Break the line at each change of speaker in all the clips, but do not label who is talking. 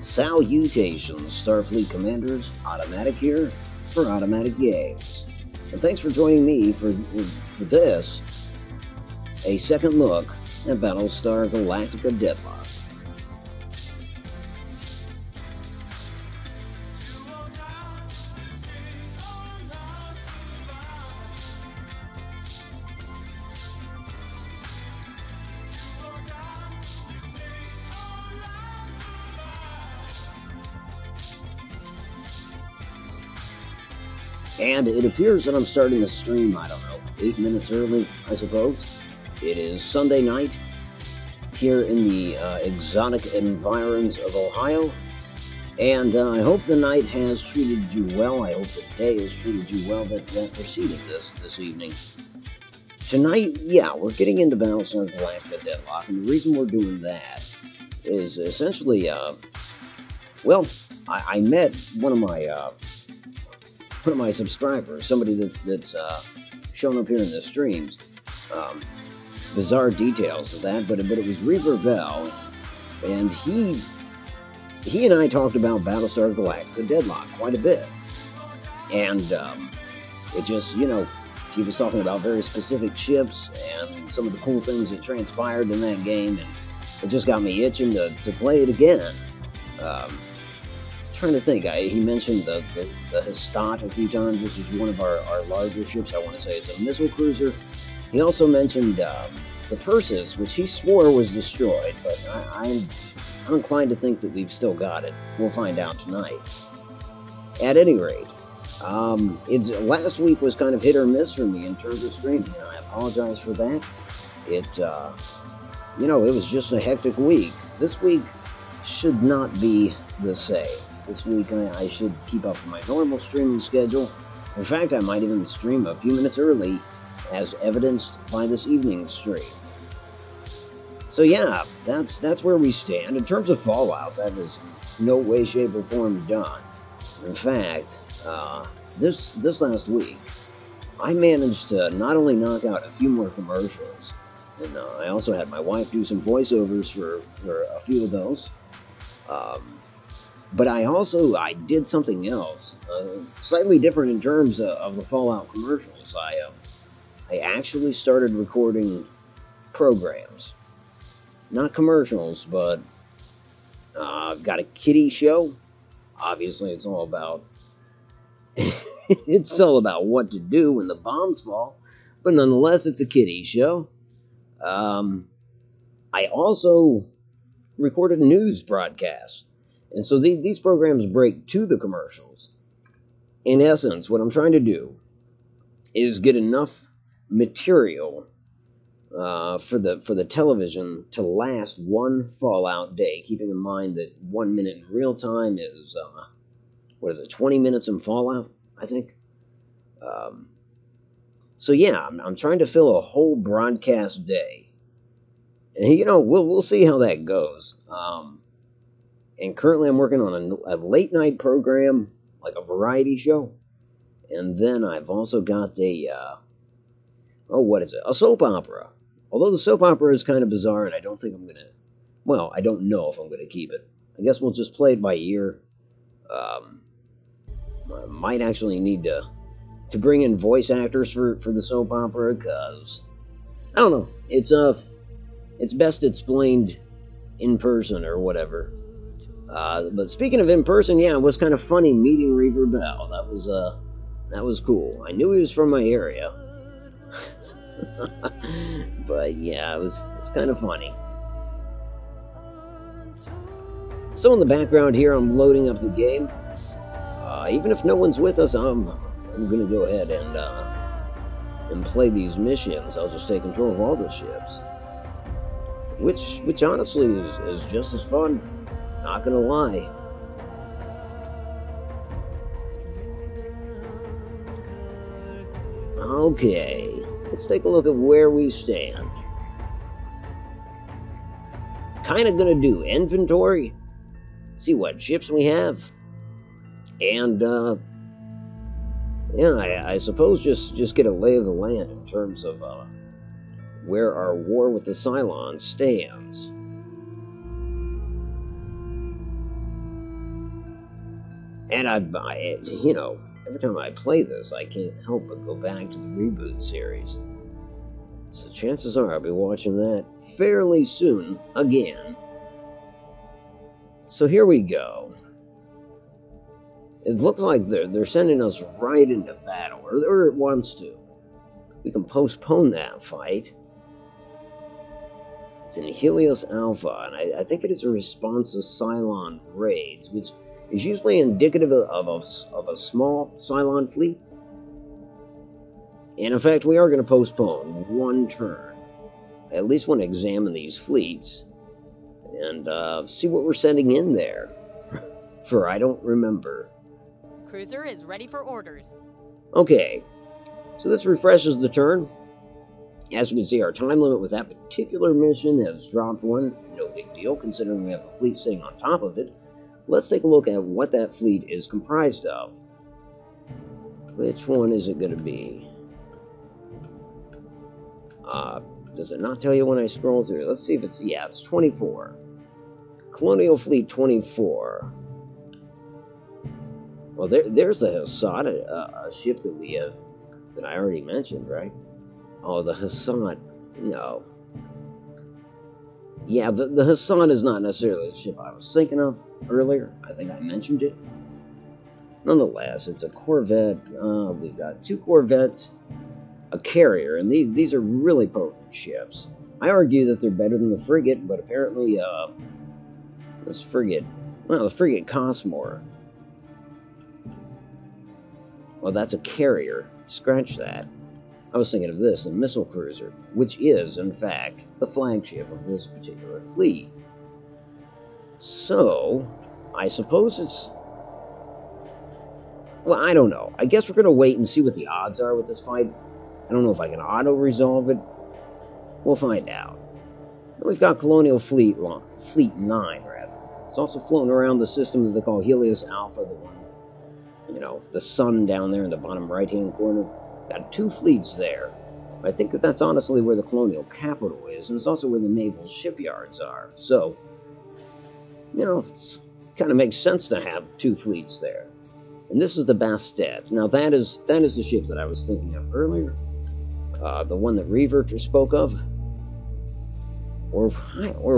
Salutations, Starfleet Commanders. Automatic here for Automatic Games. And thanks for joining me for this, a second look at Battlestar Galactica Deadlock. And it appears that I'm starting the stream, I don't know, 8 minutes early, I suppose. It is Sunday night here in the exotic environs of Ohio. And I hope the night has treated you well. I hope the day has treated you well that preceded this evening. Tonight, yeah, we're getting into Battlestar Galactica Deadlock. And the reason we're doing that is essentially, well, I met one of my subscribers, somebody that's shown up here in the streams. Bizarre details of that, but it was Reaver Bell, and he and I talked about Battlestar Galactica Deadlock quite a bit. And it just, you know, he was talking about very specific ships and some of the cool things that transpired in that game, and it just got me itching to play it again. Trying to think, he mentioned the Hastat a few times. This is one of our larger ships. I want to say it's a missile cruiser. He also mentioned the Persis, which he swore was destroyed, but I'm inclined to think that we've still got it. We'll find out tonight. At any rate, last week was kind of hit or miss for me in terms of streaming, and I apologize for that. You know, it was just a hectic week. This week should not be the same. This week I should keep up with my normal streaming schedule. In fact, I might even stream a few minutes early, as evidenced by this evening's stream. So yeah, that's where we stand. In terms of Fallout, that is no way, shape, or form done. In fact, this last week, I managed to not only knock out a few more commercials, and I also had my wife do some voiceovers for a few of those. But I did something else, slightly different in terms of the Fallout commercials. I actually started recording programs. Not commercials, but I've got a kiddie show. Obviously, it's all about what to do when the bombs fall, but nonetheless, it's a kiddie show. I also recorded news broadcasts. And so these programs break to the commercials. In essence, what I'm trying to do is get enough material for the television to last one Fallout day, keeping in mind that 1 minute in real time is, 20 minutes in Fallout, I think? So yeah, I'm trying to fill a whole broadcast day. And, you know, we'll see how that goes. And currently I'm working on a late night program, like a variety show. And then I've also got a soap opera. Although the soap opera is kind of bizarre, and I don't think I don't know if I'm going to keep it. I guess we'll just play it by ear. I might actually need to bring in voice actors for the soap opera, because, I don't know, it's best explained in person or whatever. But speaking of in person, yeah, it was kind of funny meeting Reaver Bell. That was cool. I knew he was from my area. But yeah, it's kind of funny. So in the background here, I'm loading up the game. Even if no one's with us, I'm gonna go ahead and play these missions. I'll just take control of all the ships, which honestly is just as fun. Not gonna lie. Okay, let's take a look at where we stand. Kinda gonna do inventory, see what ships we have, and yeah, I suppose just get a lay of the land in terms of where our war with the Cylons stands. And you know, every time I play this, I can't help but go back to the reboot series. So chances are I'll be watching that fairly soon again. So here we go. It looks like they're sending us right into battle, or it wants to. We can postpone that fight. It's in Helios Alpha, and I think it is a response to Cylon raids, which is usually indicative of a small Cylon fleet. And in fact, we are going to postpone one turn. I at least want to examine these fleets and see what we're sending in there. For I don't remember.
Cruiser is ready for orders.
Okay, so this refreshes the turn. As you can see, our time limit with that particular mission has dropped one. No big deal, considering we have a fleet sitting on top of it. Let's take a look at what that fleet is comprised of. Which one is it going to be? Does it not tell you when I scroll through? Let's see if it's... Yeah, it's 24. Colonial Fleet 24. Well, there's the Hassad, a ship that we have... that I already mentioned, right? Oh, the Hassad. No. Yeah, the Hassad is not necessarily the ship I was thinking of earlier. I think I mentioned it. Nonetheless, it's a Corvette. We've got 2 Corvettes, a carrier, and these are really potent ships. I argue that they're better than the frigate, but apparently, this frigate... Well, the frigate costs more. Well, that's a carrier. Scratch that. I was thinking of this, a missile cruiser, which is, in fact, the flagship of this particular fleet. So, I suppose it's... Well, I don't know. I guess we're going to wait and see what the odds are with this fight. I don't know if I can auto-resolve it. We'll find out. And we've got Colonial Fleet 9, rather. It's also floating around the system that they call Helios Alpha, the one, you know, the sun down there in the bottom right-hand corner. Got 2 fleets there. I think that that's honestly where the colonial capital is, and it's also where the naval shipyards are. So, you know, it kind of makes sense to have 2 fleets there. And this is the Bastet. Now that is the ship that I was thinking of earlier. The one that Reverter spoke of. Or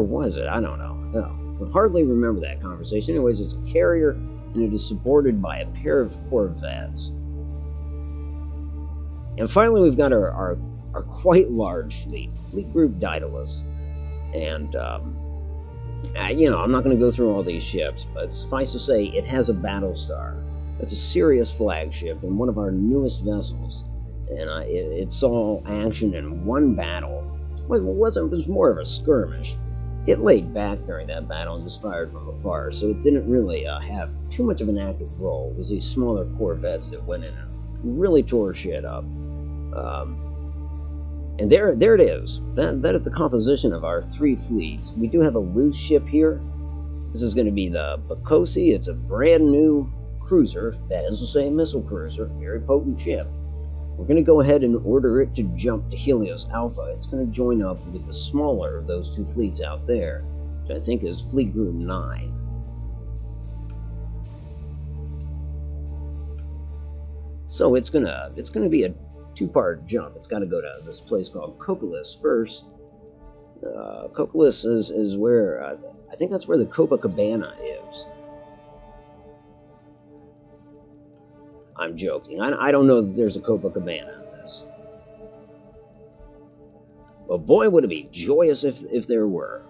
was it? I don't know. No, I can hardly remember that conversation. Anyways, it's a carrier, and it is supported by a pair of Corvettes. And finally, we've got our quite large fleet, Fleet Group Daedalus. And, you know, I'm not going to go through all these ships, but suffice to say, it has a Battlestar. It's a serious flagship and one of our newest vessels. And it saw action in one battle. Well, it was more of a skirmish. It laid back during that battle and just fired from afar, so it didn't really have too much of an active role. It was these smaller Corvettes that went in and really tore shit up. And there it is. That is the composition of our 3 fleets. We do have a loose ship here. This is going to be the Bakosi. It's a brand new cruiser. That is to say, a missile cruiser. Very potent ship. We're going to go ahead and order it to jump to Helios Alpha. It's going to join up with the smaller of those 2 fleets out there, which I think is Fleet Group 9. So it's gonna be a 2-part jump. It's got to go to this place called Cocolis first. Cocolis is where I think that's where the Copacabana is. I'm joking. I don't know that there's a Copacabana in this. But boy, would it be joyous if there were.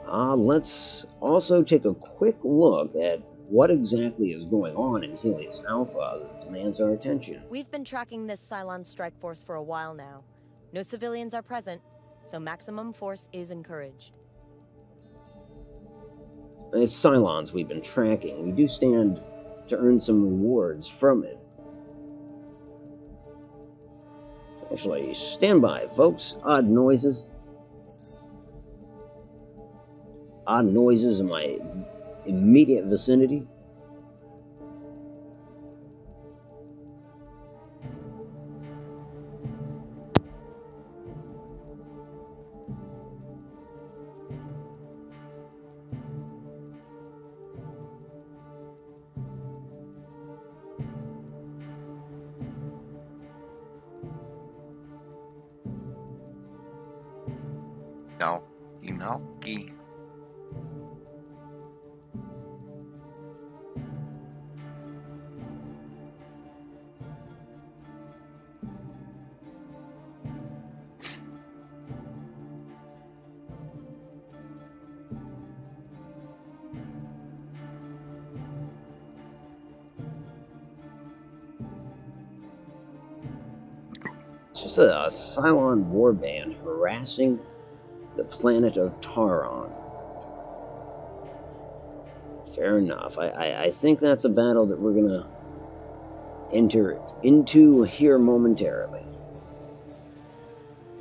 Let's also take a quick look at what exactly is going on in Helios Alpha that demands our attention.
We've been tracking this Cylon strike force for a while now. No civilians are present, so maximum force is encouraged.
It's Cylons we've been tracking. We do stand to earn some rewards from it. Actually, stand by, folks. Odd noises. Odd noises in my immediate vicinity.
No, Inoki.
It's just a Cylon War band harassing the planet of Taron. Fair enough. I think that's a battle that we're gonna enter into here momentarily.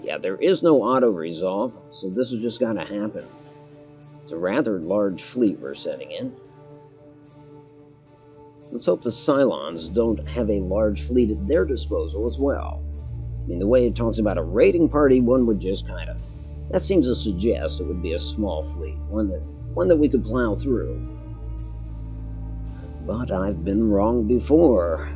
Yeah, there is no auto-resolve, so this has just gotta happen. It's a rather large fleet we're setting in. Let's hope the Cylons don't have a large fleet at their disposal as well. I mean, the way it talks about a raiding party, one would just kind of... That seems to suggest it would be a small fleet, one that we could plow through. But I've been wrong before.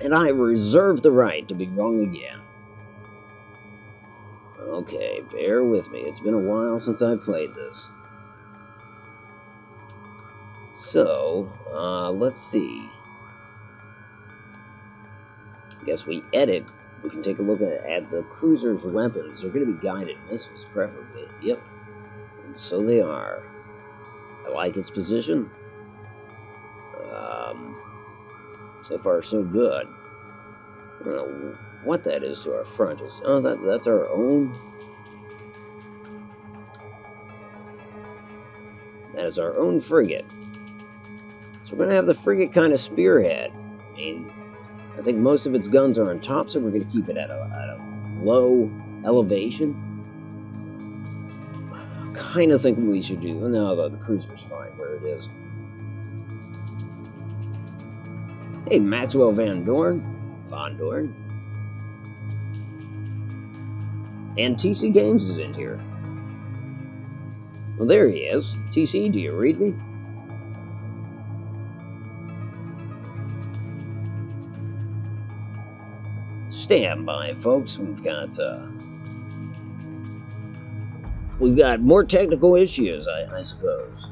And I reserve the right to be wrong again. Okay, bear with me. It's been a while since I've played this. So, let's see. I guess we edit. We can take a look at the cruiser's weapons. They're going to be guided missiles, preferably. Yep. And so they are. I like its position. So far, so good. I don't know what that is to our front. That's our own. That is our own frigate. So we're going to have the frigate kind of spearhead. I mean, I think most of its guns are on top, so we're going to keep it at a low elevation. Kind of think we should do. No, the cruiser's fine where it is. Hey, Maxwell Van Dorn. And TC Games is in here. Well, there he is. TC, do you read me? Stand by, folks. We've got more technical issues, I suppose.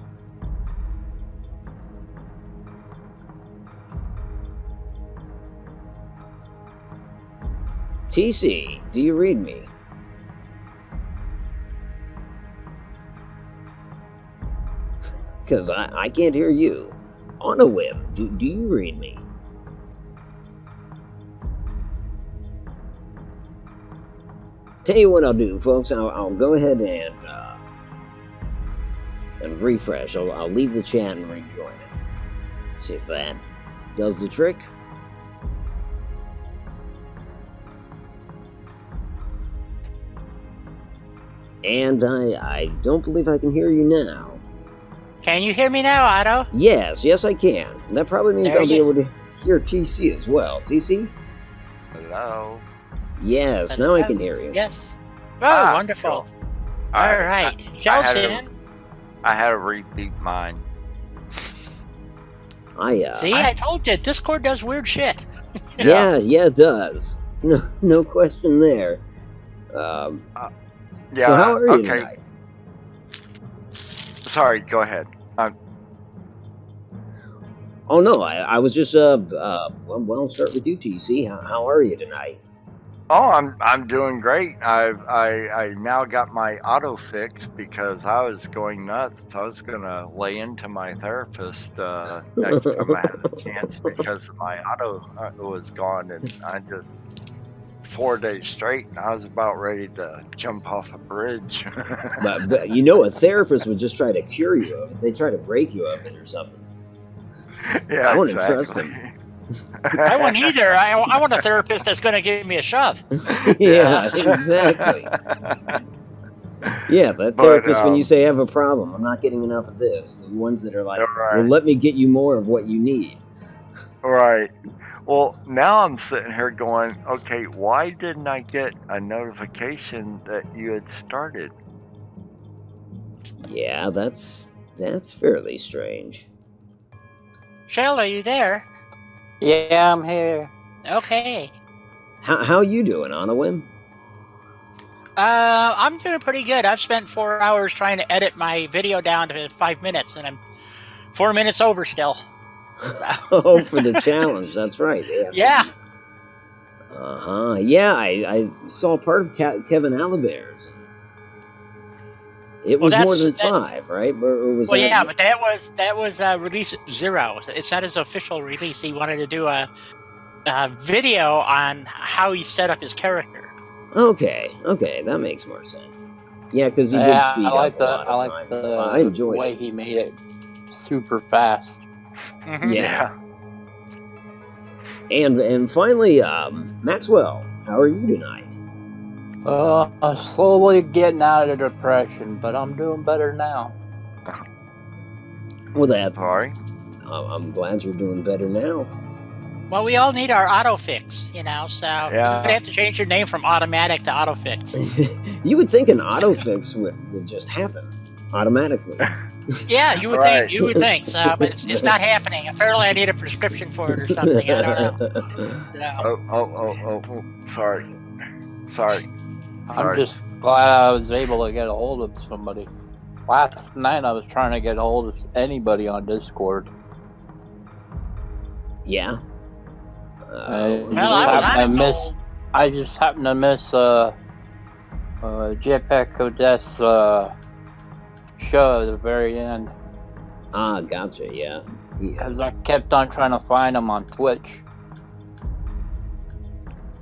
TC, do you read me? Because I can't hear you. On a whim, do you read me? Tell you what I'll do, folks. I'll go ahead and refresh. I'll leave the chat and rejoin it. See if that does the trick. And I don't believe I can hear you now.
Can you hear me now, Otto?
Yes, I can. And that probably means I'll be able to hear TC as well. TC?
Hello.
Yes, now I can hear you.
Yes. Oh, wonderful. All right. Shell's in.
I had to repeat mine.
See, I told you, Discord does weird shit.
Yeah, it does. No question there.
Yeah.
So how are you tonight?
Sorry, go ahead.
Oh no, I was just well, I'll start with you, TC. How are you tonight?
Oh, I'm doing great. I now got my auto fixed because I was going nuts. I was gonna lay into my therapist next time I had a chance because my auto was gone, and I just 4 days straight, and I was about ready to jump off a bridge.
but you know, a therapist would just try to cure you of it. They try to break you of it or something.
Yeah,
I wouldn't trust him.
I wouldn't either. I want a therapist that's going to give me a shove.
Yeah, exactly. Yeah, but therapist, when you say I have a problem, I'm not getting enough of this. The ones that are like, well, let me get you more of what you need.
Right. Well, now I'm sitting here going, okay, why didn't I get a notification that you had started?
Yeah, that's fairly strange.
Shell, are you there?
Yeah, I'm here.
Okay.
How you doing, Anawim?
I'm doing pretty good. I've spent 4 hours trying to edit my video down to 5 minutes, and I'm 4 minutes over still. So.
Oh, for the challenge. That's right.
Yeah.
Yeah, I saw part of Kevin Alibert's. It was more than 5, right? Or was
well,
that...
yeah, but that was release 0. It's not his official release. He wanted to do a video on how he set up his character.
Okay, that makes more sense. Yeah, because he did speed up a lot of times. I enjoyed
the way
it.
he made it super fast.
Mm-hmm.
Yeah. And finally, Maxwell, how are you tonight?
Slowly getting out of depression, but I'm doing better now.
Well, that.
Sorry.
I'm glad you're doing better now.
Well, we all need our auto fix, you know, so
Yeah.
you're gonna have to change your name from automatic to auto fix.
You would think an auto fix would just happen automatically.
Yeah, you would
Right.
think. You would think so, but it's not happening. Apparently, I need a prescription for it or something. I don't know. So,
Oh, sorry.
I'm just glad I was able to get a hold of somebody. Last night I was trying to get a hold of anybody on Discord.
Yeah.
I just happened to miss Jetpack Odette's show at the very end.
Ah, gotcha. Yeah.
Because I kept on trying to find him on Twitch.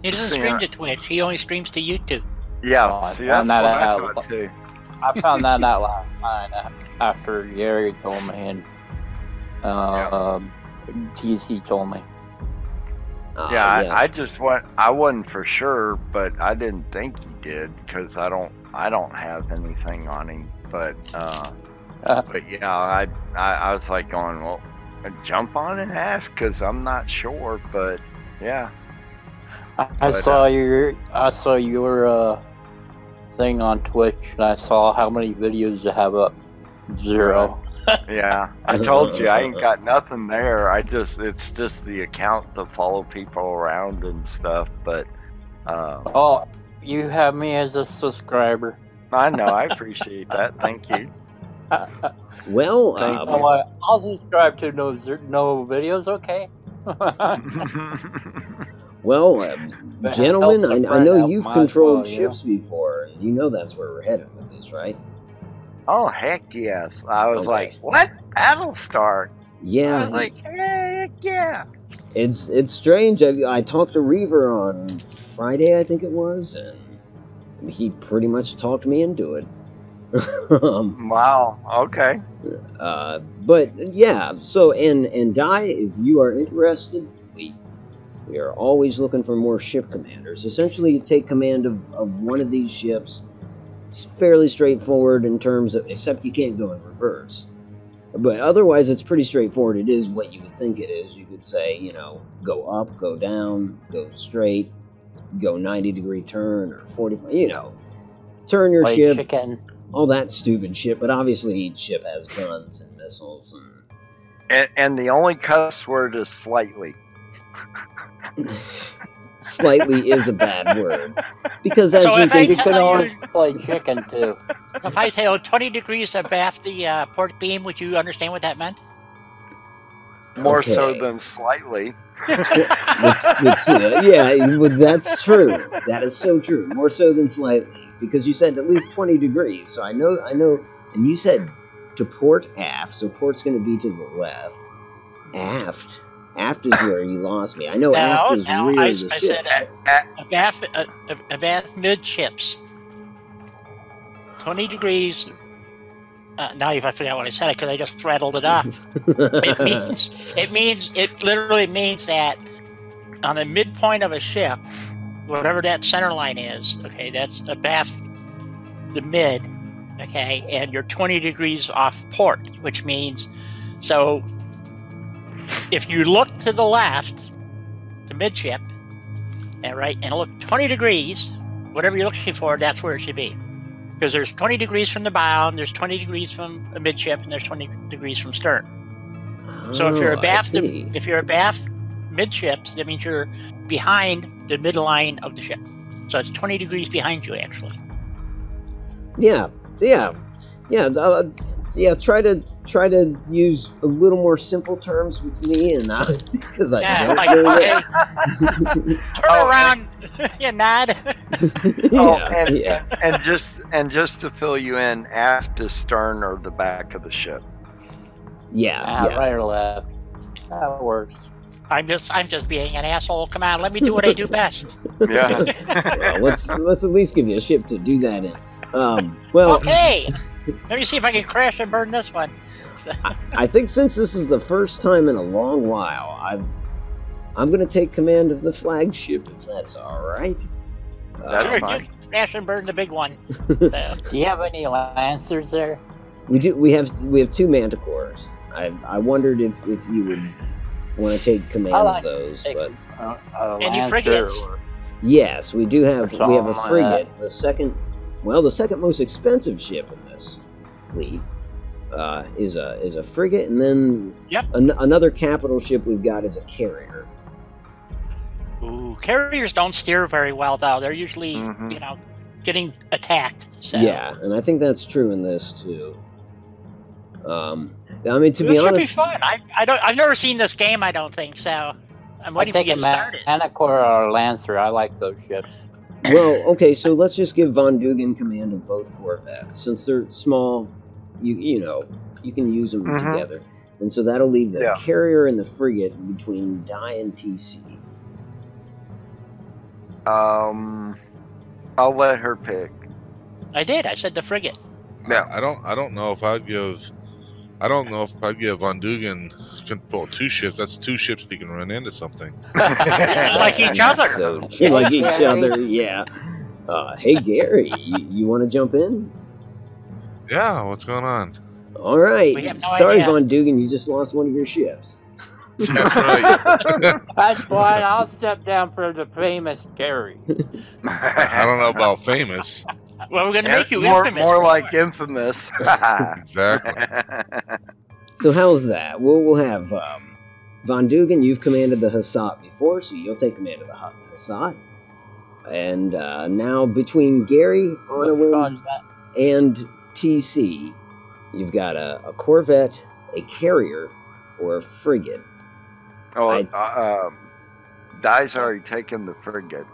he doesn't stream to Twitch. He only streams to YouTube.
Yeah, see, that's what I thought too.
I found that out last night after Gary told me and TC told me.
Yeah, I just I wasn't for sure, but I didn't think he did because I don't have anything on him. But yeah, I was like going, well, jump on and ask because I'm not sure. But yeah,
I saw your thing on Twitch, and I saw how many videos you have up. 0.
Yeah, I told you I ain't got nothing there. It's just the account to follow people around and stuff. But
oh, you have me as a subscriber.
I know, I appreciate that. Thank you.
Well,
I'll subscribe to no videos. Okay.
Well, gentlemen, I know you've controlled ships before. You know that's where we're headed with this, right?
Oh, heck yes. I was like, what? Battlestar?
Yeah.
I was like, heck yeah.
It's strange. I talked to Reaver on Friday, I think it was, and he pretty much talked me into it.
Wow. Okay.
But yeah, so and Di, if you are interested, we are always looking for more ship commanders. Essentially, you take command of one of these ships. It's fairly straightforward in terms of, except you can't go in reverse. But otherwise, it's pretty straightforward. It is what you would think it is. You could say, you know, go up, go down, go straight, go 90-degree turn, or 45, you know. Turn your ship.
Chicken.
All that stupid shit, but obviously each ship has guns and missiles.
And the only cuss word is slightly.
Slightly is a bad word. Because as
So
you
if
can...
You could always play chicken, too.
If I say 20 degrees abaft the port beam, would you understand what that meant?
More so than slightly.
Yeah, that's true. That is so true. More so than slightly. Because you said at least 20 degrees. So I know. And you said to port aft. So port's going to be to the left. Aft is where you lost me. I know aft is rear of the ship.
I said abaft midships. 20 degrees. Now I forgot what I said because I just rattled it off. It literally means that on the midpoint of a ship, whatever that center line is, okay, that's abaft the mid, okay, and you're 20 degrees off port, which means, so if you look to the left, the midship, and look 20 degrees, whatever you're looking for, that's where it should be. Because there's 20 degrees from the bow, and there's 20 degrees from a midship, and there's 20 degrees from stern. So if you're abaft midships, that means you're behind the midline of the ship. So it's 20 degrees behind you, actually.
Yeah. Try to use a little more simple terms with me, and because I
Yeah,
don't
like,
do
okay,
that.
turn around, you nod.
And just to fill you in, aft is stern or the back of the ship.
Yeah.
Right or left. That works.
I'm just being an asshole. Come on, let me do what I do best.
Yeah.
Well, let's at least give you a ship to do that in. Well,
Okay, let me see if I can crash and burn this one. So,
I think since this is the first time in a long while, I'm going to take command of the flagship, if that's all right.
That's
sure,
fine.
you crash and burn the big one. So,
Do you have any Lancers there?
We do. We have 2 Manticores. I wondered if you would want to take command of those, but
any
Lancer
frigates?
or-
yes, we do have.
Or
We have a
something like
frigate, the second most expensive ship in this fleet. Is a frigate, and then another capital ship we've got is a carrier.
Ooh, carriers don't steer very well, though. They're usually, getting attacked. So.
Yeah, and I think that's true in this too. I mean, to
This
be
should
honest,
be fun. I've never seen this game. I don't think so. I'm waiting to get started.
Manticore or Lancer. I like those ships.
well, okay, so let's just give Von Dugan command of both corvettes. Since they're small, you can use them together. And so that'll leave the carrier and the frigate between Dai and TC.
I'll let her pick.
I did. I said the frigate.
Yeah.
I don't know if I'd give Von Dugan control 2 ships. That's 2 ships he can run into something.
Like each other.
So, like each other, yeah. Hey, Gary, you want to jump in?
Yeah, what's going on?
All right.
We have no
Sorry,
idea.
Von Dugan, you just lost one of your ships.
That's right.
That's fine. I'll step down for the famous Gary.
I don't know about famous.
Well, we're going to make you
more,
infamous.
More like infamous.
Exactly.
So how's that? We'll have Von Dugan, you've commanded the Hassat before, so you'll take command of the Hassat. And now between Gary, Onawin, and TC, you've got a corvette, a carrier, or a frigate.
Dai's already taken the frigate.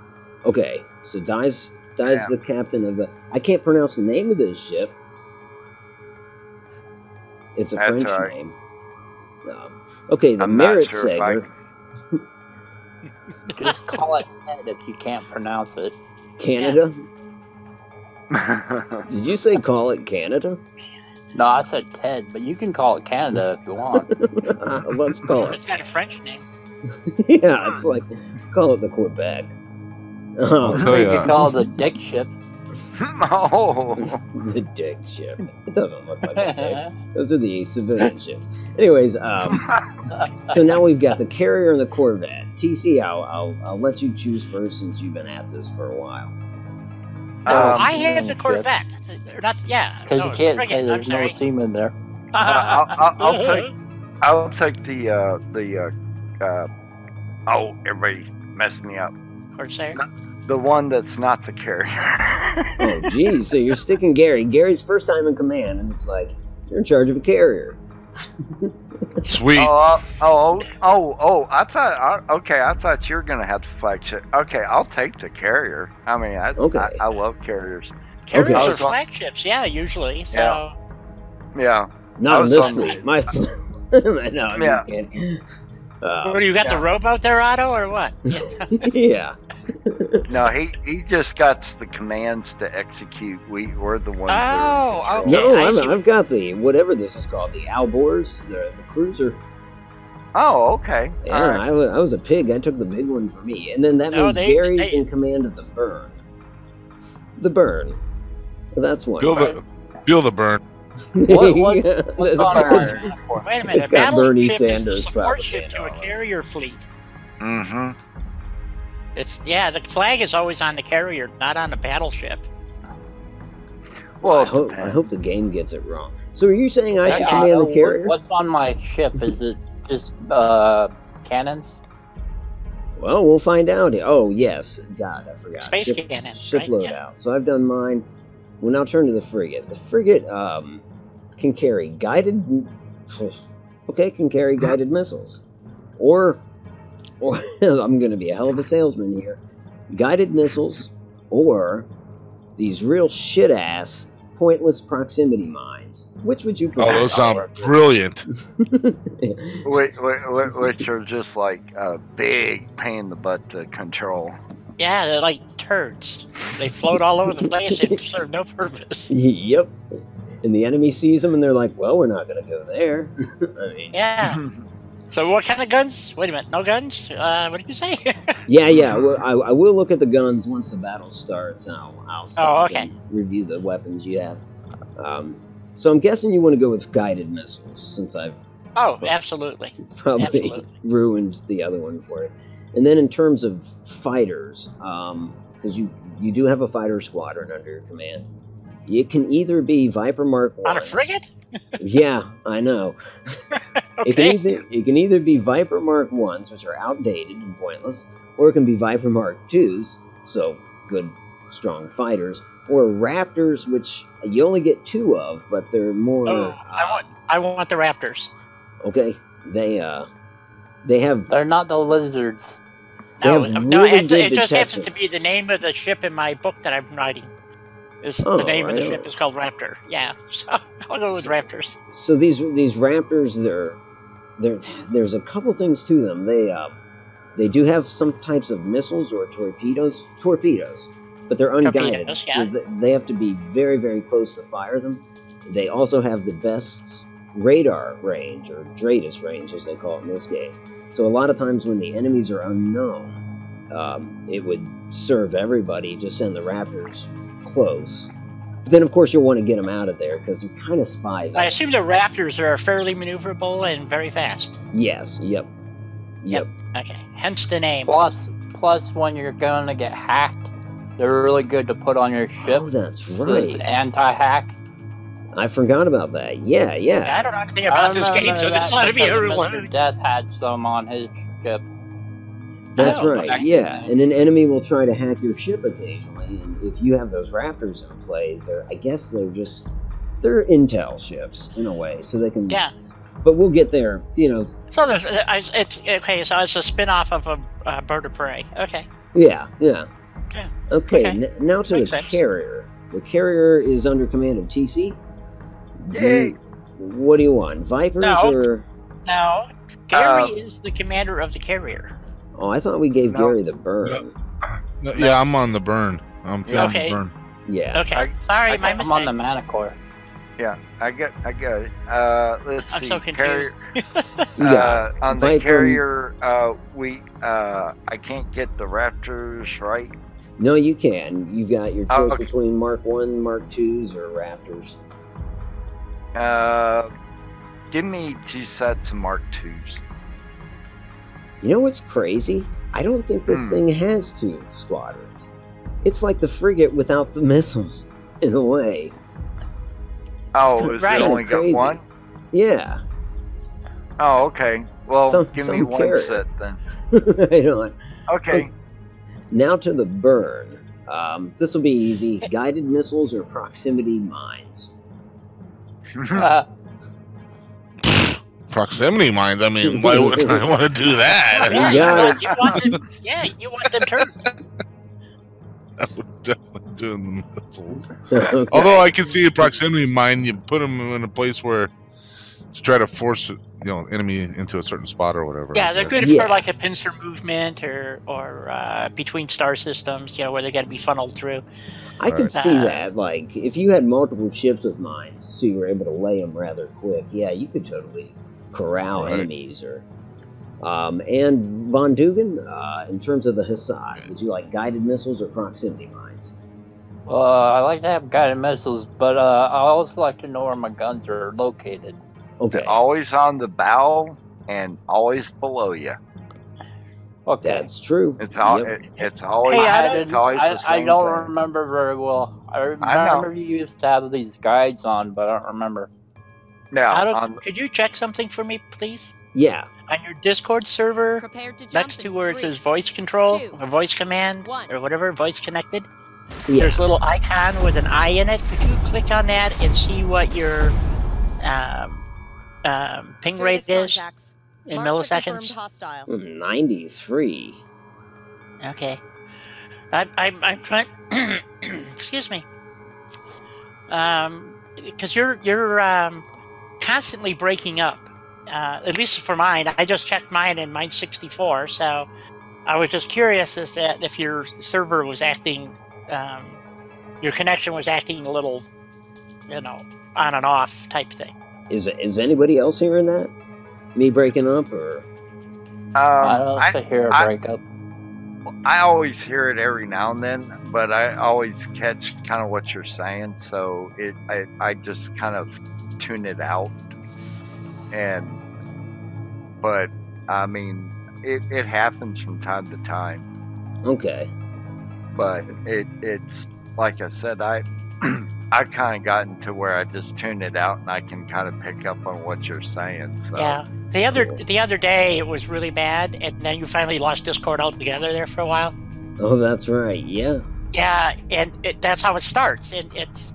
Okay, so Dai's the captain of the... I can't pronounce the name of this ship. It's a
That's
French
right.
name. Okay, the
I'm not
Merit
sure if I
Sager.
Just call it Ted if you can't pronounce it.
Canada? Did you say call it Canada?
No, I said Ted, but you can call it Canada if you want.
Let's call
It's
it.
got a French name.
Yeah, it's like, call it the Quebec.
I'll tell
You
ya.
can call it the Dick ship.
Oh.
The dick ship. It doesn't look like a dick. Those are the civilian ships. Anyways, so now we've got the carrier and the corvette. TC, I'll let you choose first since you've been at this for a while.
I had the Corvette. Or not, yeah.
Because
no,
you can't
frigate,
say there's
I'm
no
sorry.
seamen there.
I'll take the everybody messed me up.
Corsair.
The one that's not the carrier.
Oh, geez. So you're sticking Gary. Gary's first time in command, and it's like, you're in charge of a carrier.
Sweet.
I thought you were gonna have the flagship. Okay, I'll take the carrier. I mean, I love carriers.
Carriers
Okay.
are flagships, yeah, usually. So
Yeah.
Not in
was
this
on
fleet. My no, I'm just kidding.
what do you got the rowboat there, Otto, or what?
Yeah.
No, he just got the commands to execute. We're the ones.
Oh, okay.
No,
I see.
I've got the, whatever this is called, the Alborz, the cruiser.
Oh, okay.
Yeah,
All right.
I was a pig. I took the big one for me. And then that
No,
means
they-
Gary's
they-
in command of the Burn. The Burn. Well, that's one.
Feel the burn.
What's on
It's-
Wait a minute.
It's got
a
Bernie
battleship is
Sanders
a support
probably
ship to a
on it.
carrier fleet.
Mm-hmm.
The flag is always on the carrier, not on the battleship.
Well,
I hope the game gets it wrong. So are you saying I should command the carrier?
What's on my ship? Is it just cannons?
Well, we'll find out. Oh, yes. God, I forgot.
Space
Ship
cannons,
Ship
right?
loadout.
Yeah.
So I've done mine. We'll now turn to the frigate. The frigate can carry guided... Okay, can carry guided missiles. Or I'm going to be a hell of a salesman here. Guided missiles, or these real shit-ass, pointless proximity mines. Which would you prefer?
Oh, those sound brilliant.
Which are just like a big pain in the butt to control.
Yeah, they're like turds. They float all over the place and serve no purpose.
Yep. And the enemy sees them and they're like, well, we're not going to go there. I mean,
Yeah. So what kind of guns? Wait a minute, no guns? What did you say?
yeah. Well, I will look at the guns once the battle starts. I'll stop
okay.
and review the weapons you have. So I'm guessing you want to go with guided missiles, since I've
Oh, absolutely.
probably
Absolutely.
ruined the other one for it. And then in terms of fighters, because you do have a fighter squadron under your command, it can either be Viper Mark 1s.
On a frigate?
Yeah, I know.
Okay.
It can either be Viper Mark 1s, which are outdated and pointless, or it can be Viper Mark 2s, so good, strong fighters, or Raptors, which you only get 2 of, but they're more...
Oh, I want the Raptors.
Okay, they have...
They're not the lizards.
They
No,
have
no,
really
it
good
just happens
detection.
to be the name of the ship in my book that I'm writing.
Oh,
The name of the
right
ship
on.
is called Raptor. Yeah, so I'll go with Raptors.
So these Raptors, there's a couple things to them. They do have some types of missiles or torpedoes, but they're unguided,
Torpedoes,
so
yeah.
they have to be very, very close to fire them. They also have the best radar range, or DRADIS range, as they call it in this game. So a lot of times when the enemies are unknown, it would serve everybody to send the Raptors close. But then, of course, you'll want to get them out of there because they're kind of spy.
I assume the Raptors are fairly maneuverable and very fast.
Yes. Yep.
Okay, hence the name.
Plus, when you're going to get hacked, they're really good to put on your ship.
Oh, that's
So it's
right.
anti-hack.
I forgot about that. Yeah.
I don't know anything about this game, so this ought to be a
Mr.
reload.
Death had some on his ship.
That's
Oh,
right.
back
Yeah,
then.
and an enemy will try to hack your ship occasionally, and if you have those Raptors in play, I guess they're intel ships in a way, so they can.
Yeah.
But we'll get there.
So it's okay. So it's a spin-off of a Bird of Prey. Okay.
Yeah.
Yeah.
Okay.
Okay.
Now to
Makes
the
sense.
carrier. The carrier is under command of TC.
Yay!
What do you want, Vipers
No.
or?
Now, Gary is the commander of the carrier.
Oh, I thought we gave
No.
Gary the burn.
No, yeah, I'm on the burn. I'm feeling
Okay.
the burn.
Yeah.
Okay. Sorry, my
I'm on the
mistake.
Manicore.
Yeah, I got it. Let's
I'm
see.
so confused.
Yeah.
On the
Viper-
carrier, I can't get the Raptors right.
No, you can. You've got your choice
okay.
between Mark 1, Mark 2s, or Raptors.
Give me 2 sets of Mark IIs.
You know what's crazy? I don't think this thing has 2 squadrons. It's like the frigate without the missiles, in a way.
Oh,
It's
is
right.
it only got
crazy.
1?
Yeah.
Oh, okay. Well, give me
some
1
carrier.
set then.
Right on.
Okay.
Now to the burn. This will be easy. Guided missiles or proximity mines.
Proximity mines. I mean, why wouldn't I want to do that?
You got it.
You want them, you want them turned.
I would definitely do the missiles.
Okay.
Although I can see a proximity mine, you put them in a place where to try to force enemy into a certain spot or whatever.
Yeah, they're good
Yeah.
for like a pincer movement or between star systems, where they got to be funneled through.
I could
Right.
see that. Like, if you had multiple ships with mines, so you were able to lay them rather quick, yeah, you could totally corral
Right.
enemies. Or, and Von Dugan, in terms of the Hassad, would you like guided missiles or proximity mines?
I like to have guided missiles, but I also like to know where my guns are located.
Okay,
They're always on the bow and always below you.
Okay.
that's true.
It's all.
Yep.
It's always.
Hey, Otto,
it's always the
I
same
don't
thing.
remember very well. I
know.
remember you used to have these guides on, but I don't remember.
Now,
Otto, could you check something for me, please?
Yeah,
On your Discord server,
Prepared to jump
next to
in
where it
3,
says voice control
2,
or voice command
1.
or whatever, voice connected,
Yeah.
There's a little icon with an eye in it. Could you click on that and see what your ping rate is in milliseconds?
Hostile.
93.
Okay. I'm trying. Excuse me. Because you're constantly breaking up. At least for mine, I just checked mine, and mine's 64. So I was just curious as that if your server was acting, your connection was acting a little, on and off type thing.
Is anybody else hearing that? Me breaking up, or?
I don't hear a breakup.
I always hear it every now and then, but I always catch kind of what you're saying, so I just kind of tune it out. But I mean, it happens from time to time.
Okay.
But it's like I said, I've kind of gotten to where I just tune it out and I can kind of pick up on what you're saying. So.
Yeah. The other day it was really bad, and then you finally lost Discord altogether there for a while.
Oh, that's right. Yeah.
Yeah, and that's how it starts. And it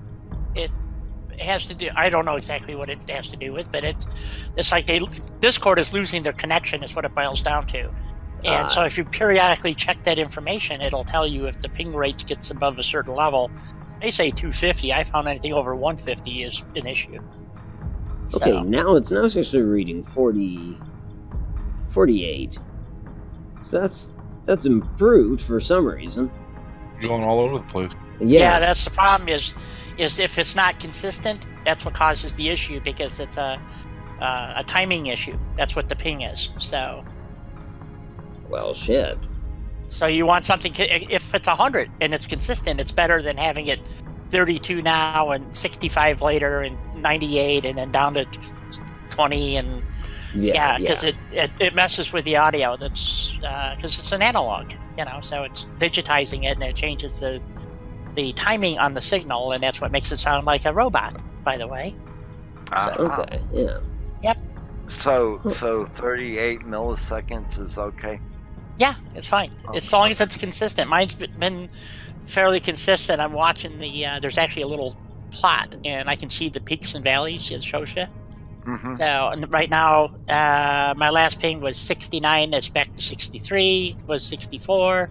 has to do. I don't know exactly what it has to do with, but it's like Discord is losing their connection. Is what it boils down to. And so if you periodically check that information, it'll tell you if the ping rate gets above a certain level. They say 250. I found anything over 150 is an issue.
Okay,
So,
now it's actually reading 48. So that's improved for some reason.
Going all over the place.
yeah, that's the problem. Is if it's not consistent, that's what causes the issue, because it's a timing issue. That's what the ping is. So.
Well, shit.
So you want something, if it's 100 and it's consistent, it's better than having it 32 now and 65 later and 98 and then down to 20 and because it messes with the audio. That's because it's an analog, so it's digitizing it and it changes the timing on the signal, and that's what makes it sound like a robot, by the way.
Okay, yeah.
Yep.
So 38 milliseconds is okay?
Yeah, it's fine. As long as it's consistent. Mine's been fairly consistent. I'm watching there's actually a little plot, and I can see the peaks and valleys it shows you.
Mm-hmm.
So right now, my last ping was 69. It's back to 63. Was 64,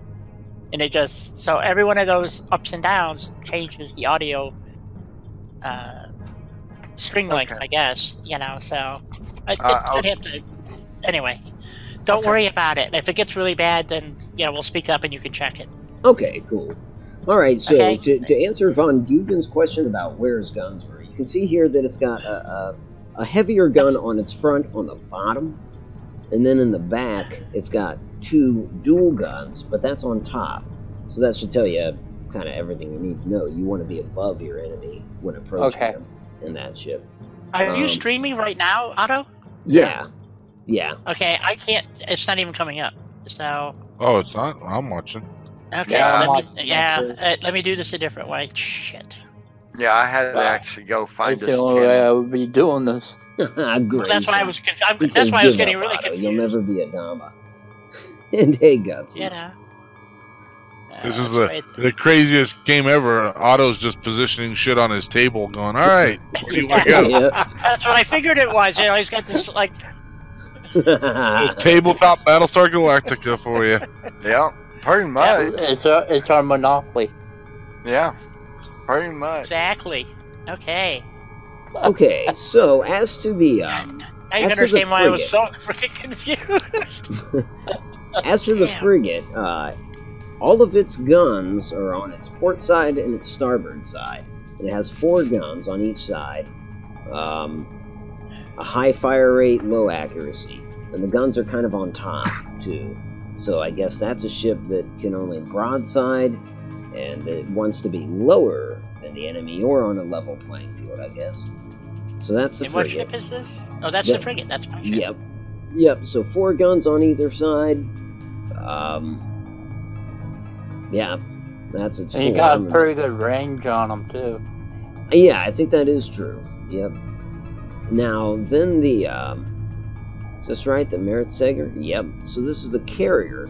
and it just so every one of those ups and downs changes the audio string length, I guess. So I'd have to anyway. Don't worry about it. If it gets really bad, then we'll speak up and you can check it.
Okay, cool. All right, so
Okay.
to answer Von Dugan's question about where his guns were, you can see here that it's got a heavier gun on its front on the bottom, and then in the back it's got 2 dual guns, but that's on top. So that should tell you kind of everything you need to know. You want to be above your enemy when approaching them in that ship.
Are you streaming right now, Otto?
Yeah.
Okay, I can't. It's not even coming up. So.
Oh, it's not? I'm watching.
Okay.
Yeah,
Let me do this a different way. Shit.
Yeah, I had to actually go find
That's
this
the only way
channel.
I would be doing this.
Great.
That's why I was.
He
That's
says,
why I was
"Give
getting
up,
really
Otto.
confused.
You'll never be a Dama." And hey, Gutsy.
This is the craziest game ever. Otto's just positioning shit on his table, going, "All right, where do you want to go?"
Yeah.
That's what I figured it was. He's got this like.
Tabletop Battlestar Galactica for you.
Yeah, pretty much.
It's our Monopoly.
Yeah, pretty much.
Exactly. Okay.
Okay, so as to the
Now you
as
can
to the
understand why I was
frigate.
so freaking confused.
As to the frigate, all of its guns are on its port side and its starboard side. It has 4 guns on each side. A high fire rate, low accuracy. And the guns are kind of on top, too. So I guess that's a ship that can only broadside, and it wants to be lower than the enemy or on a level playing field, I guess. So that's the
And what
frigate.
ship is this? Oh, that's the frigate. That's my ship.
Yep. So 4 guns on either side. Yeah, that's its
And you
full
got a
armament.
pretty good range on them, too.
Yeah, I think that is true. Yep. Now, then the, is this right? The Merit Sager? Yep. So this is the carrier.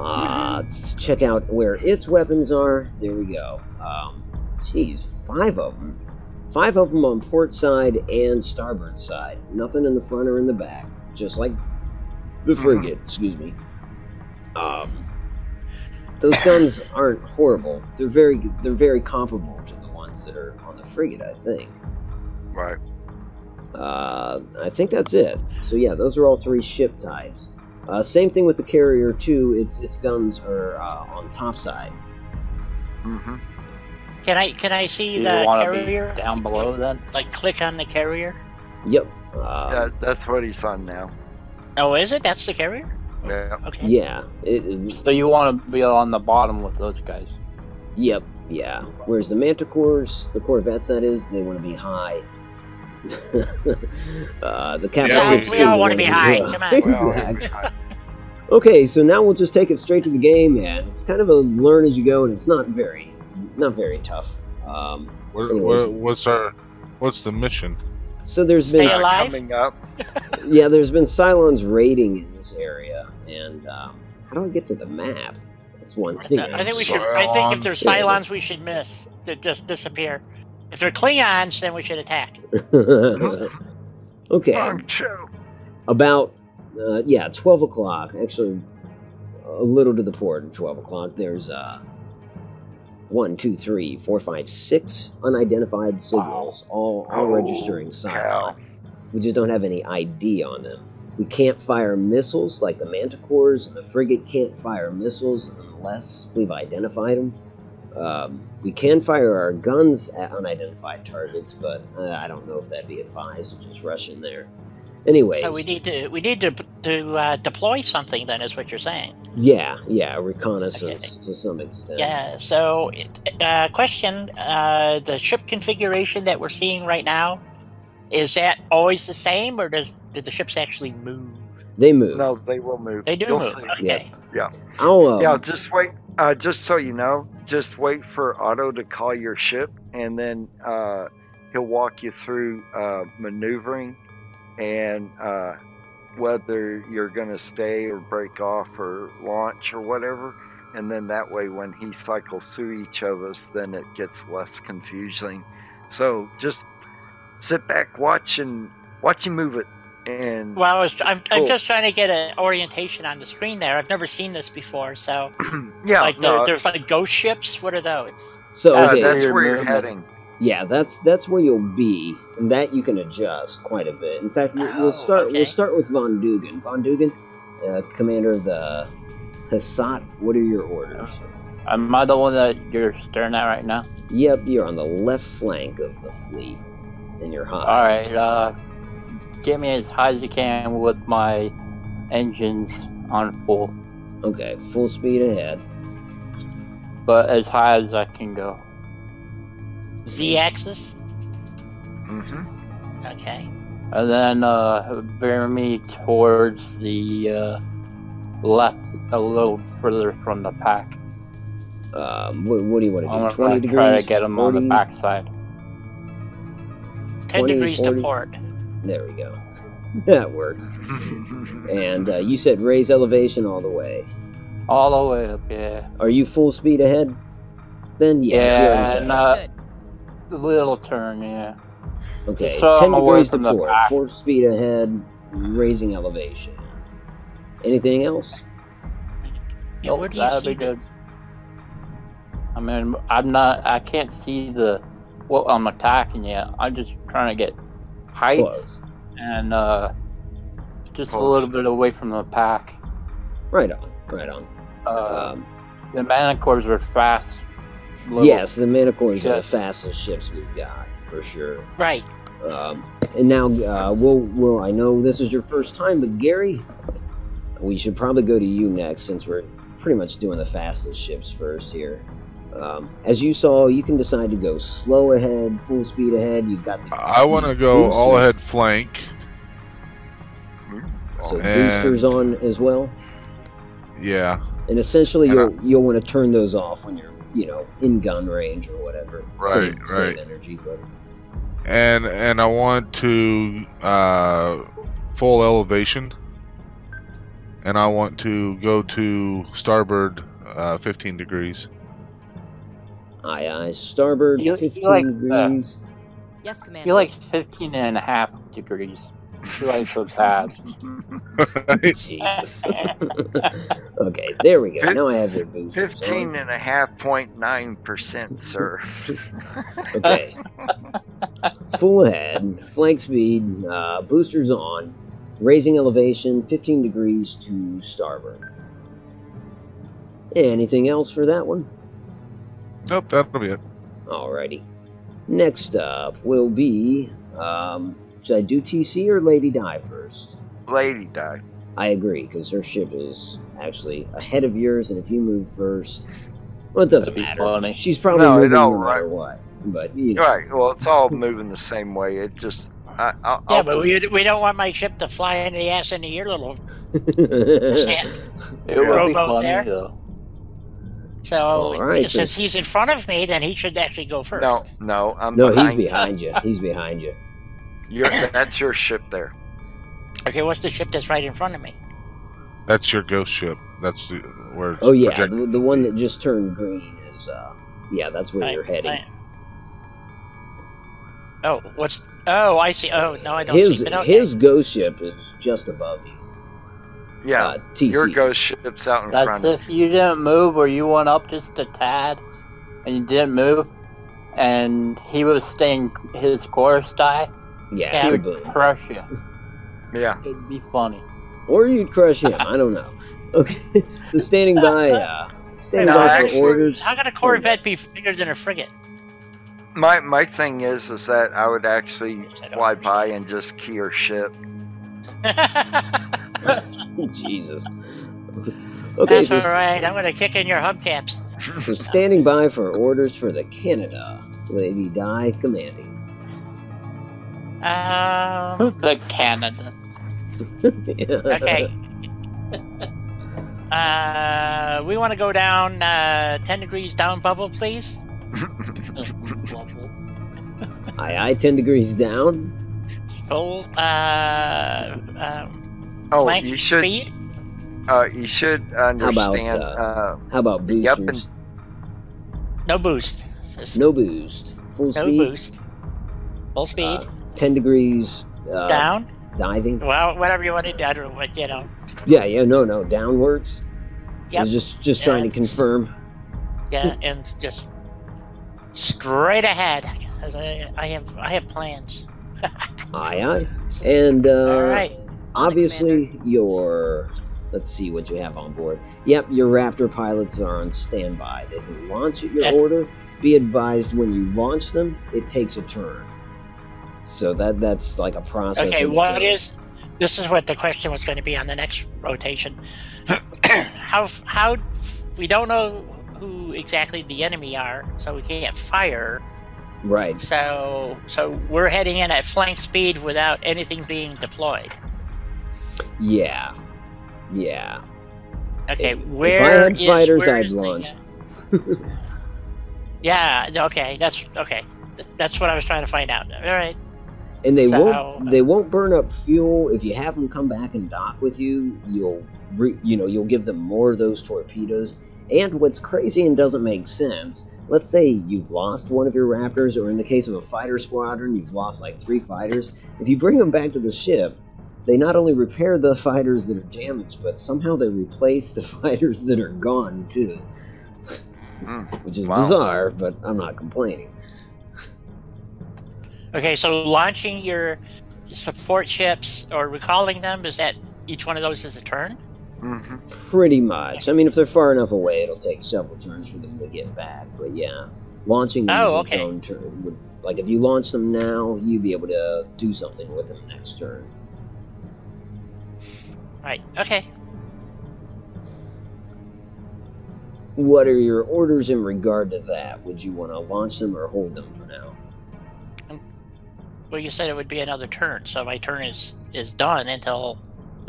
Let's check out where its weapons are. There we go. Geez, 5 of them. 5 of them on port side and starboard side. Nothing in the front or in the back. Just like the frigate, excuse me. Those guns aren't horrible. They're very comparable to the ones that are on the frigate, I think.
Right.
I think that's it. So yeah, those are all 3 ship types. Same thing with the carrier too. Its guns are on top side.
Mm-hmm.
Can I see
Do
the
you want to
carrier
be down below then?
Like click on the carrier?
Yep.
That's what he's on now.
Oh, is it? That's the carrier?
Yeah.
Okay.
Yeah.
So you want to be on the bottom with those guys?
Yep. Yeah. Whereas the Manticores, the Corvettes, that is, they want to be high. The capital ships.
We all want to be high. Come on.
Exactly. Okay, so now we'll just take it straight to the game, and it's kind of a learn as you go, and it's not very tough.
What's the mission?
So there's been
Stay alive?
Coming up.
Yeah, there's been Cylons raiding in this area, and how do I get to the map? That's one thing.
I think we should. I think if there's Cylons, we should miss. That just disappear. If they're Klingons, then we should attack.
Okay. About 12 o'clock. Actually, a little to the port of 12 o'clock. There's 1, 2, 3, 4, 5, 6 unidentified signals, all registering Cylon. We just don't have any ID on them. We can't fire missiles like the Manticores, and the frigate can't fire missiles unless we've identified them. We can fire our guns at unidentified targets, but I don't know if that'd be advised to just rush in there. Anyways,
So we need to deploy something. Then is what you're saying?
Yeah, reconnaissance
Okay.
to some extent.
Yeah. So, question: the ship configuration that we're seeing right now, is that always the same, or did the ships actually move?
They move.
No, they will move.
They do
You'll
move.
see.
Okay.
Yeah.
I'll,
Just wait. Just so you know, just wait for Otto to call your ship, and then he'll walk you through maneuvering and whether you're going to stay or break off or launch or whatever. And then that way, when he cycles through each of us, then it gets less confusing. So just sit back, watch him move it. And
Well, I'm
Cool.
just trying to get an orientation on the screen there. I've never seen this before, so
yeah,
like
no,
there's like ghost ships. What are those?
So okay,
that's
Your
where you're
movement.
heading.
yeah, that's where you'll be, and that you can adjust quite a bit. In fact, we'll start
okay.
we'll start with Von Dugan. Von Dugan, commander of the Hassat. What are your orders?
Am I the one that you're staring at right now?
Yep, you're on the left flank of the fleet, and you're high.
Alright, get me as high as you can with my engines on full,
Okay, full speed ahead.
but as high as I can go.
Z-axis.
Mm-hmm.
Okay.
And then bear me towards the left a little further from the pack.
What do you want to
I'm
do? 20
gonna
degrees?
try to get them on the
40?
backside.
10
20,
degrees
40.
to port.
There we go. That works. And you said raise elevation all the way.
All the way up, yeah.
Are you full speed ahead? Then yes, you already said
and
that.
a little turn, yeah.
Okay,
so
10
I'm away
degrees to
from the
port.
back.
Full speed ahead, raising elevation. Anything else?
Yeah, where do you
that'd
see
be good. I mean, I can't see what I'm attacking yet. I'm just trying to get height
Close.
and just a
Close.
little bit away from the pack.
Right on. Right on.
The Manticores are fast.
Yes, the Manticores are the
ships.
fastest ships we've got, for sure.
Right.
And now, we'll. I know this is your first time, but Gary, we should probably go to you next, since we're pretty much doing the fastest ships first here. As you saw, you can decide to go slow ahead, full speed ahead. You've got the.
I want to go all ahead flank.
So
And-
boosters on as well,
Yeah.
and essentially
And
you'll want to turn those off when you're in gun range or whatever.
Right,
Same
right.
energy, but
And I want to full elevation. and I want to go to starboard 15 degrees.
Aye, aye. Starboard,
You
15
like,
degrees.
Yes, Commander.
He likes 15.5 degrees. He likes those tabs.
Jesus. Okay, there we go. Now I have your boosters.
15.9%, sir.
Okay. Full ahead, flank speed, boosters on, raising elevation 15 degrees to starboard. Anything else for that one?
Nope, that'll be it.
Alrighty. Next up will be, should I do TC or Lady Di first?
Lady Di.
I agree, because her ship is actually ahead of yours, and if you move first, well, it doesn't
That'd be
matter.
funny.
She's probably
No, it
moving
don't,
no matter
right?
what. But, you know.
Right. Well, it's all moving the same way. It just. I'll
but we don't want my ship to fly in the ass into your little sand.
It would be
Rowboat
funny,
there.
though.
So
All right,
since
so-
he's in front of me, then he should actually go first.
No, I'm
No,
behind
he's behind you. He's behind you.
That's your ship there.
Okay, what's the ship that's right in front of me?
That's your ghost ship. That's where. It's
Oh, yeah,
projected.
the one that just turned green is, yeah, that's where you're heading.
Oh, I see. Oh, no, I don't see. But okay.
His ghost ship is just above you.
Yeah.
TC.
Your ghost ship's out in
That's
front of
if you didn't move or you went up just a tad and you didn't move and he was staying his course die,
Yeah,
he would
boom.
crush you.
you. Yeah.
It'd be funny.
Or you'd crush him. I don't know. Okay, so standing by
No,
for
actually-
orders.
How can a Corvette be bigger than a frigate?
My thing is that I would actually fly by and just key her ship.
Jesus. Okay,
That's
so,
all right. I'm going to kick in your hubcaps.
so standing by for orders for the Canada. Lady Di commanding.
The Canada.
Okay. We want to go down 10 degrees down bubble, please.
Aye, aye, 10 degrees down.
Full
Oh,
flank
you should.
speed.
You should understand.
How about
Yep,
boosters?
No boost. Just
No boost. Full
no
speed.
boost. Full speed.
10 degrees
Down.
diving.
Well, whatever you want to do. I don't know what,
Yeah, no, down works. I
Yep.
was just trying to
It's-
confirm.
Yeah, and just straight ahead. 'Cause I have plans.
Aye, aye. And
All right.
obviously your, let's see what you have on board. Yep, your Raptor pilots are on standby. They can launch at your
Yeah.
order. Be advised, when you launch them, it takes a turn. So that's like a process.
Okay,
of
what
turn.
is? This is what the question was going to be on the next rotation. How we don't know who exactly the enemy are, so we can't fire.
Right.
So we're heading in at flank speed without anything being deployed.
Yeah.
Okay,
If
where
I had
is-
fighters,
where
I'd
is the,
launch.
yeah. Okay. That's okay. That's what I was trying to find out. All right.
And they
So-
won't burn up fuel if you have them come back and dock with you. You'll give them more of those torpedoes. And what's crazy and doesn't make sense, let's say you've lost one of your Raptors, or in the case of a fighter squadron, you've lost like 3 fighters. If you bring them back to the ship, they not only repair the fighters that are damaged, but somehow they replace the fighters that are gone too. Which is
Wow.
bizarre, but I'm not complaining.
Okay. So launching your support ships or recalling them, is that each one of those is a turn?
Mm-hmm.
Pretty much. I mean, if they're far enough away, it'll take several turns for them to get back. But yeah, launching them is its
okay.
own turn. Like if you launch them now, you'd be able to do something with them next turn.
Right. Okay.
What are your orders in regard to that? Would you want to launch them or hold them for now?
Well, you said it would be another turn, so my turn is done until.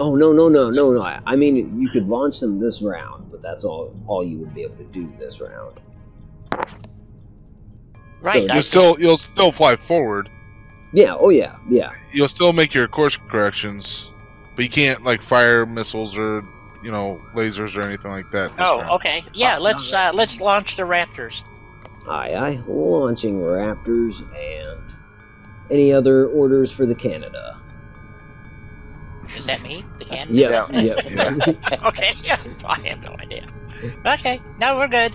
Oh no! I mean, you could launch them this round, but that's all you would be able to do this round.
Right.
So
You'll still fly forward.
Yeah. Oh yeah. Yeah.
You'll still make your course corrections, but you can't like fire missiles or lasers or anything like that. This
Oh,
round.
okay. Yeah, let's launch the Raptors.
Aye, aye. Launching Raptors, and any other orders for the Canada?
Is that me? The cannon?
Yep,
Yeah.
yep.
Okay. I have no idea. Okay. No, we're good.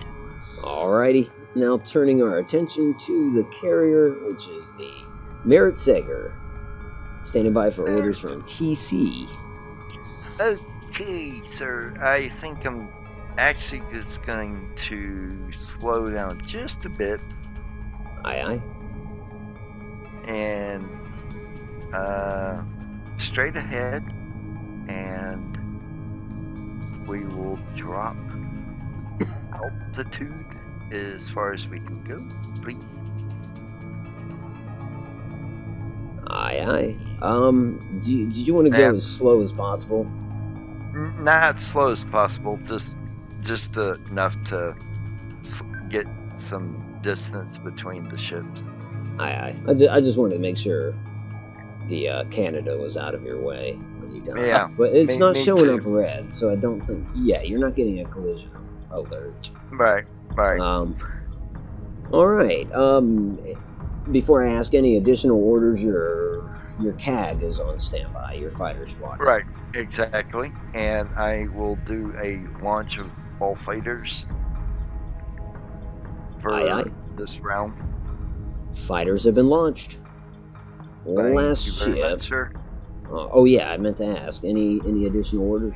Alrighty. Now turning our attention to the carrier, which is the Merit Sager. Standing by for orders from TC.
Okay, sir. I think I'm actually just going to slow down just a bit
Aye, aye.
and straight ahead, and we will drop altitude as far as we can go, please.
Aye, aye. Did you want to go
Yeah.
as slow as possible?
Not slow as possible, just enough to get some distance between the ships.
Aye, aye. I just wanted to make sure the Canada was out of your way when you done.
Yeah,
But it's
me-
not
me
showing
too.
up red, so I don't think. Yeah, you're not getting a collision alert.
Right.
All right. Before I ask any additional orders, your CAG is on standby. Your fighter squad.
Right, exactly. And I will do a launch of all fighters for
Aye, aye.
this round.
Fighters have been launched.
Thank
Last
you very
ship.
much, sir.
Oh yeah, I meant to ask. Any additional orders?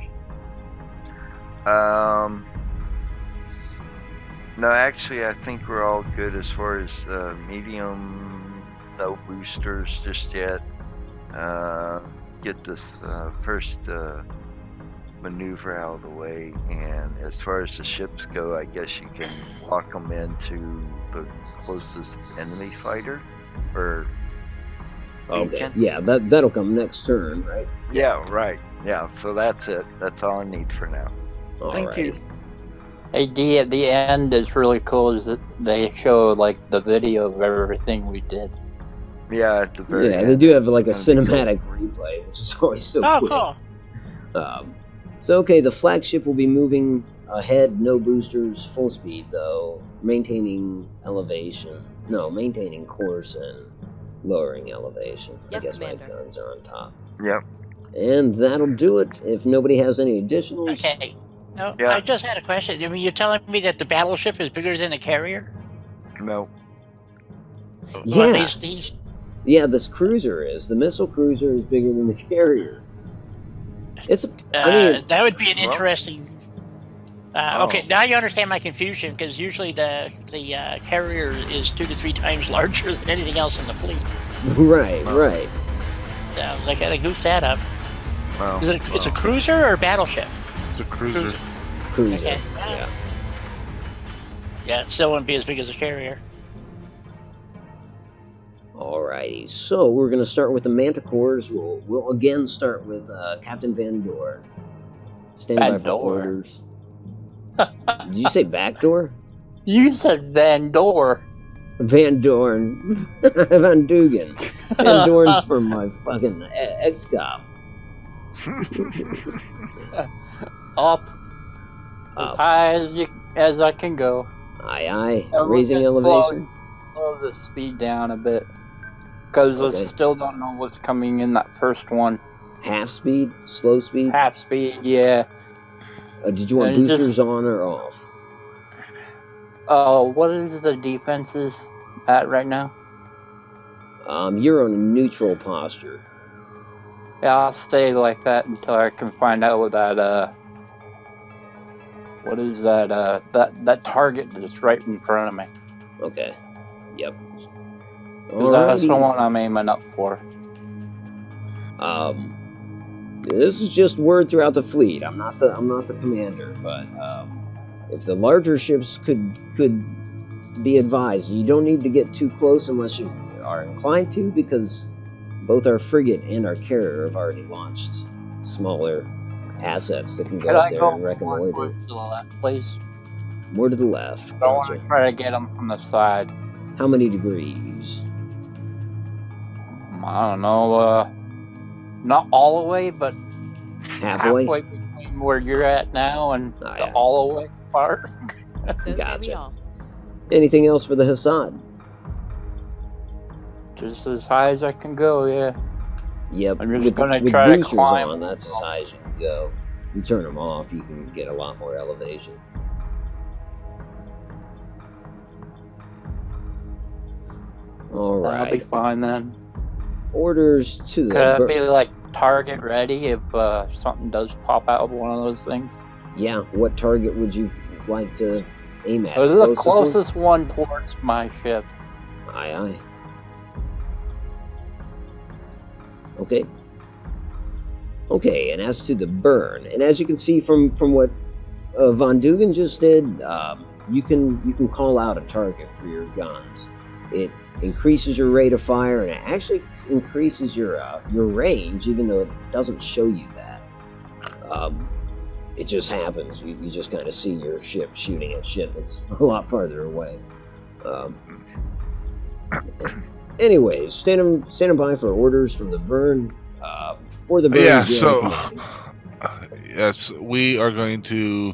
No, actually, I think we're all good as far as medium, no boosters just yet. Get this first maneuver out of the way, and as far as the ships go, I guess you can lock them into the closest enemy fighter, or
Okay.
beacon.
Yeah, that'll come next turn, right?
Yeah, right. Yeah, so that's it. That's all I need for now. Thank you.
Alrighty.
Hey, D, at the end is really cool. Is that they show like the video of everything we did.
Yeah, at the very
Yeah,
end.
they do have like a
It's gonna be
cinematic replay, which is always so
Oh,
quick.
cool.
So okay, the flagship will be moving ahead, no boosters, full speed though, maintaining course and lowering elevation.
Yes,
I guess
Commander.
my guns are on top.
Yep.
And that'll do it. If nobody has any additionals,
Okay. No,
Yeah.
I just had a question. I mean, you're telling me that the battleship is bigger than the carrier?
No.
Yeah.
Well, at least
yeah, this cruiser is. The missile cruiser is bigger than the carrier. It's a. I mean,
that would be an
well-
interesting. Okay, now you understand my confusion, because usually the carrier is 2 to 3 times larger than anything else in the fleet.
right,
Well.
right.
They gotta goof that up.
Well,
It's a cruiser or a battleship?
It's a cruiser.
Cruiser.
Okay.
Yeah.
Yeah, it still wouldn't be as big as a carrier.
Alrighty, so we're going to start with the Manticores. We'll again start with Captain Van Dorn. Stand by
Van
for
Dorn.
orders. Did you say backdoor?
You said Van Door.
Van Dorn. Van Dugan. Van Dorn's from my fucking XCOM.
Up as
Up.
high as I can go.
Aye, aye.
And we'll
Raising
just
elevation.
Slow the speed down a bit. Because
Okay.
I still don't know what's coming in that first one.
Half speed? Slow speed?
Half speed, yeah.
Did you want
And just-
boosters on or off?
What is the defenses at right now?
You're on a neutral posture.
Yeah, I'll stay like that until I can find out what that, what is that, that target that's right in front of me.
Okay. Yep.
'Cause that's the
Alrighty.
one I'm aiming up for.
This is just word throughout the fleet. I'm not the commander, but if the larger ships could be advised, you don't need to get too close unless you are inclined to, because both our frigate and our carrier have already launched smaller assets that can go
Could
up
I
there
go
and
more
reconnoiter.
towards the left, please?
More to the left.
I want
Gotcha.
to try to get them from the side.
How many degrees?
I don't know, not all the way, but
Halfway?
halfway between where you're at now and
Aye,
the
aye.
all-away part.
So say we
Gotcha.
all.
Anything else for the Hassad?
Just as high as I can go, yeah.
Yep.
I'm just
with
gonna
with
try to
boosters
climb.
on, that's as high as you can go. You turn them off, you can get a lot more elevation. All
That'll be
right.
fine then.
Orders to the
Could I
bur-
be like target ready if something does pop out of one of those things?
Yeah. What target would you like to aim at?
The
Closest one?
closest one towards my ship.
Aye, aye. Okay. Okay, and as to the burn, and as you can see from what Von Dugan just did, you can call out a target for your guns. It increases your rate of fire, and it actually increases your range, even though it doesn't show you that. It just happens. You just kind of see your ship shooting at shit that's a lot farther away. Anyways, standing by for orders from the burn. For the burn.
Yeah,
Jim,
so
commanding.
yes, we are going to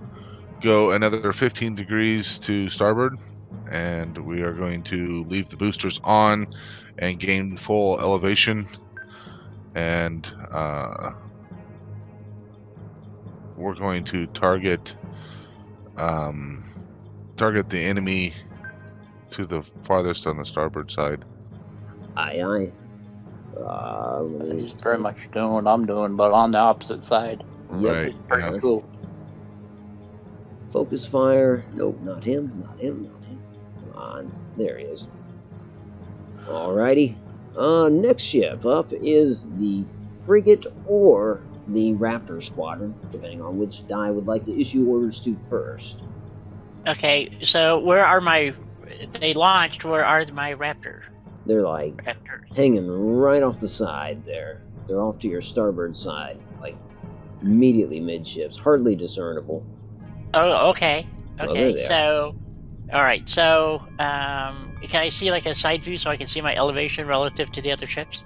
go another 15 degrees to starboard, and we are going to leave the boosters on and gain full elevation, and we're going to target the enemy to the farthest on the starboard side.
Aye, aye. Let me-
He's pretty much doing what I'm doing, but on the opposite side.
Yep.
Right.
It's pretty
Yeah.
cool.
Focus fire. Nope, not him. Not him. Not him. Come on. There he is. Alrighty. Next ship up is the frigate or the Raptor squadron, depending on which die would like to issue orders to first.
Okay, so where are my... They launched, where are my Raptors?
They're like hanging right off the side there. They're off to your starboard side, like immediately midships, hardly discernible.
Oh, okay.
Well,
Okay,
they're there.
so... Alright, so... can I see like a side view so I can see my elevation relative to the other ships?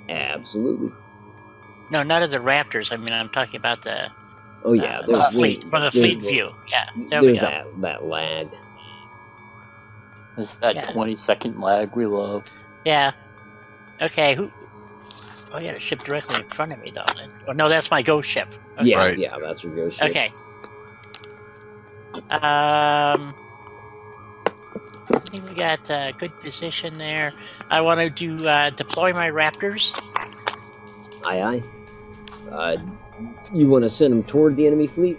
Absolutely.
No, not of the Raptors. I mean, I'm talking about the...
Oh yeah,
the fleet, from the fleet view. Yeah, there we
There's
go.
that lag.
It's that
Yeah.
20-second lag we love.
Yeah. Okay, who... Oh, yeah, the ship directly in front of me, though. Oh, no, that's my ghost ship. Okay.
Yeah,
Right.
yeah, that's your ghost ship.
Okay. I think we got a good position there. I want to do deploy my Raptors.
Aye, aye. You want to send them toward the enemy fleet?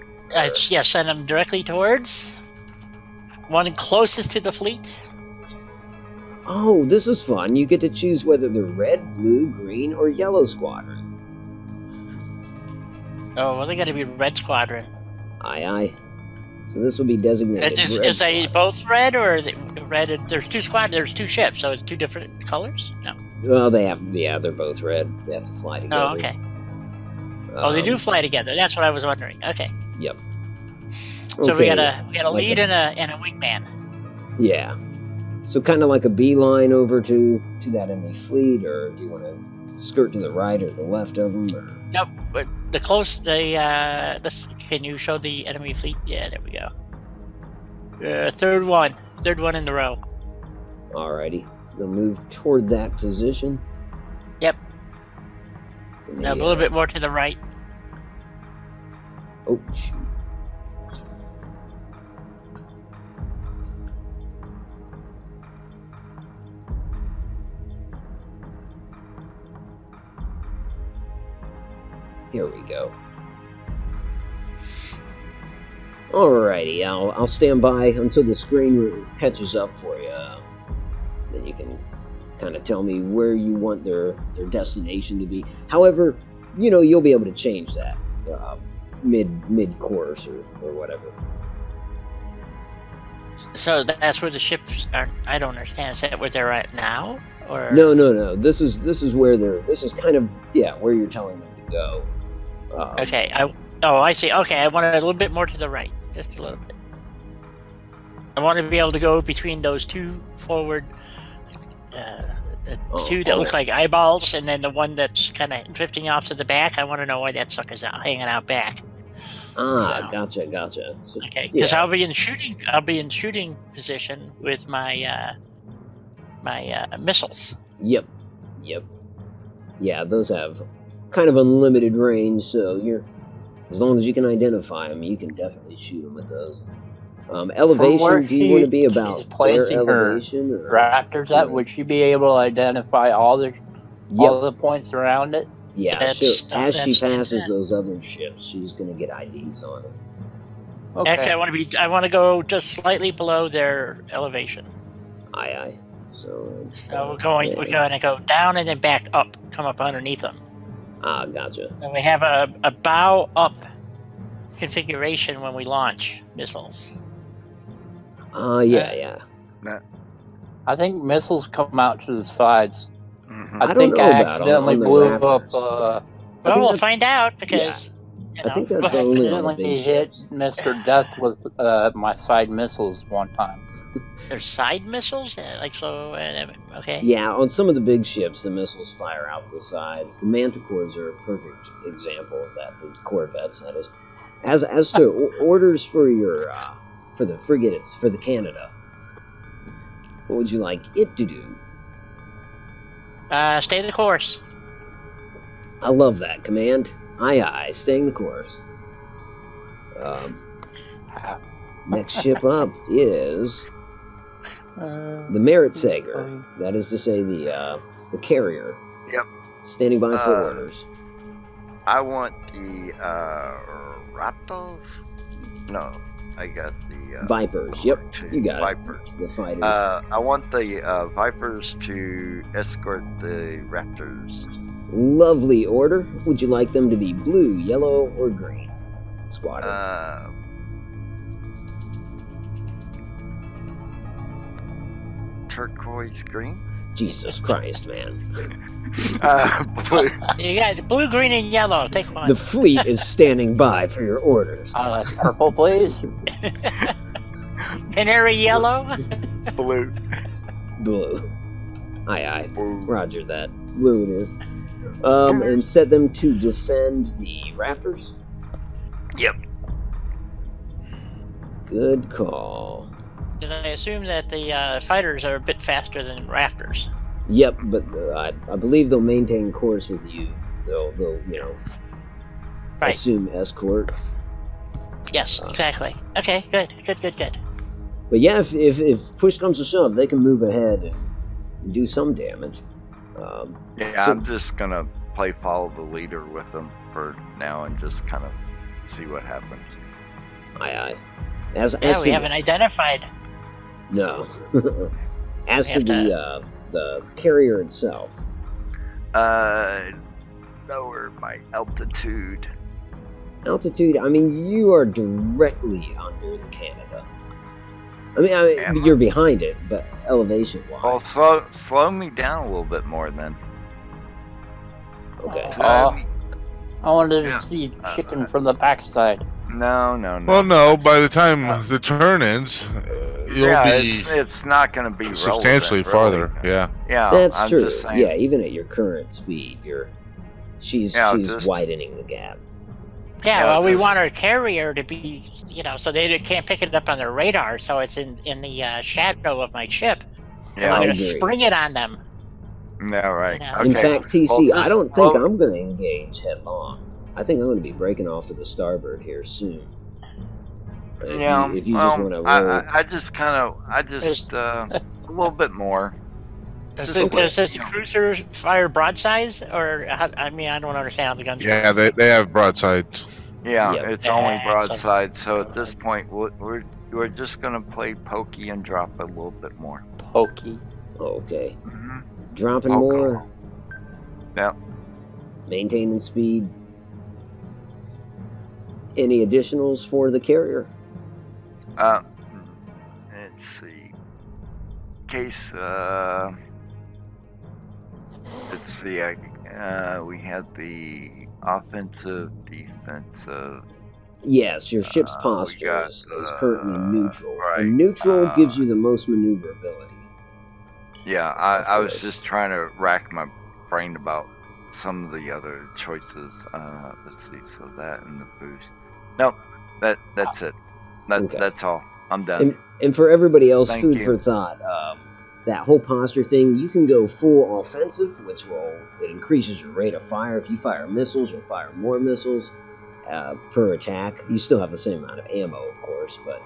Yeah, send them directly towards one closest to the fleet.
Oh, this is fun. You get to choose whether they're red, blue, green, or yellow squadron.
Oh, well, they got to be Red Squadron.
Aye, aye. So this will be designated.
Is
red
they
squadron.
both red, or is it red? There's two squad. There's two ships, so it's two different colors. No.
Well, they're both red. They have to fly together.
Oh, okay. Oh, they do
Um,
fly together. That's what I was wondering. Okay.
Yep.
So we
Okay,
got a
like
lead and a wingman.
Yeah. So kind of like a beeline over to that enemy fleet, or do you want to skirt to the right or the left of them? Or...
Nope. But can you show the enemy fleet? Yeah, there we go. Third one in the row.
Alrighty. They'll move toward that position.
Yep.
And
Now a
they,
little bit more to the right.
Oh, shoot. Here we go. Alrighty, I'll stand by until the screen catches up for you. Then you can kind of tell me where you want their destination to be. However, you'll be able to change that mid course or whatever.
So that's where the ships are. I don't understand. Is that where they're at now, or
No. This is where this is kind of where you're telling them to go.
Okay. I see. Okay, I want it a little bit more to the right, just a little bit. I want to be able to go between those two forward The two that look like eyeballs, and then the one that's kind of drifting off to the back. I want to know why that sucker's hanging out back.
Ah, gotcha. So,
okay, because I'll be in shooting position with my missiles.
Yep. Yeah, those have kind of unlimited range, so as long as you can identify them, you can definitely shoot them with those. Elevation, do you want to be about their elevation? Or,
Raptors at? Would she be able to identify all the points around it?
Yeah, as she passes those other ships, she's going to get IDs on it.
Okay.
Actually, I want to go just slightly below their elevation.
Aye. So
we're going to go down and then back up, come up underneath them.
Ah, gotcha.
And we have a bow up configuration when we launch missiles.
Yeah.
I think missiles come out to the sides.
Mm-hmm.
I think I accidentally blew up.
Well, we'll find out because.
I think that's only on the big
hit
ships.
Mr. Death with my side missiles one time.
There's side missiles, okay.
Yeah, on some of the big ships, the missiles fire out the sides. The Manticores are a perfect example of that. The Corvettes, that is. As to orders for your for the frigates for the Canada, what would you like it to do?
Stay the course.
I love that command. Aye, staying the course. Next ship up is the Meritsager. That is to say, the carrier.
Yep.
Standing by for orders.
I want the Raptors. No, I got the
Vipers. Yep, you got
Vipers.
The fighters.
I want the Vipers to escort the Raptors.
Lovely order. Would you like them to be blue, yellow, or green? Squadron.
Turquoise green.
Jesus Christ, man.
Blue.
You got blue, green, and yellow. Take one.
The fleet is standing by for your orders.
Purple, please.
Canary yellow.
Blue.
Aye.
Blue.
Roger that. Blue it is. And set them to defend the Raptors?
Yep.
Good call.
Did I assume that the fighters are a bit faster than Raptors?
Yep, but I believe they'll maintain course with you. They'll assume escort.
Yes, exactly. Okay, good.
But yeah, if push comes to shove, they can move ahead and do some damage.
I'm just gonna play follow the leader with them for now and just kind of see what happens.
Aye.
We haven't identified.
No. As to the carrier itself.
Lower my altitude.
Altitude, I mean, you are directly under the Canada. I mean, you're behind it, but elevation-wise.
Well, slow me down a little bit more then.
Okay.
I wanted to see chicken from the backside.
No.
Well, no. By the time the turn ends, you'll be.
It's not going to be
substantially farther.
Really.
Yeah.
Yeah.
That's
I'm
true.
Just saying.
Yeah, even at your current speed, she's widening the gap.
Yeah, well, we want our carrier to be, so they can't pick it up on their radar, so it's in the shadow of my ship.
Yeah,
I'm going to spring it on them.
No, right.
In fact, TC, I don't think I'm going to engage headlong. I think I'm going to be breaking off to the starboard here soon. If you just want to roll.
I just a little bit more.
Does the cruisers fire broadsides, or I don't understand how the guns.
Yeah, they have broadsides.
Yeah, it's only broadside. So at this point, we're just gonna play pokey and drop a little bit more.
Pokey.
Okay.
Mm-hmm.
Dropping more.
Yeah.
Maintaining speed. Any additionals for the carrier?
Let's see. Case. Let's see. We had the offensive, defensive.
Yes, your ship's posture is currently neutral.
Right.
And neutral gives you the most maneuverability.
Yeah, I was just trying to rack my brain about some of the other choices. Let's see, so that and the boost. Nope, that's it.
Okay.
That's all. I'm done.
And for everybody else,
Thank
food
you.
for thought. That whole posture thing, you can go full offensive, which it increases your rate of fire. If you fire missiles, you'll fire more missiles per attack. You still have the same amount of ammo, of course, but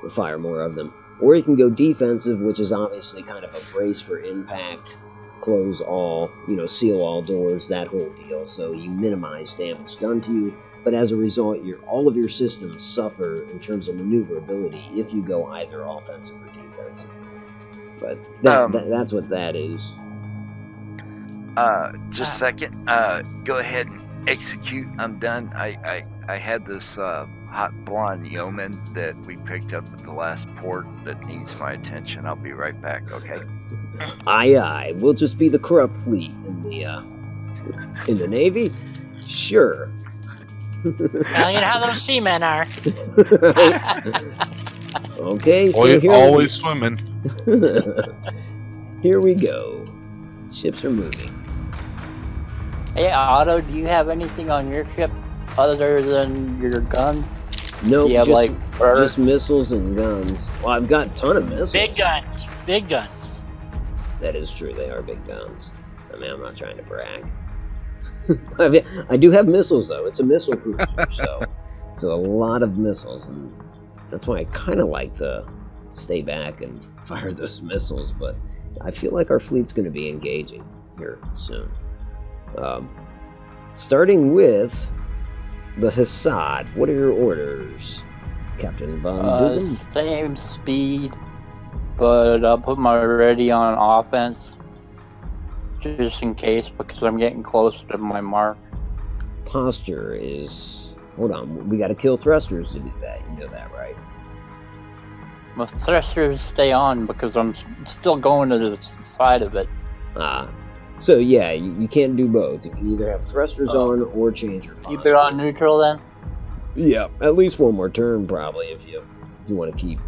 you'll fire more of them. Or you can go defensive, which is obviously kind of a brace for impact, close all, seal all doors, that whole deal. So you minimize damage done to you, but as a result, all of your systems suffer in terms of maneuverability if you go either offensive or defensive. But that's what that is.
Just a second. Go ahead and execute. I'm done. I had this hot blonde yeoman that we picked up at the last port that needs my attention. I'll be right back. Okay.
Aye. We'll just be the corrupt fleet in the Navy. Sure.
Well, you know how those seamen are.
Okay, so
always swimming.
Here we go. Ships are moving.
Hey, Otto, do you have anything on your ship other than your guns?
Nope,
Do you have,
just missiles and guns. Well, I've got a ton of missiles.
Big guns. Big guns.
That is true, they are big guns. I mean, I'm not trying to brag. I do have missiles, though. It's a missile cruiser, so a lot of missiles, and that's why I kind of like to stay back and fire those missiles, but I feel like our fleet's going to be engaging here soon. Starting with the Hassad. What are your orders, Captain Von Dugan?
Same speed, but I'll put my ready on offense, just in case, because I'm getting close to my mark.
Posture is... Hold on, we gotta kill thrusters to do that. You know that, right?
My thrusters stay on because I'm still going to the side of it.
So yeah, you can't do both. You can either have thrusters on or change your posture.
Keep it on neutral then?
Yeah, at least one more turn probably if you want to keep...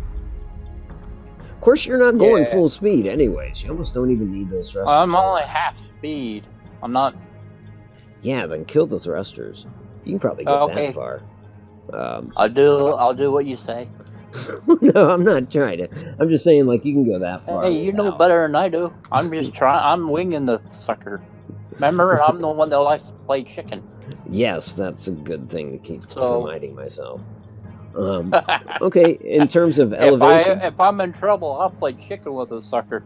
Of course, you're not going full speed anyways. You almost don't even need those thrusters.
I'm only half speed. I'm not...
Yeah, then kill the thrusters. You can probably get that far.
I'll do what you say.
No, I'm not trying to. I'm just saying, like, you can go that far.
Hey, you know better than I do. I'm just trying. I'm winging the sucker. Remember, I'm the one that likes to play chicken.
Yes, that's a good thing to keep reminding myself. Okay, in terms of elevation...
If I'm in trouble, I'll play chicken with a sucker.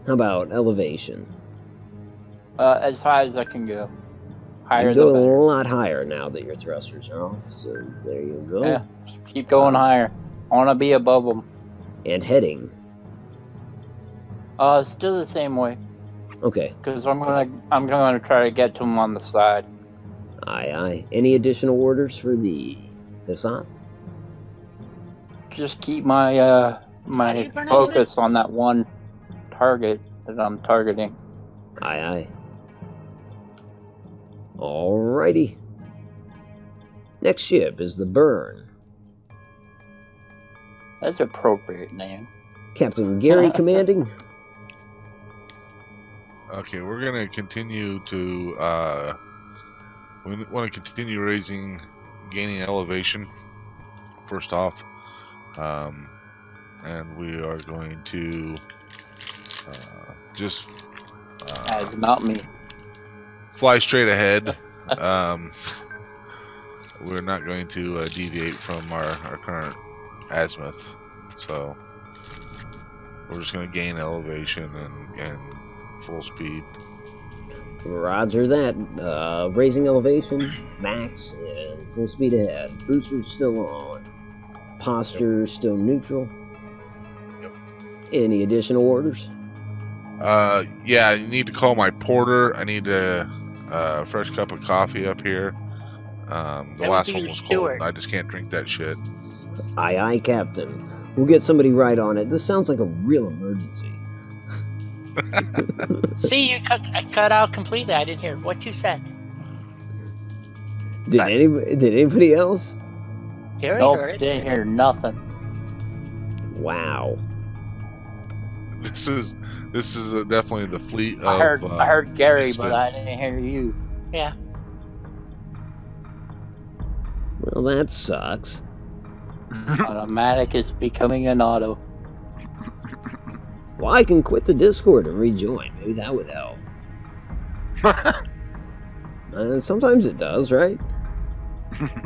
How about elevation?
As high as I can go. Higher
go
the better.
A lot higher now that your thrusters are off, so there you go.
Yeah, keep going higher. I want to be above them.
And heading?
Still the same way.
Okay.
Because I'm gonna try to get to them on the side.
Aye. Any additional orders for the Hassad?
Just keep my my focus on that one target that I'm targeting.
Aye. Alrighty. Next ship is the Burn.
That's an appropriate name.
Captain Gary commanding.
Okay, we're gonna continue to we want to continue gaining elevation first off, and we are going to just
That's not me.
Fly straight ahead. We're not going to deviate from our current azimuth, so we're just going to gain elevation and full speed.
Roger that. Raising elevation, max, and full speed ahead. Boosters still on. Posture still neutral.
Yep.
Any additional orders?
Yeah, you need to call my porter. I need a fresh cup of coffee up here. The last one was cold. I just can't drink that shit.
Aye, Captain. We'll get somebody right on it. This sounds like a real emergency.
See, I cut out completely. I didn't hear what you said.
Did anybody else?
Gary
Nope,
heard it.
didn't hear nothing.
Wow.
This is definitely the fleet of.
I heard Gary,
misfits.
but I didn't hear you.
Yeah.
Well, that sucks.
Automatic is becoming an auto.
Well, I can quit the Discord and rejoin. Maybe that would help. Sometimes it does, right?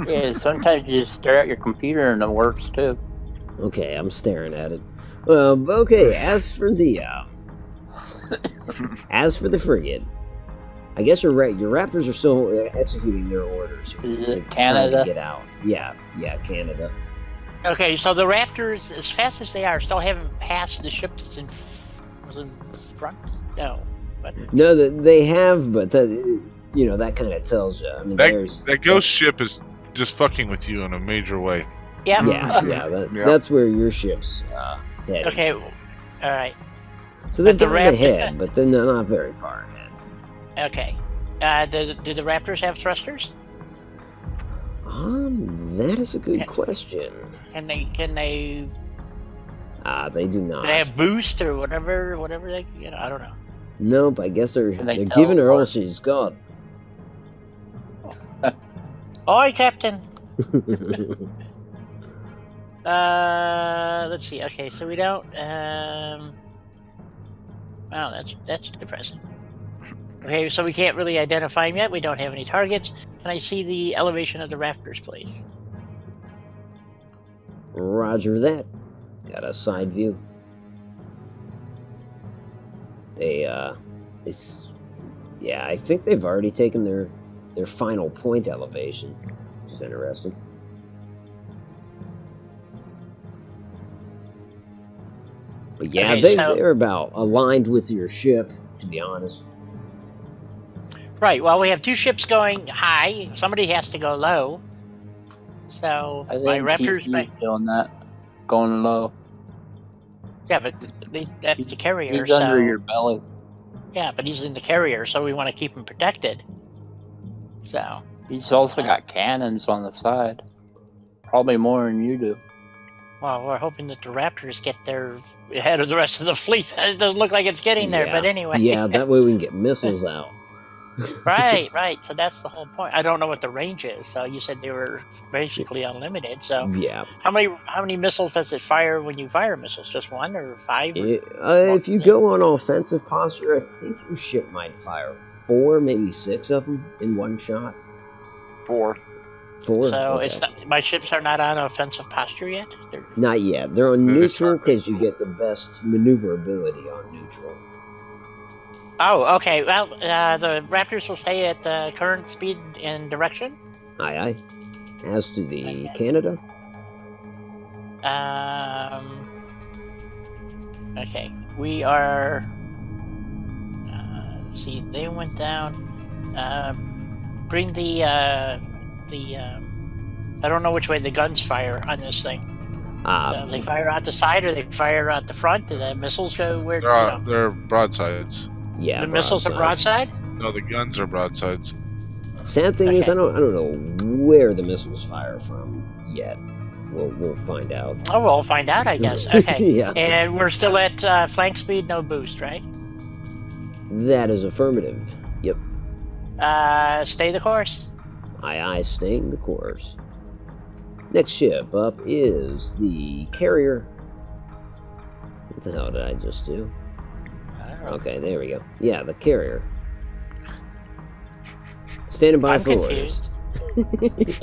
Yeah, sometimes you just stare at your computer and it works too.
Okay, I'm staring at it. Okay, as for the frigate, I guess you're right. Your Raptors are still executing their orders.
Is it
They're trying
Canada?
to get out. Yeah, Canada.
Okay, so the Raptors, as fast as they are, still haven't passed the ship that's in front. No, but
No, they have, but that that kind of tells you. I mean,
That ghost ship is just fucking with you in a major way.
yeah,
Yeah. That's where your ship's headed.
Okay, all right.
So they've
But the
gotten
Raptor-
ahead, but then they're not very far ahead.
Okay. Do the Raptors have thrusters?
That is a good question.
Can they
They do not.
have boost or whatever they I don't know.
Nope, I guess they're
Can they
giving her all
teleport?
she's got.
Oi, Captain. Let's see. Okay, so we don't. Wow, that's depressing. Okay, so we can't really identify them yet. We don't have any targets. Can I see the elevation of the Raptors, please?
Roger that. Got a side view. I think they've already taken their final point elevation, which is interesting. But yeah,
Okay, so-
they're about aligned with your ship, to be honest.
Right. Well, we have two ships going high. Somebody has to go low. So
I
my
think
Raptors.
TC's doing that, going low.
Yeah, but that's a carrier.
He's
so
under your belly.
yeah, but he's in the carrier, so we want to keep him protected. So
He's also got cannons on the side. Probably more than you do.
well, we're hoping that the Raptors get there ahead of the rest of the fleet. It doesn't look like it's getting there, but anyway.
Yeah, that way we can get missiles out.
right. So that's the whole point. I don't know what the range is. So you said they were basically unlimited. So
Yeah.
how many missiles does it fire when you fire missiles? Just one or five?
If you go on offensive posture, I think your ship might fire 4, maybe 6 of them in one shot.
4.
4?
So
Okay.
it's not, my ships are not on offensive posture yet.
Not yet. They're on
They're
neutral
starting.
because you get the best maneuverability on neutral.
Oh, okay. Well, the Raptors will stay at the current speed and direction.
Aye. As to the Canada,
Okay. We are. Let's see, they went down. Bring the. I don't know which way the guns fire on this thing. They fire out the side or they fire out the front. Do the missiles go where?
They're broadsides.
yeah.
The missiles are
broadsides.
broadside.
No, the guns are broadsides.
Sad thing is,
Okay.
I don't know where the missiles fire from yet. We'll find out.
Oh, we'll find out, I guess. Okay.
Yeah.
And we're still at flank speed, no boost, right?
That is affirmative. Yep.
Stay the course.
Aye, staying the course. Next ship up is the carrier. What the hell did I just do?
I don't know.
Okay, there we go. Yeah, the carrier. Standing by
I'm
for orders.
confused.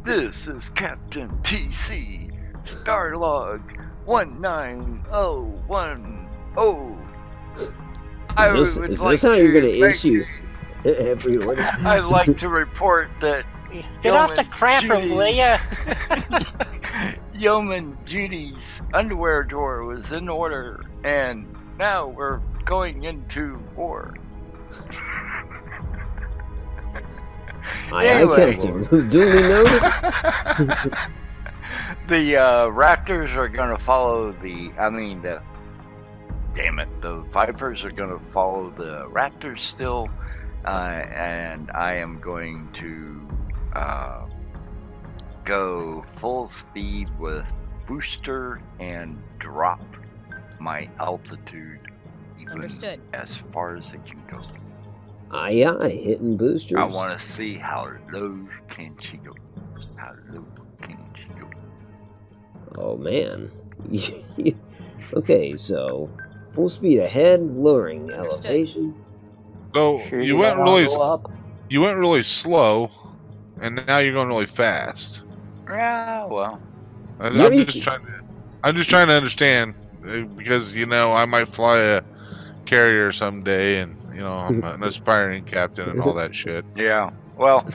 This is Captain TC, Star Log 19010.
Is this how you're going to issue every order?
I'd like to report that
Get off the
Yeoman
crapper,
Judy-
will ya?
Yeoman Judy's underwear drawer was in order, and now we're going into war.
Aye,
Anyway.
Captain. Duly noted.
The Raptors are going to follow the Vipers are going to follow the Raptors still, and I am going to go full speed with booster and drop my altitude even
Understood.
as far as it can go.
Aye, aye, hitting boosters.
I want to see how low can she go. How low can she go?
Oh, man. Okay, so full speed ahead, lowering
Understood.
elevation.
So
Sure
you
don't
went
wanna
really,
go up?
you went really slow, and now you're going really fast.
Yeah, well.
I'm
You're-
just trying to understand because I might fly a carrier someday, and I'm an aspiring captain and all that shit.
Yeah. Well,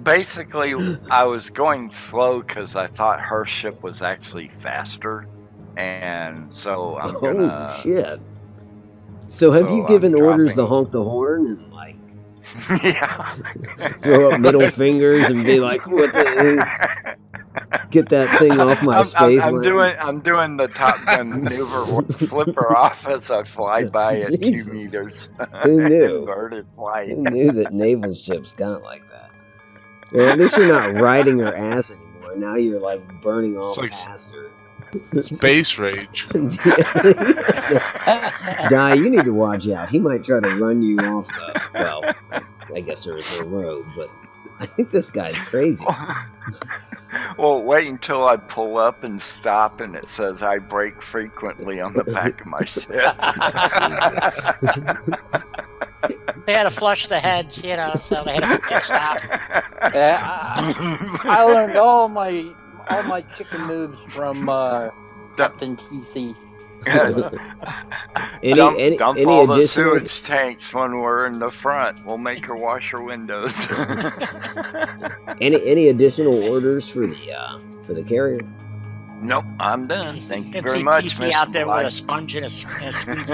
basically, I was going slow because I thought her ship was actually faster, and so I'm gonna.
Oh, shit. So have you
I'm
given orders to
dropping-
honk the horn and, like,
Yeah.
throw up middle fingers and be like, what the... Get that thing off my space
I'm
lane?
doing the Top Gun maneuver where I flip her off as I fly by at 2
Jesus.
meters.
Who knew?
Inverted flight.
Who knew that naval ships got like that? Well, at least you're not riding her ass anymore. Now you're, like, burning off
like
past her.
Space rage.
Di, you need to watch out. He might try to run you off the... Well, I guess there is no road, but I think this guy's crazy.
Well, wait until I pull up and stop and it says I brake frequently on the back of my ship.
They had to flush the heads, so they had to put stop.
Yeah, I learned all my chicken moves from Captain TC.
Dump
any
all the
additional
sewage tanks when we're in the front. We'll make her wash her windows.
any additional orders for the carrier?
Nope, I'm done. Thank you
can
very
see
much,
TC
Mr.
out there
Bly.
with a sponge and a squeegee.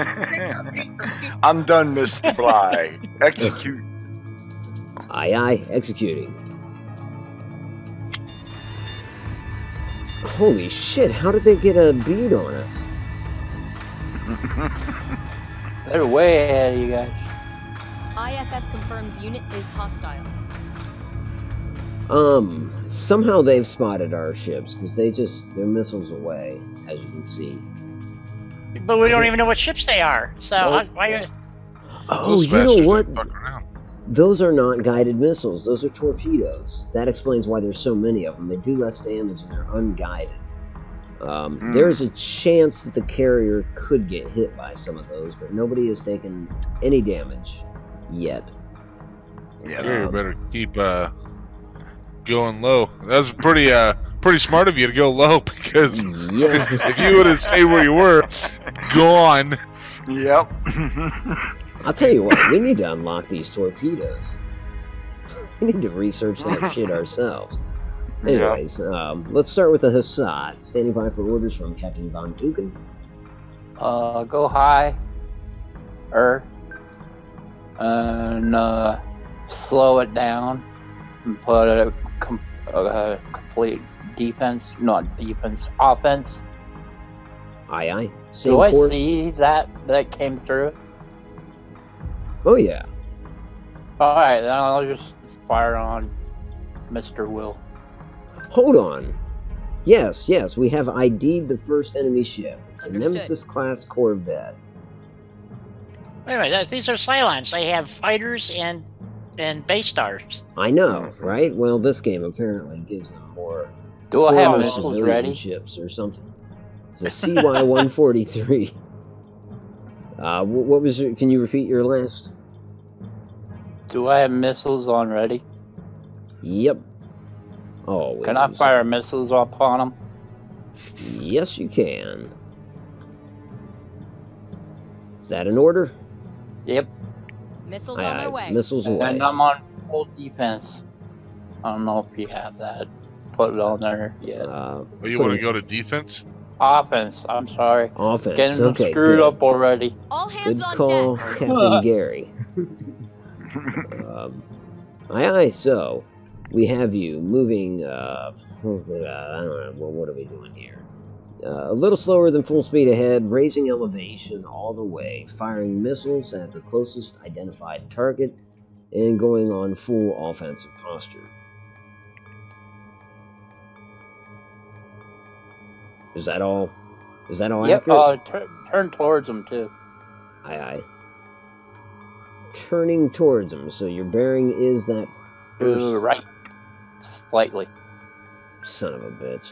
I'm done, Mr. Bly. Execute.
Aye, aye, executing. Holy shit! How did they get a bead on us?
They're way ahead of you guys.
IFF confirms unit is hostile.
Somehow they've spotted our ships because they're missiles away, as you can see.
But we don't even know what ships they are. So
Oh.
why?
Oh,
Those
you know
bastards
what?
ain't fucking around.
Those are not guided missiles. Those are torpedoes. That explains why there's so many of them. They do less damage and they're unguided. There's a chance that the carrier could get hit by some of those, but nobody has taken any damage yet.
Yeah.
You better keep going low. That was pretty smart of you to go low because
Yeah.
if you would have stayed where you were, gone.
Yep.
I'll tell you what, we need to unlock these torpedoes. We need to research that shit ourselves. Anyways, let's start with the Hassad. Standing by for orders from Captain Von Duken.
Go high, and slow it down, and put a complete offense.
Aye, aye. Same
Do I
course.
see that came through?
Oh, yeah.
Alright, then I'll just fire on Mr. Will.
Hold on. Yes, we have ID'd the first enemy ship. It's a
Understood.
Nemesis-class Corvette.
Wait a minute, these are Cylons. They have fighters and base stars.
I know, right? Well, this game apparently gives them more
Do I have
former
missiles
civilian
ready?
ships or something. It's a CY-143. What was your... Can you repeat your last?
Do I have missiles on ready?
Yep. Oh,
Can I fire missiles upon them?
Yes, you can. Is that an order?
Yep.
Missiles
Aye,
on
aye.
their way.
Missiles away.
And I'm on full defense. I don't know if you have that. Put it on there yet.
Oh, you want to go to defense?
Offense. I'm sorry.
Offense.
Getting
Okay,
screwed
good.
up already.
All hands
Good
on
call,
deck.
Captain Gary. Aye, so we have you moving, I don't know, well, what are we doing here? A little slower than full speed ahead, raising elevation all the way, firing missiles at the closest identified target, and going on full offensive posture. Is that all? Is that all
Yep.
accurate?
Turn towards them too.
Aye. Turning towards them, so your bearing is that
To
first...
the right, slightly.
Son of a bitch.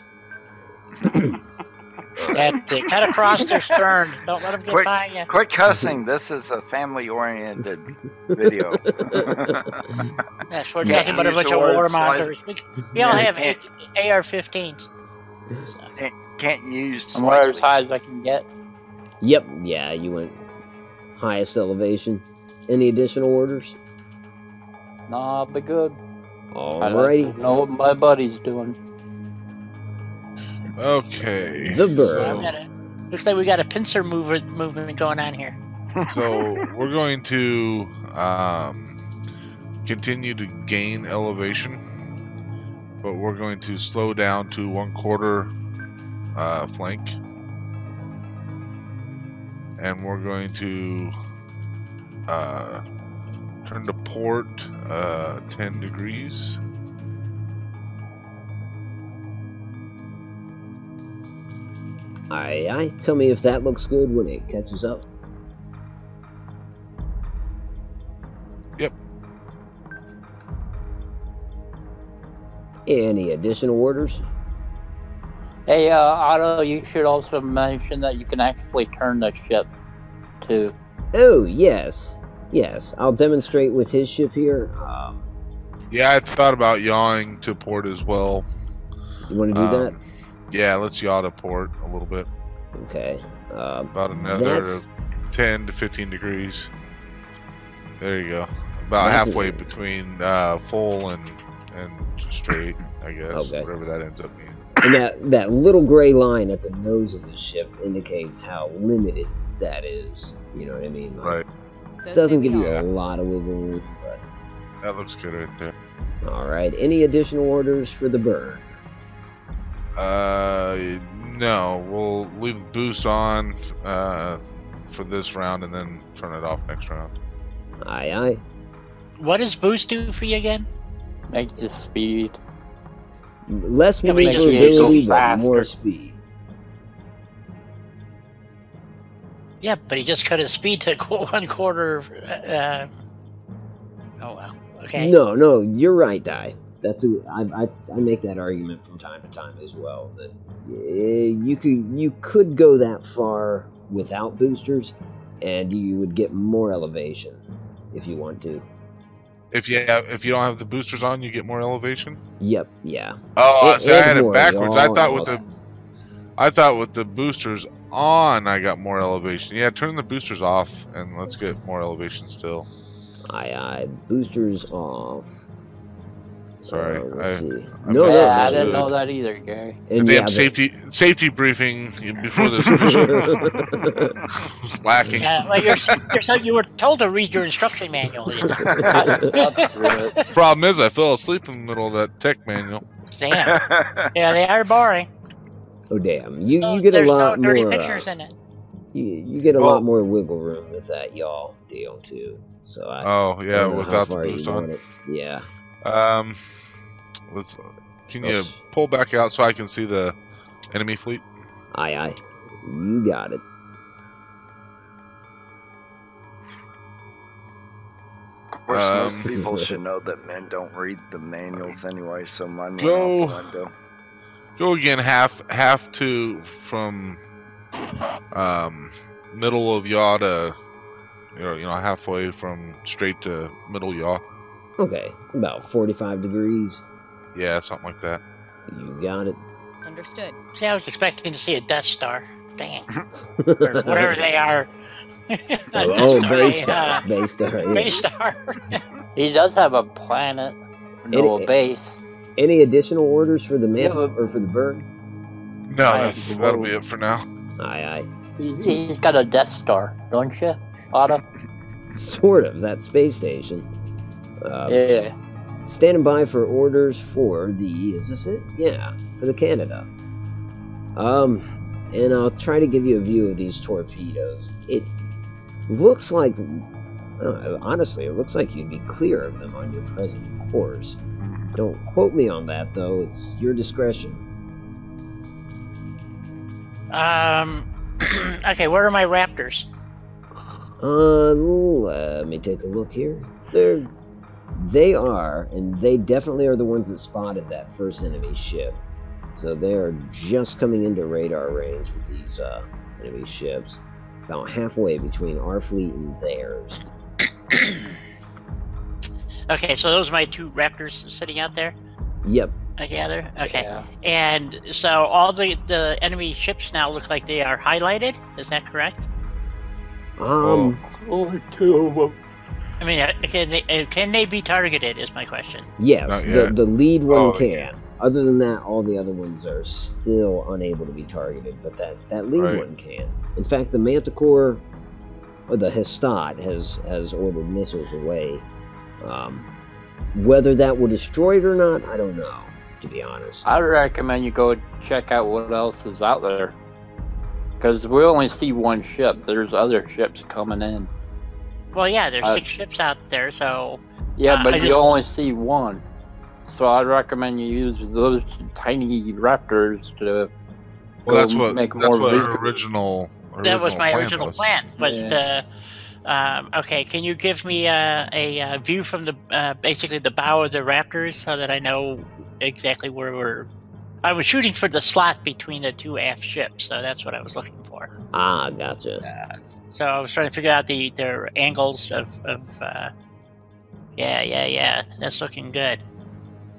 That's it. Cut across their stern. Don't let them get by you.
Quit cussing. This is a family-oriented video.
That's we're nothing but a bunch of warmongers. We all have AR-15s.
Can't use.
I'm where as high as I can get.
Yep, yeah, you went highest elevation. Any additional orders?
Nah, be good.
Alrighty.
I know what my buddy's doing.
Okay.
The bird.
So,
Looks like we got a pincer movement going on here.
so we're going to continue to gain elevation, but we're going to slow down to 1/4 flank, and we're going to turn to port 10 degrees.
Aye. Tell me if that looks good when it catches up.
Yep.
Any additional orders?
Hey, Otto, you should also mention that you can actually turn the ship too.
Oh, yes. I'll demonstrate with his ship here.
Yeah, I thought about yawing to port as well.
You want to do that?
Yeah, let's yaw to port a little bit.
Okay.
About another 10 to 15 degrees. There you go. About halfway between full and straight, I guess.
Okay.
Whatever that ends up being.
And that little gray line at the nose of the ship indicates how limited that is. You know what I mean? Like,
Right.
So
doesn't
say
give
we
you
all.
a lot of wiggle room, but...
That looks good right there.
Alright, any additional orders for the bird?
No. We'll leave the boost on for this round and then turn it off next round.
Aye.
What does boost do for you again?
Makes the speed.
Less
Yeah, but you just
maneuverability,
go
but
faster.
more speed.
Yeah, but he just cut his speed to 1/4. Oh well. Okay.
No, you're right, Di. I make that argument from time to time as well. That you could go that far without boosters, and you would get more elevation if you want to.
If you don't have the boosters on, you get more elevation.
Yep, yeah.
Oh,
And-
see, I
and
had it
more
backwards.
yaw
I
and
thought
all
with the boosters on, I got more elevation. Yeah, turn the boosters off and let's get more elevation still.
Aye. Boosters off.
Sorry,
Let's see.
I
No,
Yeah, I
no,
didn't
good.
know that either, Gary.
The
and
damn
yeah,
safety briefing before this mission was lacking.
Yeah, well, you were told to read your instruction manual. You know?
I slept through it.
Problem is, I fell asleep in the middle of that tech manual.
Damn. Yeah, they are boring.
Oh damn! You
So
get a
there's
lot
no dirty
more.
pictures in it.
You get a
Well-
lot more wiggle room with that y'all deal too. So I
Oh
I
yeah,
don't know how
without the
far you
boost
want
on.
it. Yeah.
Can you
Yes.
pull back out so I can see the enemy fleet?
Aye. You got it.
Of course, most
Um,
people should know that men don't read the manuals anyway, so mine went
Go.
out the window.
Go again, half to from middle of yaw to halfway from straight to middle yaw.
Okay. About 45 degrees.
Yeah, something like that.
You got it.
Understood.
See, I was expecting to see a Death Star. Dang. Or whatever they are. Not Death Star,
Base
a,
Star. Base Star. Yeah.
Base Star.
He does have a planet, no, a base.
Any additional orders for the mantle
Yeah, but-
or for the bird?
No,
Right,
that'll be it for now.
Aye.
He's got a Death Star, don't you, Otto?
Sort of. That space station.
Yeah.
Standing by for orders for the... Is this it? Yeah. For the Canada. And I'll try to give you a view of these torpedoes. It looks like... honestly, it looks like you'd be clear of them on your present course. Don't quote me on that, though. It's your discretion.
Okay, where are my raptors?
Let me take a look here. They are, and they definitely are the ones that spotted that first enemy ship. So they are just coming into radar range with these enemy ships, about halfway between our fleet and theirs.
Okay, so those are my 2 raptors sitting out there,
Yep.
I gather? Okay.
Yeah.
And so all the enemy ships now look like they are highlighted, is that correct?
Only 2 of them.
I mean, can they be targeted, is my question.
Yes,
Not yet.
the lead one
Oh,
can.
yeah.
Other than that, all the other ones are still unable to be targeted, but that lead
Right.
one can. In fact, the Manticore, or the Hestat, has ordered missiles away. Whether that will destroy it or not, I don't know, to be honest.
I recommend you go check out what else is out there. Because we only see 1 ship. There's other ships coming in.
Well, yeah, there's 6 ships out there, so...
Yeah, but
I
you
just-
only see 1. So I recommend you use those tiny raptors to
Well, that's
go
what
make
that's
more
what
visible.
our original
That was my
plan
original
was.
plan, was
Yeah.
to... okay, can you give me a view from the basically the bow of the Raptors so that I know exactly where we're... I was shooting for the slot between the 2 aft ships, so that's what I was looking for.
Ah, gotcha.
So I was trying to figure out their angles of yeah, that's looking good.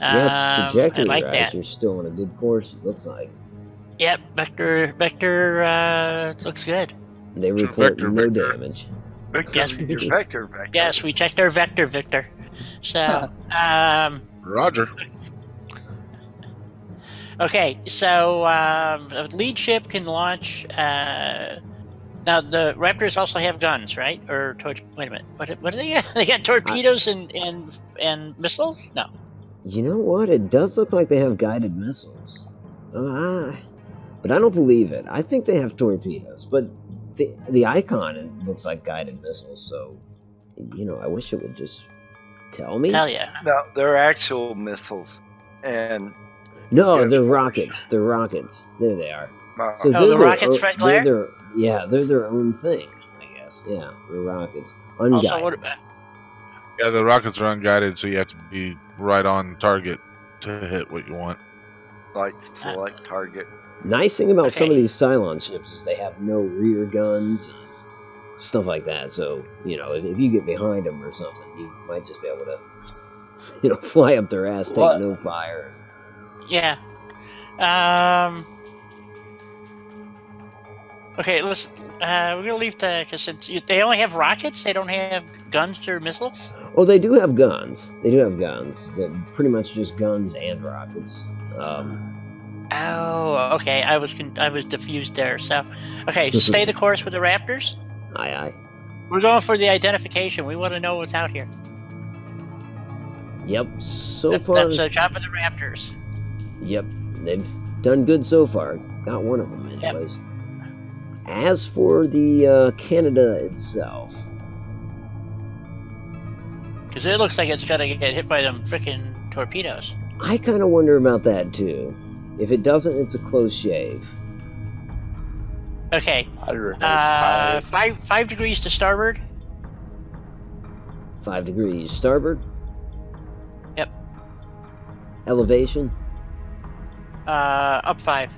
Yeah,
I
trajectory
like
wise,
that.
you're still on a good course, it looks like.
Yep, vector looks good.
They
It's a
report
vector,
no
vector.
damage.
Victor,
Yes.
your vector.
Yes, we checked our vector, Victor. So,
Roger.
okay, so the lead ship can launch. Now the Raptors also have guns, right? Or wait a minute, what do they got? They got torpedoes and missiles? No.
You know what? It does look like they have guided missiles. But I don't believe it. I think they have torpedoes, but the icon it looks like guided missiles, so I wish it would just tell me.
Hell yeah.
No, they're actual missiles, and
No,
Yes.
they're rockets. They're rockets. There they are. So
Oh,
they're
the
their
rockets,
own-
Red
they're
Glare?
they're their own thing, I guess. Yeah, they're rockets.
Also,
Unguided.
what about,
Yeah, the rockets are unguided, so you have to be right on target to hit what you want.
like select target.
Nice thing about some of
Okay.
these Cylon ships is they have no rear guns and stuff like that. So, if you get behind them or something, you might just be able to, fly up their ass, take
What?
no fire.
yeah. Okay, let's. We're gonna leave because they only have rockets. They don't have guns or missiles.
Oh, they do have guns. They do have guns. They're pretty much just guns and rockets.
Oh, okay. I was diffused there. So, okay, stay the course with the Raptors.
Aye.
We're going for the identification. We want to know what's out here.
Yep. So
That's
far,
the job of the Raptors.
yep, they've done good so far. Got one of them, anyways. As for the Canada itself,
Because it looks like it's gonna get hit by them freaking torpedoes.
I kind of wonder about that too. If it doesn't, it's a close shave.
Okay.
I don't know.
5 degrees to starboard.
5 degrees starboard.
Yep.
Elevation.
Up 5.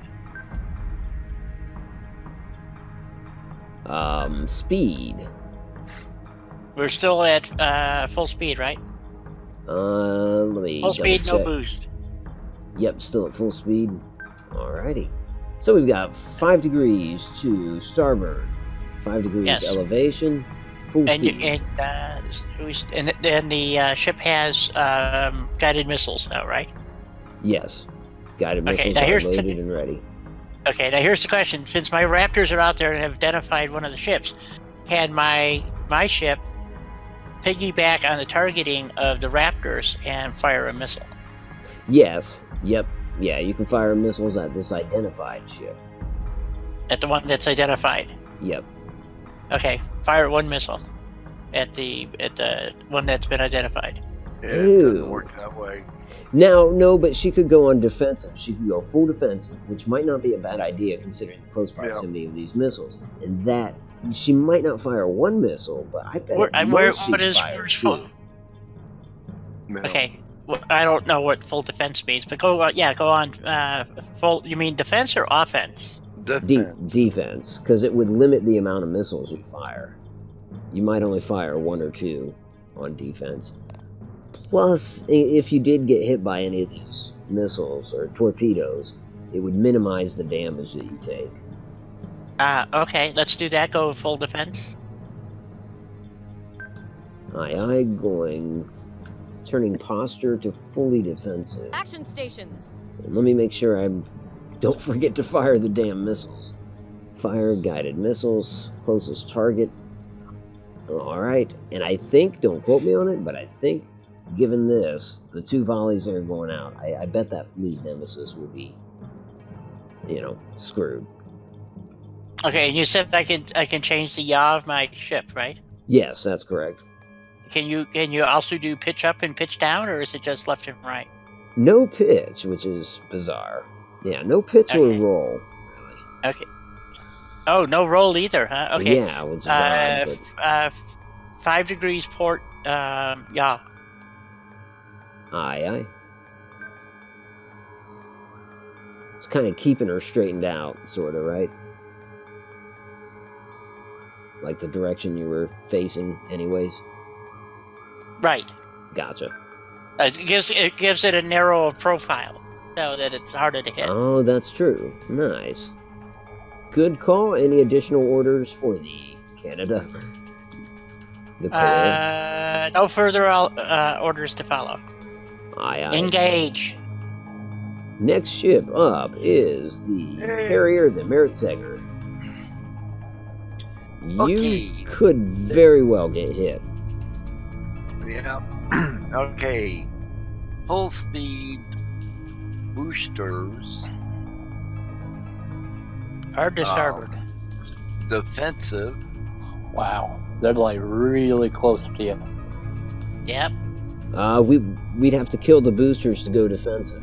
Speed.
We're still at full speed, right?
Let me
Full speed, no
double check.
boost.
Yep, still at full speed. Alrighty. So we've got 5 degrees to starboard, 5 degrees
Yes.
elevation, full
And
speed.
the ship has guided missiles now, right?
Yes. Guided
Okay,
missiles
now
are
here's
loaded and ready.
Okay, now here's the question. Since my Raptors are out there and have identified one of the ships, can my ship piggyback on the targeting of the Raptors and fire a missile?
Yes. Yep. Yeah, you can fire missiles at this identified ship.
At the one that's identified.
Yep.
Okay, fire one missile at the one that's been identified.
It doesn't work that way.
Now, no, but she could go on defensive. She could go full defensive, which might not be a bad idea considering the close proximity of these missiles. And that, she might not fire one missile, but I bet at most she could fire two.
No.
Okay. Well, I don't know what full defense means, but go on. Full. You mean defense or offense?
Defense, because it would limit the amount of missiles you fire. You might only fire one or two on defense. Plus, if you did get hit by any of these missiles or torpedoes, it would minimize the damage that you take.
Okay, let's do that. Go full defense.
Aye, turning posture to fully defensive.
Action stations.
And let me make sure I don't forget to fire the damn missiles. Fire guided missiles, closest target. Alright, and I think, don't quote me on it, but I think, given this, the 2 volleys that are going out, I bet that lead nemesis will be, screwed.
Okay, and you said I can change the yaw of my ship, right?
Yes, that's correct.
Can you also do pitch up and pitch down, or is it just left and right?
No pitch, which is bizarre. Yeah, no pitch or roll, really.
Okay. Oh, no roll either, huh? Okay.
Yeah, which is odd, but...
5 degrees port, yaw.
Aye. It's kind of keeping her straightened out, sort of, right? Like the direction you were facing, anyways?
Right.
Gotcha.
It gives it a narrower profile, so that it's harder to hit.
Oh, that's true. Nice. Good call. Any additional orders for the Canada?
No further orders to follow.
Aye.
Engage.
Next ship up is the carrier, the Meritsager. You could very well get hit.
Yeah. Okay. Full speed boosters.
Hard to starboard.
Defensive.
Wow. They're like really close to you.
Yep.
We'd have to kill the boosters to go defensive.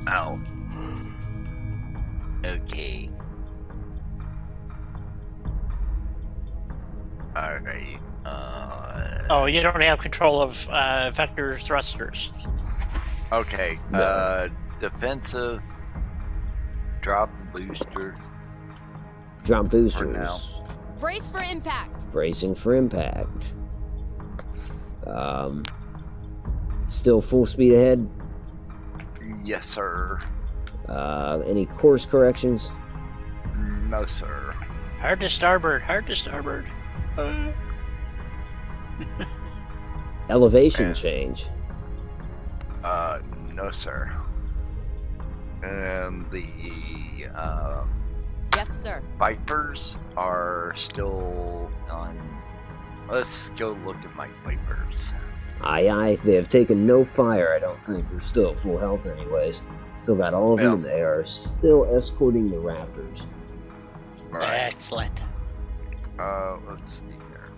Ow. Okay. Alright.
Oh, you don't have control of vector thrusters.
Okay.
No.
Defensive. Drop booster.
Drop boosters.
For now.
Brace for impact.
Bracing for impact. Still full speed ahead?
Yes, sir.
Any course corrections?
No, sir.
Hard to starboard. Hard to starboard.
Elevation change?
No, sir. And the
Yes, sir.
Vipers are still on. Let's go look at my Vipers.
Aye. They have taken no fire, I don't think. They're still at full health anyways. Still got all of them. They are still escorting the Raptors.
Right.
Excellent.
Let's see here.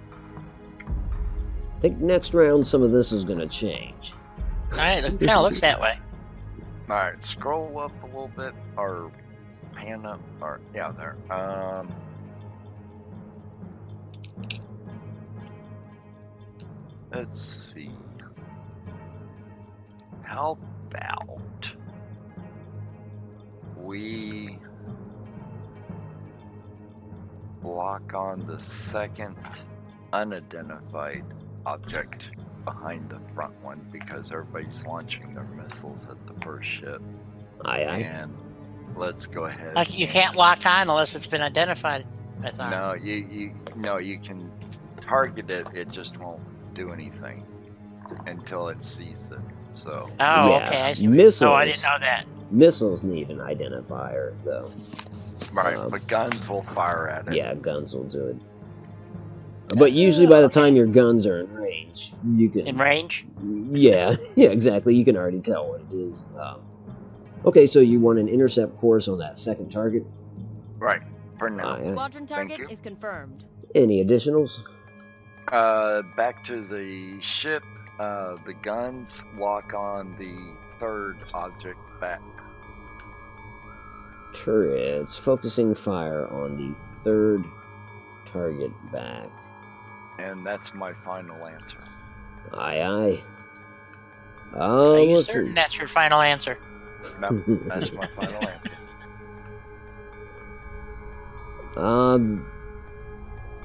I think next round some of this is going to change.
Alright, it kind of looks that way.
Alright, scroll up a little bit, or pan up, or, yeah, there. Let's see. How about we lock on the second unidentified object behind the front one, because everybody's launching their missiles at the first ship.
Aye.
And let's go ahead.
Like, you can't lock on unless it's been identified. I thought.
No, you can target it. It just won't do anything until it sees it. So.
Oh,
Yeah.
okay. I see.
Missiles.
Oh, I didn't know that.
Missiles need an identifier, though.
Right, but guns will fire at it.
Yeah, guns will do it. But usually by the time your guns are in range, you can...
In range?
Yeah, exactly. You can already tell what it is. Okay, so you want an intercept course on that second target?
Right, for now.
Aye.
Squadron target
you.
is confirmed.
Any additionals?
Back to the ship. The guns lock on the third object back.
Turrets focusing fire on the third target back.
And that's my final answer.
Aye, aye.
Are you
Let's
certain
see.
that's your final answer?
No, that's my final answer.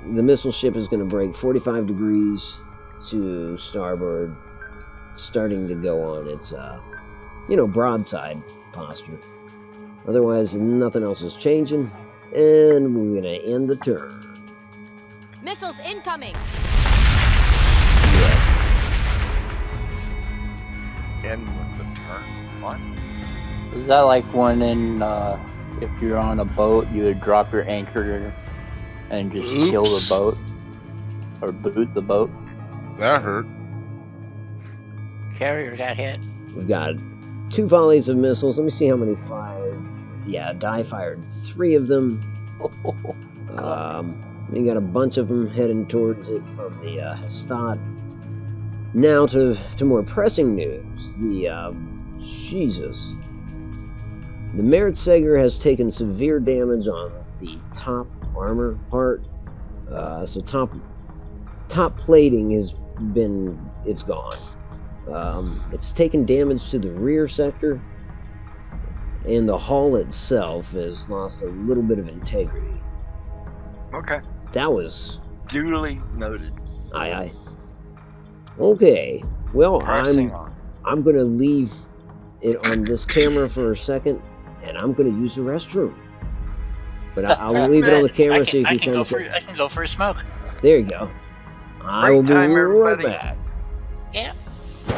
The missile ship is going to break 45 degrees to starboard, starting to go on its, broadside posture. Otherwise, nothing else is changing, and we're going to end the turn.
Missiles incoming!
Yeah.
End with the turn. What?
Is that like when if you're on a boat, you would drop your anchor and just kill the boat? Or boot the boat?
That hurt.
Carrier got hit.
We've got 2 volleys of missiles. Let me see how many fired. Yeah, Die fired 3 of them. We got a bunch of them heading towards it from the Hestat. Now to more pressing news. Jesus. The Merit Sager has taken severe damage on the top armor part. So top plating has been, it's gone. It's taken damage to the rear sector, and the hull itself has lost a little bit of integrity.
Okay.
That was
Duly noted.
aye aye. Okay, well
Pressing on.
I'm gonna leave it on this camera for a second, and I'm gonna use the restroom. But I'll leave it on the camera so you can kind of.
I can go for a smoke.
There you go. I
Great
will be
time,
right
everybody.
back.
Yeah.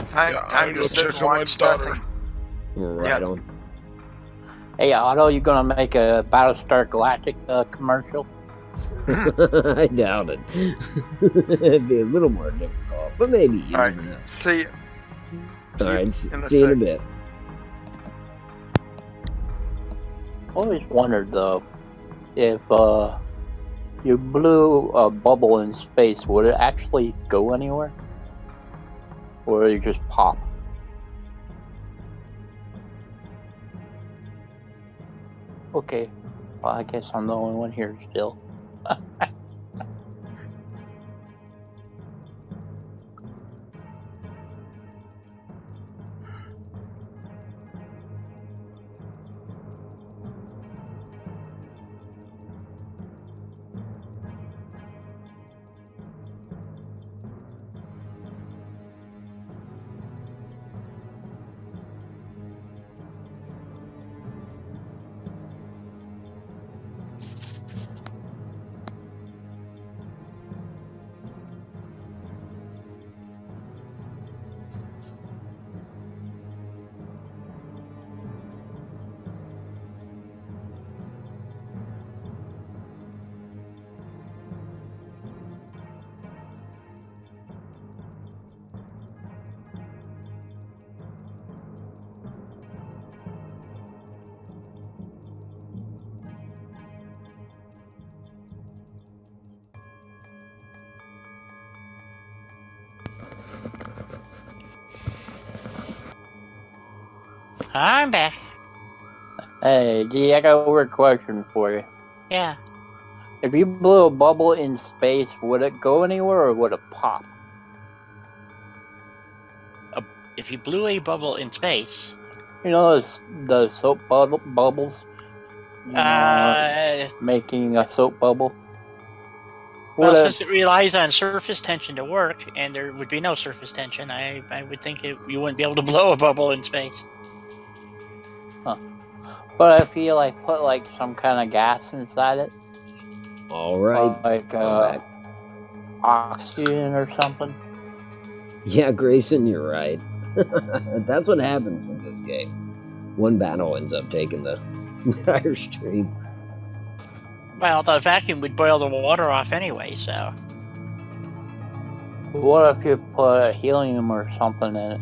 Time
I
to
go
sit
check
and
on my
watch
daughter.
nothing.
Right
Yeah.
on.
Hey, Otto, you gonna make a Battlestar Galactic commercial?
I doubt it. It'd be a little more difficult, but maybe. You
All right.
never know.
See you.
All right.
in a
See you in a
sec.
bit.
Always wondered though, if you blew a bubble in space, would it actually go anywhere, or would it just pop? Okay, well, I guess I'm the only one here still.
I'm back.
Hey, G, I got a weird question for you.
Yeah.
If you blew a bubble in space, would it go anywhere or would it pop?
If you blew a bubble in space,
You know the soap bubbles? You know, making a soap bubble?
well,
Would
since it relies on surface tension to work, and there would be no surface tension, I would think you wouldn't be able to blow a bubble in space.
But if you put some kind of gas inside it,
All right.
like
I'm back.
oxygen or something.
Yeah, Grayson, you're right. That's what happens with this game. One battle ends up taking the entire stream.
Well, the vacuum would boil the water off anyway, so.
What if you put helium or something in it?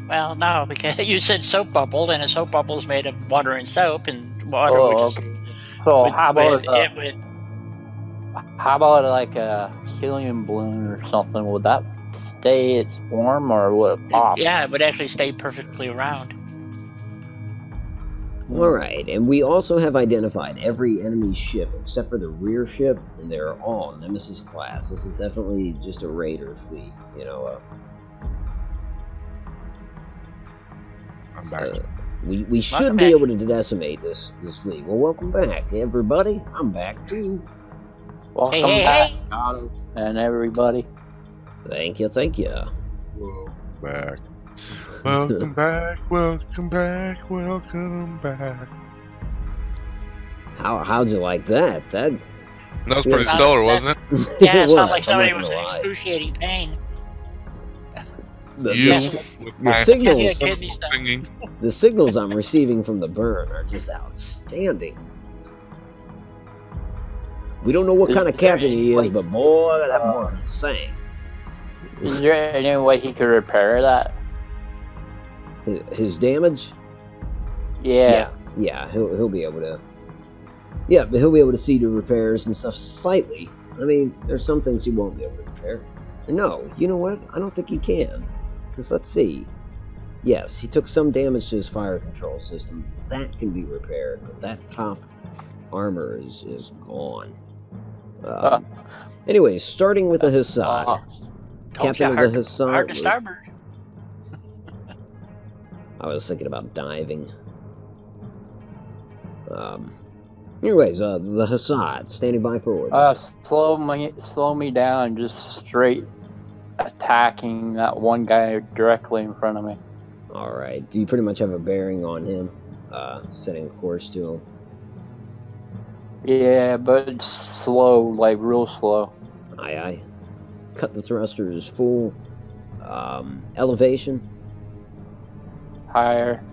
Well, no, because you said soap bubble, and a soap bubble is made of water and soap, and water would just.
Okay. So
would-
how about
would- it would.
how about like a helium balloon or something? Would that stay its form, or will it pop?
Yeah, it would actually stay perfectly round.
Alright, and we also have identified every enemy ship except for the rear ship, and they're all Nemesis class. This is definitely just a raider fleet, you know.
I'm back.
We should
Welcome
be
back.
able to decimate this fleet. Well, welcome back, everybody. I'm back too.
Welcome
Hey,
back,
hey.
Otto, and everybody.
Thank you, thank you.
Back. Welcome back, welcome back, welcome back.
How'd you like that? That
That was pretty
Yeah.
stellar, wasn't it?
Yeah, it
was,
sounds like
I'm
somebody
not
was
gonna
in
lie.
excruciating pain.
The,
You
the,
with
the
my
signals,
Yeah, kidney stone.
singing.
the signals I'm receiving from the burn are just outstanding. We don't know what
Is
kind of
there
captain he
any
is,
way-
but boy, that boy can sing.
Is there any way he could repair that?
His damage?
Yeah.
Yeah, he'll be able to. Yeah, but he'll be able to see to repairs and stuff slightly. I mean, there's some things he won't be able to repair. No, you know what? I don't think he can. Because let's see. Yes, he took some damage to his fire control system. That can be repaired, but that top armor is gone. Anyways, starting with the Hassad.
Told
Captain
you,
of
hard,
the Hassad.
hard to starboard.
I was thinking about diving. Anyways, the Hassad, standing by for orders.
Slow me down, just straight attacking that one guy directly in front of me.
Alright, do you pretty much have a bearing on him? Setting a course to him?
Yeah, but it's slow, like real slow.
Aye, aye. Cut the thrusters full. Elevation.
Higher.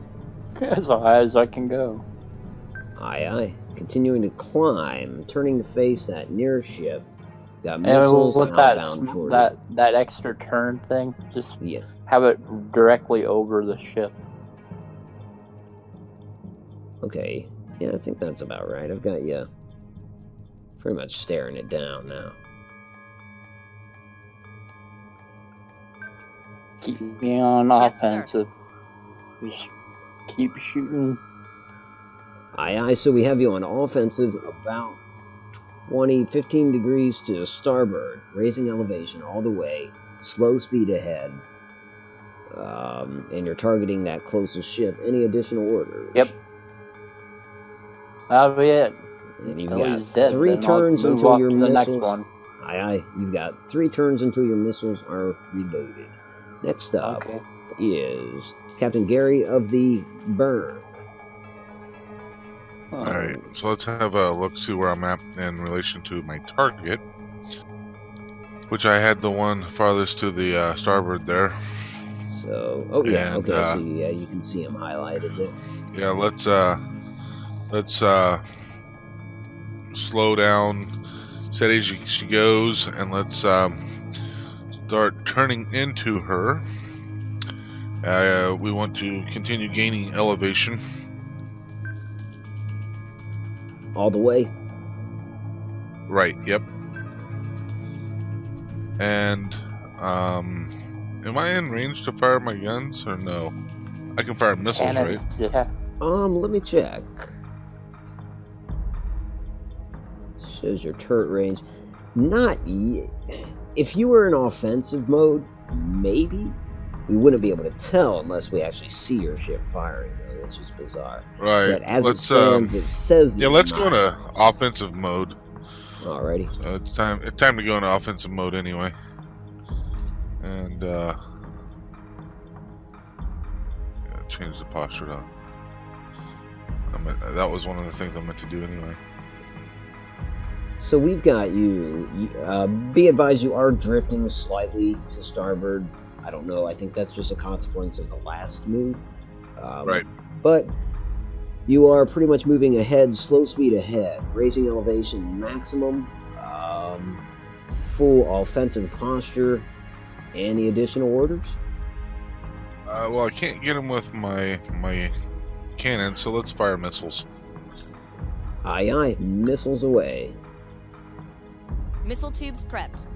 As high as I can go.
Aye, aye. Continuing to climb, turning to face that near ship. Got
And
missiles
with
outbound toward it.
that extra turn thing, just
Yeah.
have it directly over the ship.
Okay. Yeah, I think that's about right. I've got you pretty much staring it down now.
Keep me on
Yes, sir.
offensive. Just keep shooting.
Aye, aye. So we have you on offensive about 15 degrees to starboard, raising elevation all the way, slow speed ahead, and you're targeting that closest ship. Any additional orders?
Yep. That'll be it.
And you've
Until
got
he's dead,
3
then I'll
turns
move
until
off
your
to the next
missiles.
one.
Aye, aye. You've got 3 turns until your missiles are reloaded. Next up
Okay.
is Captain Gary of the Burn.
Alright, so let's have a look, see where I'm at in relation to my target. Which I had the one farthest to the starboard there.
So, oh yeah,
And,
okay, so yeah, you can see him highlighted there.
Yeah, let's slow down, steady as she goes, and let's start turning into her. We want to continue gaining elevation.
All the way?
Right, yep. And, am I in range to fire my guns, or no? I can fire missiles, right?
Yeah.
Let me check. Shows your turret range. Not yet. If you were in offensive mode, maybe. We wouldn't be able to tell unless we actually see your ship firing, though, which is bizarre.
Right.
But as
let's,
it stands, it says that
yeah, let's
you're
go
not.
into offensive mode.
Alrighty.
So it's time to go into offensive mode anyway. And yeah, change the posture though. That was one of the things I meant to do anyway.
So we've got you. Be advised, you are drifting slightly to starboard. I don't know. I think that's just a consequence of the last move.
Right.
But you are pretty much moving ahead, slow speed ahead, raising elevation maximum, full offensive posture. Any additional orders?
Well, I can't get him with my cannon, so let's fire missiles.
Aye, aye. Missiles away.
Missile tubes prepped.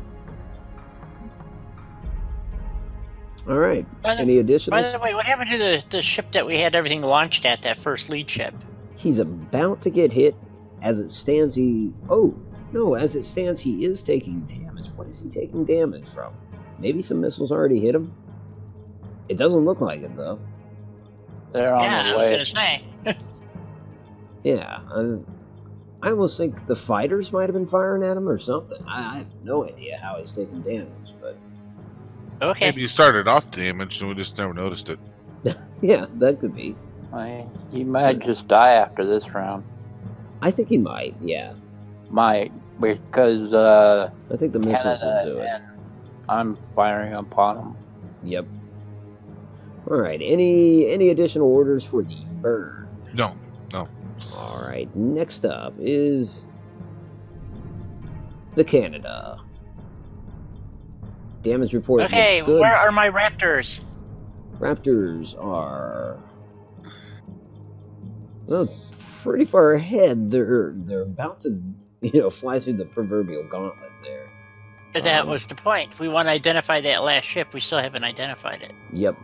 All right.
By the-
Any
By
additionals?
the way, what happened to the ship that we had everything launched at, that first lead ship?
He's about to get hit. As it stands, as it stands, he is taking damage. What is he taking damage from? Maybe some missiles already hit him? It doesn't look like it, though.
They're on
Yeah,
their
I was
way.
gonna say.
Yeah, I almost think the fighters might have been firing at him or something. I have no idea how he's taking damage, but
Okay.
Maybe you started off damaged and we just never noticed it.
yeah, that could be.
He might just die after this round.
I think he might, yeah.
Might, because
I think the missiles will do it.
and I'm firing upon him.
Yep. Alright, any additional orders for the burn?
No.
Alright, next up is the Canada. Damage report
Okay,
looks good.
where are my Raptors?
Raptors are pretty far ahead. They're about to fly through the proverbial gauntlet there.
That was the point. We want to identify that last ship. We still haven't identified it.
Yep.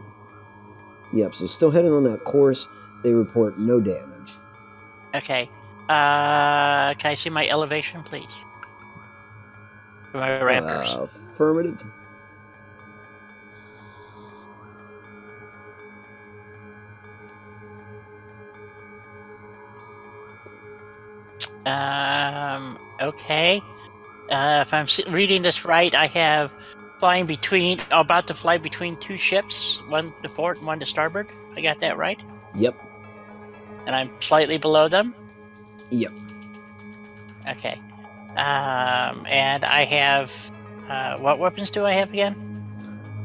So still heading on that course. They report no damage.
Okay. Can I see my elevation, please? For my Raptors.
Affirmative.
Okay. If I'm reading this right, I have about to fly between two ships, one to port and one to starboard. I got that right?
Yep.
And I'm slightly below them?
Yep.
Okay. And I have, what weapons do I have again?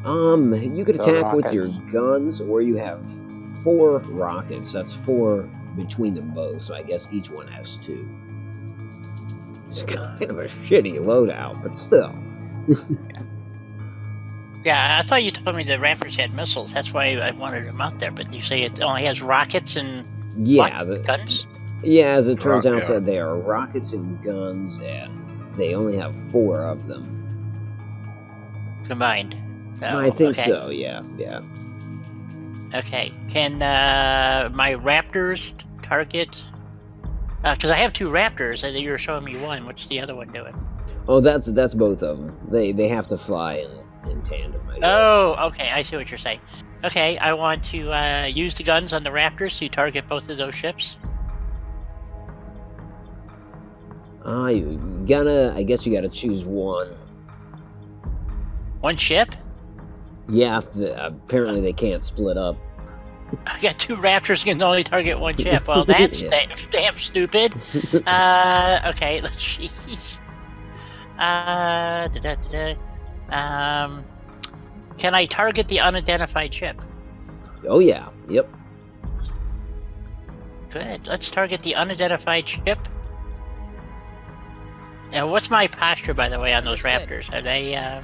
You could attack with
rockets.
your guns, or you have 4 rockets. That's 4 between them both, so I guess each one has 2. It's kind of a shitty loadout, but still.
Yeah, I thought you told me the Raptors had missiles. That's why I wanted them out there. But you say it only has rockets and
Yeah,
guns?
yeah. As it turns out,
Yeah.
that they are rockets and guns, and they only have 4 of them.
Combined. So,
I think
okay.
so. Yeah.
Okay. Can my Raptors target? Because I have 2 Raptors. You were showing me one. What's the other one doing?
Oh, that's both of them. They have to fly in tandem. I guess.
Oh, okay. I see what you're saying. Okay, I want to use the guns on the Raptors to target both of those ships.
I guess you gotta choose one.
One ship?
Yeah, apparently they can't split up.
I got 2 Raptors can only target one ship. Well, that's
Yeah.
damn stupid. Okay, jeez. Can I target the unidentified ship?
Oh yeah, yep.
Good. Let's target the unidentified ship. Now, what's my posture, by the way, on those Raptors? Are they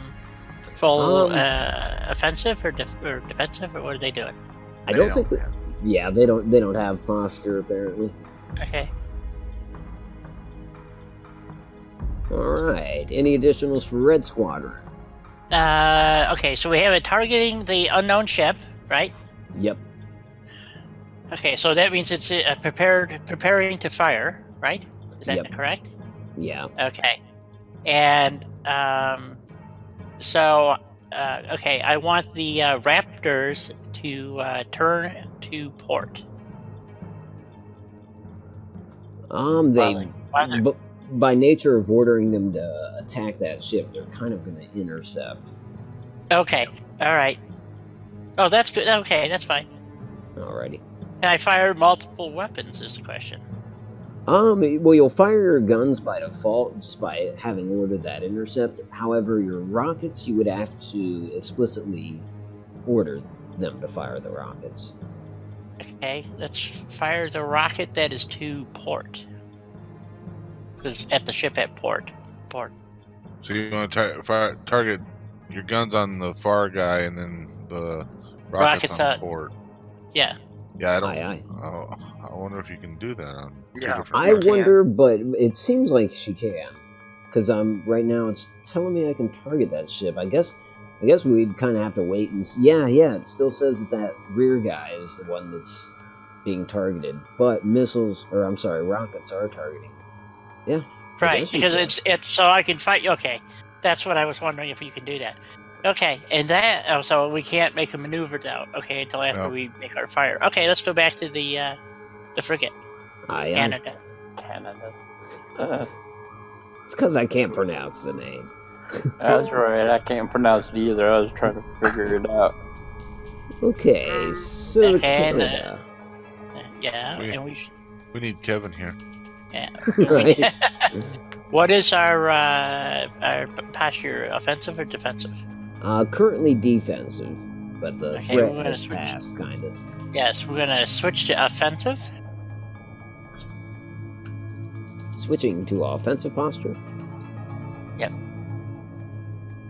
full offensive or defensive, or what are they doing?
I don't think that. Yeah, they don't have posture apparently.
Okay.
All right. Any additionals for Red Squadron?
Okay, so we have it targeting the unknown ship, right?
Yep.
Okay, so that means it's preparing to fire, right? Is that
Yep.
correct?
Yeah.
Okay. And okay, I want the Raptors to turn to port.
By nature of ordering them to attack that ship, they're kind of going to intercept.
Okay, all right. Oh, that's good. Okay, that's fine.
Alrighty.
Can I fire multiple weapons? Is the question.
Well, you'll fire your guns by default just by having ordered that intercept. However, your rockets, you would have to explicitly order them to fire the rockets.
Okay, let's fire the rocket that is to port. Because at the ship at port.
So you want to target your guns on the far guy and then the rockets on the port.
Yeah.
Yeah, I don't.
Aye.
I wonder if you can do that on.
Yeah.
I wonder, but it seems like she can. Because right now it's telling me I can target that ship. I guess I guess we'd kind of have to wait and see. Yeah, it still says that rear guy is the one that's being targeted, but rockets are targeting. Yeah.
Right, because it's so I can fight. Okay, that's what I was wondering if you can do that. Okay, and that so we can't make a maneuver though. Okay, until after we make our fire. Okay, let's go back to the frigate. Canada.
It's because I can't pronounce the name.
That's right. I can't pronounce it either. I was trying to figure it out.
Okay, so
Canada.
We need Kevin here.
Yeah.
Right.
What is our posture? Offensive or defensive?
Currently defensive, but the threat has passed, kind of.
Yes, we're gonna switch to offensive.
Switching to offensive posture.
Yep.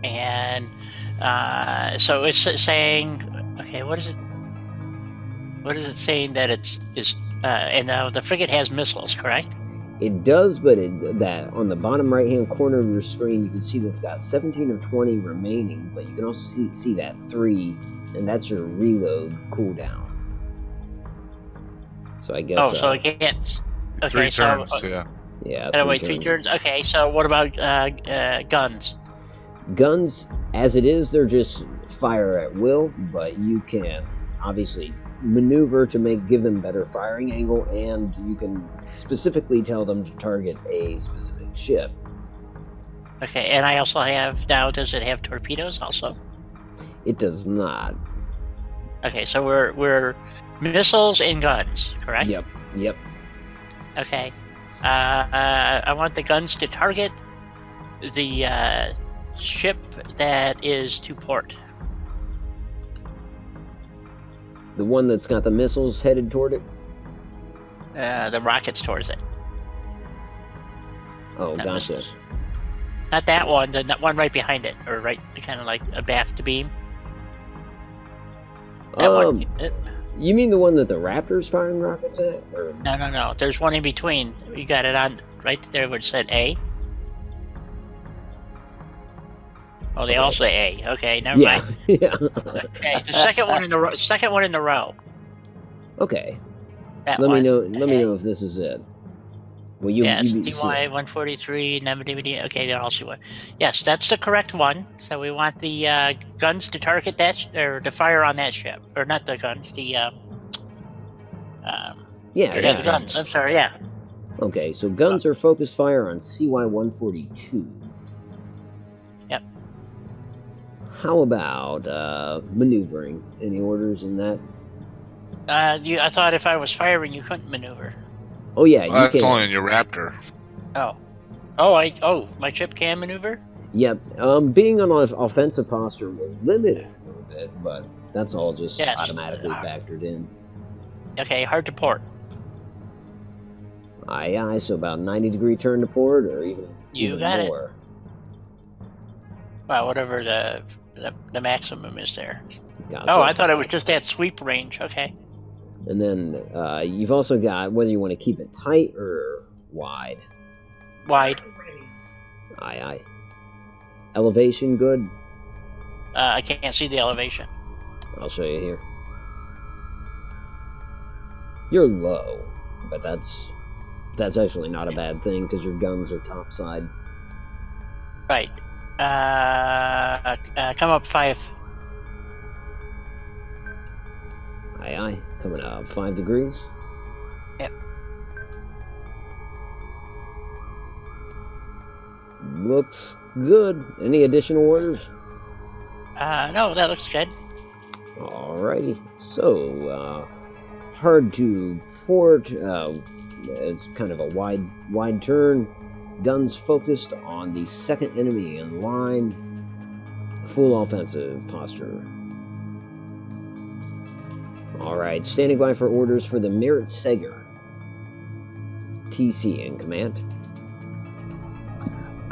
And so it's saying, okay, what is it? What is it saying that and now the frigate has missiles, correct?
It does, but that on the bottom right-hand corner of your screen, you can see that's got 17 of 20 remaining, but you can also see that 3, and that's your reload cooldown. So I guess...
Oh, so it can't... Okay,
3 turns, yeah.
Yeah,
wait, 3 turns? Okay, so what about guns?
Guns, as it is, they're just fire at will, but you can obviously maneuver to give them better firing angle, and you can specifically tell them to target a specific ship.
Okay, and I also have now. Does it have torpedoes also?
It does not.
Okay, so we're missiles and guns, correct?
Yep.
Okay. I want the guns to target the ship that is to port.
The one that's got the missiles headed toward it?
The rockets towards it.
Oh,
Not
gotcha.
missiles. Not that one, the one right behind it, or right, kind of like abaft the beam. That one.
You mean the one that the Raptor's firing rockets at? Or...
No. There's one in between. You got it on right there where it said A. Oh, they all say A. Okay, never mind.
Yeah.
Okay, the second one in the row. Second one in the row.
Okay.
That
Let
one.
me know if this is it. Well,
Yes, DY 143, DVD. Okay, they're all C1. Yes, that's the correct one. So we want the guns to target that, or to fire on that ship, or not the guns, the the guns. I'm sorry, yeah.
Okay, so guns are focused fire on CY 142.
Yep.
How about maneuvering? Any orders in that?
I thought if I was firing, you couldn't maneuver.
Oh yeah, you
That's
can.
only in your Raptor.
My ship can maneuver?
Yep. Being on offensive posture will limit it a little bit, but that's all just automatically factored in.
Okay, hard to port.
Aye, so about 90-degree turn to port, or even
got
more.
Well, whatever the maximum is there.
Gotcha.
Oh, I thought it was just that sweep range. Okay.
And then you've also got whether you want to keep it tight or wide.
Wide.
Aye. Elevation, good?
I can't see the elevation.
I'll show you here. You're low, but that's actually not a bad thing because your guns are topside.
Right. Come up 5.
Aye. Coming up 5 degrees.
Yep.
Looks good. Any additional orders?
No, that looks good.
Alrighty. So, hard to port. It's kind of a wide turn. Guns focused on the second enemy in line. Full offensive posture. Alright, standing by for orders for the Merit Sager. TC in command.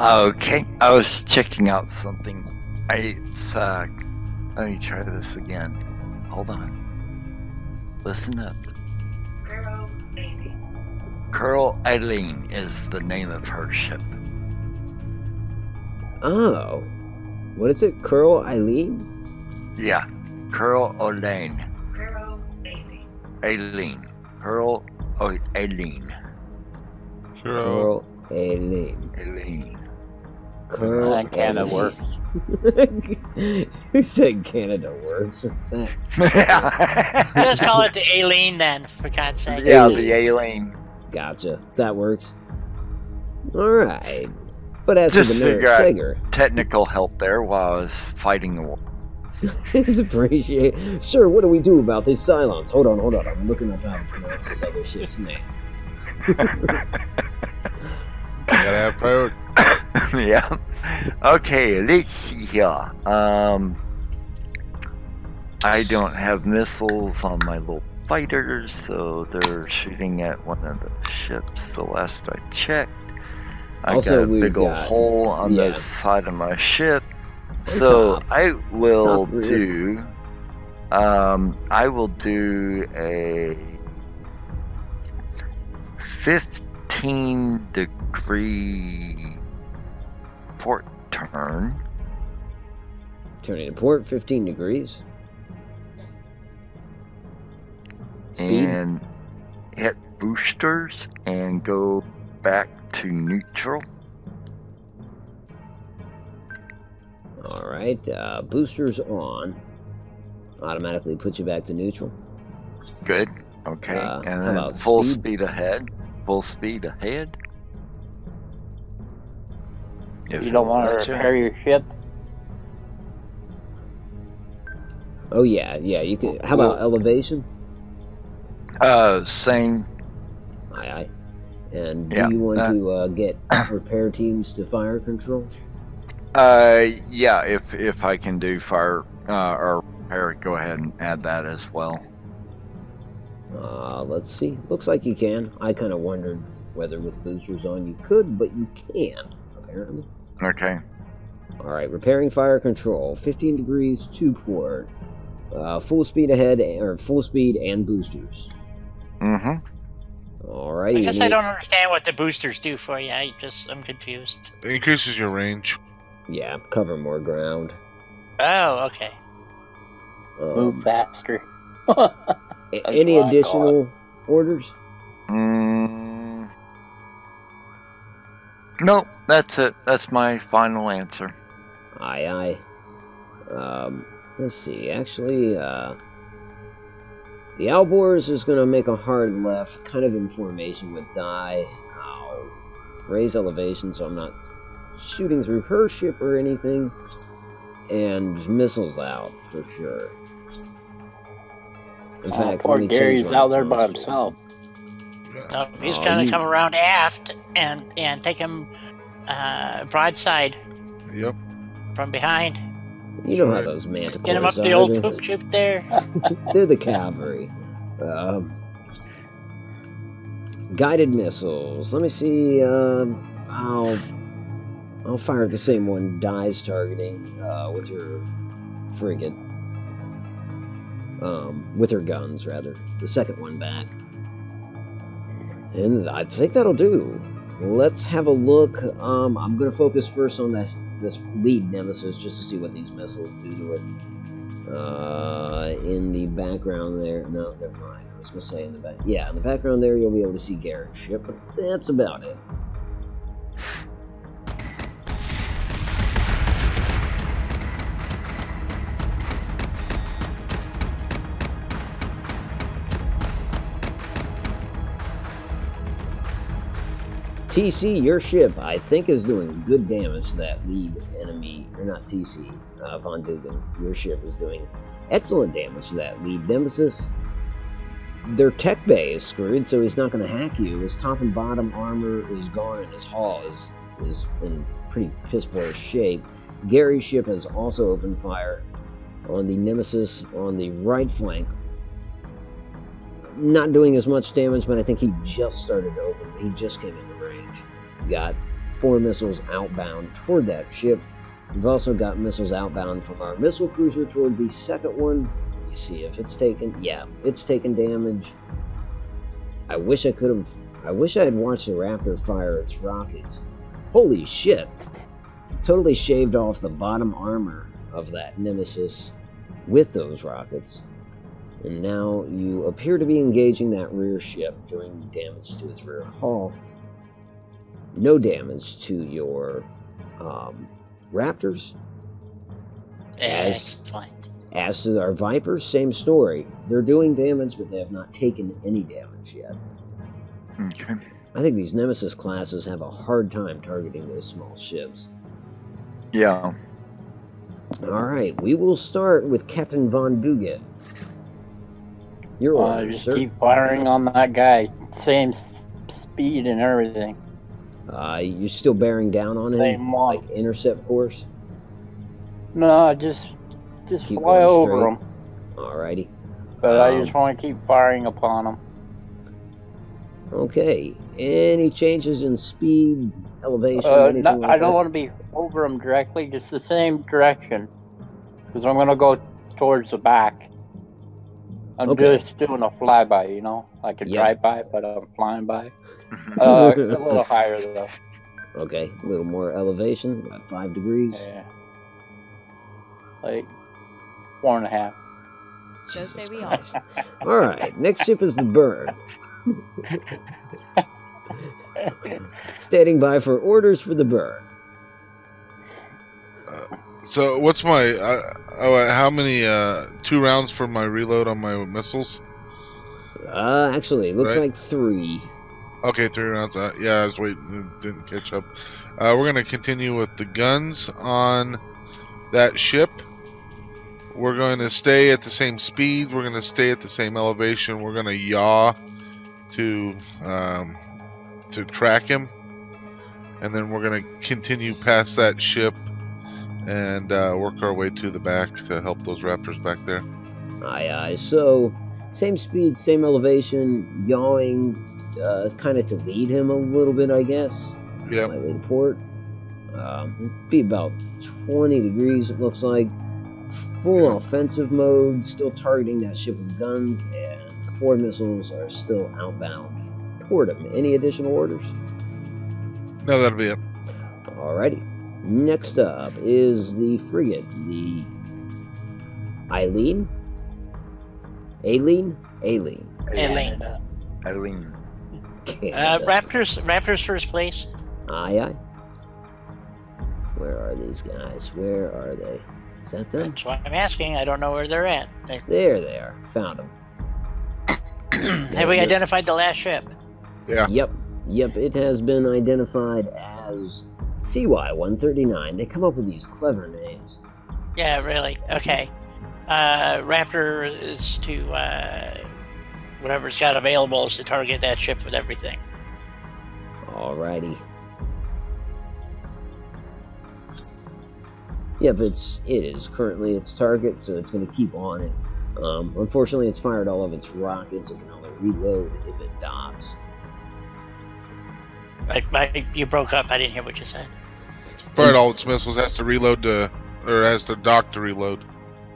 Okay, I was checking out something. Let me try this again. Hold on. Listen up. Colonel Eileen is the name of her ship.
Oh. What is it? Curl Eileen?
Yeah. Curl Elaine. Aileen. Curl Aileen.
Curl Eileen.
Aileen.
Curl
And Canada works.
Who said Canada works? What's that?
Let's call it the Aileen then, for God's sake.
Yeah, the Aileen.
Gotcha. That works. Alright. But as
Just
for the
figure
Merit
out
Sager,
technical help there while I was fighting the war.
it's appreciated. Sir, what do we do about these Cylons? Hold on. I'm looking up how to pronounce this other ship's name.
Gotta have priority.
Yeah. Okay, let's see here. I don't have missiles on my little fighters, so they're shooting at one of the ships the last I checked. I
Also,
got a
we've
big old
got-
hole on
yeah.
the side of my ship. So
top.
I will
Top rear.
do a 15-degree port turn.
Turning to port, 15 degrees. Speed.
And hit boosters and go back to neutral.
Alright, boosters on. Automatically put you back to neutral.
Good. Okay.
How
And then
about
full
speed?
speed ahead. Full speed ahead. If
You don't
it
want to
lets you.
repair your ship?
Oh yeah, you can. How about elevation?
Same.
Aye. And do
Yeah,
you want to get repair teams to fire control?
Yeah, if I can do fire or repair, go ahead and add that as well.
Let's see. Looks like you can. I kind of wondered whether with boosters on you could, but you can, apparently.
Okay.
Alright, repairing fire control. 15 degrees to port. Full speed ahead, or full speed and boosters.
Mm-hmm.
Alrighty.
I guess I don't understand what the boosters do for you. I'm confused.
It increases your range.
Yeah, cover more ground.
Oh, okay.
Move faster.
Any
what I
additional orders?
Nope, that's it. That's my final answer.
Aye. Let's see. Actually, the Alborz is going to make a hard left, kind of in formation with Die. I'll raise elevation so I'm not shooting through her ship or anything. And missiles out, for sure. In fact,
poor
let me
Gary's
change my
out there by
thruster.
himself.
No, he's
Oh,
gonna
you-
come around aft and take him broadside
Yep.
from behind.
You know how those manticores
Get him up
are.
the old
They're-
poop chute there.
They're the cavalry. Guided missiles. Let me see. I'll fire the same one Die's targeting with her frigate. With her guns, rather. The second one back. And I think that'll do. Let's have a look. I'm going to focus first on this lead nemesis just to see what these missiles do to it. In the background there, no, never mind. I was going to say in the back. Yeah, in the background there, you'll be able to see Garen's ship, but that's about it. TC, your ship, I think, is doing good damage to that lead enemy, or not TC, Von Dugan. Your ship is doing excellent damage to that lead nemesis. Their tech bay is screwed, so he's not going to hack you. His top and bottom armor is gone, and his hull is in pretty piss-poor shape. Gary's ship has also opened fire on the nemesis on the right flank. Not doing as much damage, but I think he just started to open. He just came into range. Got 4 missiles outbound toward that ship. We've also got missiles outbound from our missile cruiser toward the second one. Let me see if it's taken. Yeah, it's taken damage. I wish I had watched the Raptor fire its rockets. Holy shit! totally shaved off the bottom armor of that Nemesis with those rockets. And now you appear to be engaging that rear ship, doing damage to its rear hull. No damage to your Raptors.
Excellent.
As to our Vipers, same story. They're doing damage, but they have not taken any damage yet.
Okay.
I think these Nemesis classes have a hard time targeting those small ships.
Yeah.
Alright, we will start with Captain Von Dugan. Your orders,
Just
sir.
keep firing on that guy. Same speed and everything.
You're still bearing down on him?
Same one.
Like intercept course?
No, just
Keep
fly
going
over
straight.
him.
Alrighty.
But I just want to keep firing upon him.
Okay. Any changes in speed, elevation, anything like
I don't
that?
want to be over him directly, just the same direction. Because I'm going to go towards the back. I'm just doing a flyby, you know? Like a drive-by, but I'm flying by. A little higher, though.
Okay, a little more elevation, about 5 degrees.
Yeah. Like 4.5.
So say we all.
Alright, next ship is the Bird. Standing by for orders for the Bird.
So what's my how many 2 rounds for my reload on my missiles?
Actually, it looks
Right.
like 3.
Okay, 3 rounds. Yeah, I was waiting, it didn't catch up. We're gonna continue with the guns on that ship. We're going to stay at the same speed. We're going to stay at the same elevation. We're going to yaw to track him, and then we're going to continue past that ship and work our way to the back to help those Raptors back there.
Aye, aye. So, same speed, same elevation, yawing, kind of to lead him a little bit, I guess.
Yep.
Slightly to port. It'd be about 20 degrees, it looks like. Full offensive mode, still targeting that ship with guns, and 4 missiles are still outbound toward him. Any additional orders?
No, that'll be it.
Alrighty. Next up is the frigate, the Eileen.
Aileen.
Canada.
Raptors first place.
Aye, aye. Where are these guys? Where are they? Is that them?
That's why I'm asking. I don't know where they're at.
There they are. Found them.
Have we identified the last ship?
Yeah.
Yep, it has been identified as CY-139. They come up with these clever names.
Yeah, really. Okay. Raptor is to whatever's got available is to target that ship with everything.
Alrighty. Yep, it is currently its target, so it's going to keep on it. Unfortunately, it's fired all of its rockets. It can only reload if it docks.
You broke up. I didn't hear what you said.
Fired all its missiles, has to reload has to dock to reload.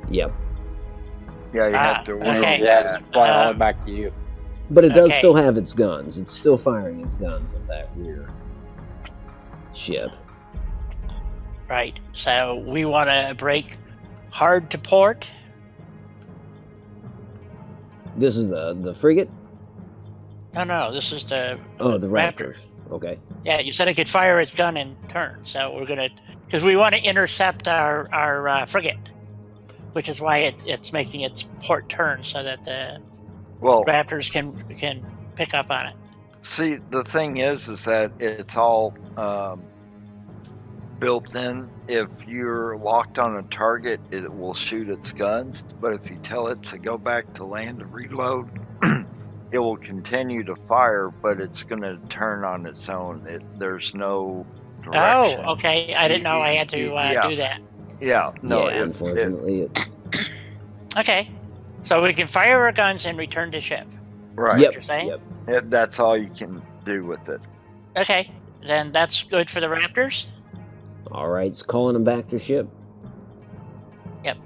Yep.
Yeah, you have to work.
Okay.
Yeah, just fly all back to you.
But it does
Okay.
still have its guns. It's still firing its guns at that rear ship.
Right. So we want to break hard to port.
This is the frigate?
No. This is the
The Raptors. Okay.
Yeah, you said it could fire its gun in turn. So we're gonna because we want to intercept our frigate, which is why it's making its port turn so that the Raptors can pick up on it.
See, the thing is that it's all built in. If you're locked on a target, it will shoot its guns. But if you tell it to go back to land to reload, it will continue to fire, but it's going to turn on its own. There's no direction.
Oh, okay. I didn't know I had to do that.
Yeah, no.
Yeah, unfortunately.
Okay. So we can fire our guns and return to ship.
Right.
Yep.
You're saying?
Yep.
That's all you can do with it.
Okay. Then that's good for the Raptors.
Alright, it's calling them back to ship.
Yep.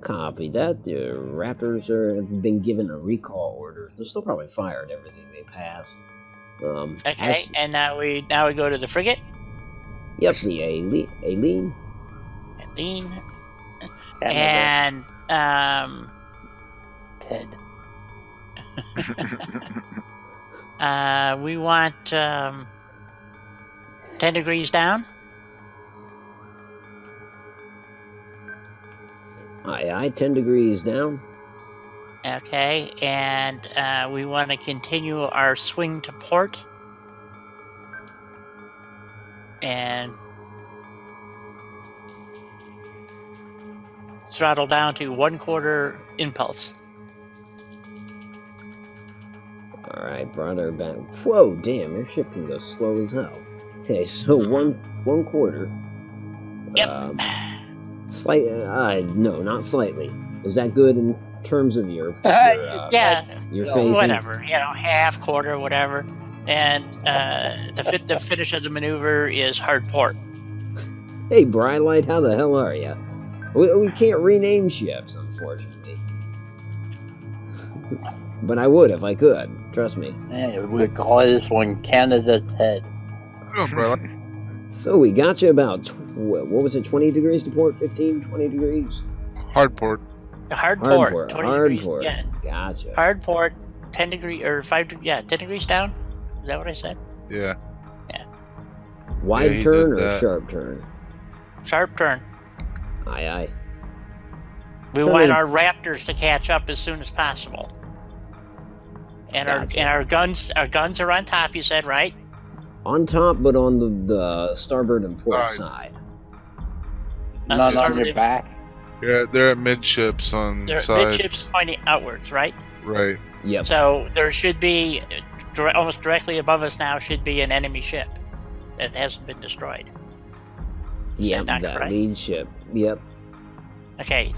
Copy that. The Raptors have been given a recall order. They'll still probably fire at everything they pass.
Okay. And now we go to the frigate.
Yep, the Aileen.
Aileen.
Canada.
And
Ted.
we want 10 degrees down.
Aye, 10 degrees down.
Okay, and we want to continue our swing to port. And throttle down to 1/4 impulse.
Alright, brother, back. Whoa, damn, your ship can go slow as hell. Okay, so one quarter.
Yep.
No, not slightly. Is that good in terms of your
Yeah,
your phasing?
whatever. Half, quarter, whatever. And the finish of the maneuver is hard port.
Hey, Brylight, how the hell are ya? We can't rename ships, unfortunately. But I would if I could. Trust me.
Yeah, we call this one Canada Ted.
Oh, bro.
So we got you about, what was it, 20 degrees to port? 15, 20 degrees?
Hard port.
Hard port. 20
hard
degrees.
port.
Yeah.
Gotcha.
Hard port, 10 degree or 5. Yeah, 10 degrees down. Is that what I said?
Yeah.
Wide
he
turn
did
or
that.
sharp turn?
Sharp turn.
Aye.
We
Turn
want
in.
our Raptors to catch up as soon as possible. And
Gotcha.
our guns are on top. You said, right?
On top, but on the starboard and port side.
Not on
starboard-
your back.
Yeah, they're at midships on
They're
side.
midships pointing outwards, right?
Right.
Yep.
So there should be almost directly above us now should be an enemy ship that hasn't been destroyed.
Yep,
that
that
correct?
lead ship. Yep.
Okay.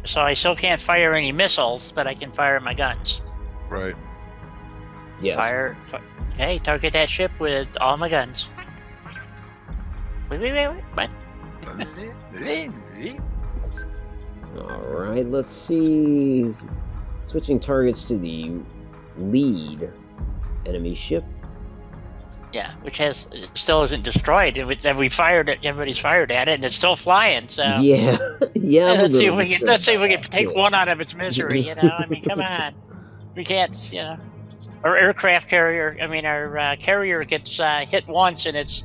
So I still can't fire any missiles, but I can fire my guns.
Right.
Yes.
Okay, target that ship with all my guns. Wait. What?
Alright, let's see. Switching targets to the lead enemy ship.
Yeah, which still isn't destroyed. We fired it. Everybody's fired at it, and it's still flying. So
Yeah. Yeah. I'm a
let's see if
little
we can.
disturbed
Let's see if
by
we can
that,
take
too.
one out of its misery. I mean, come on. We can't. Our aircraft carrier. I mean, our carrier gets hit once, and it's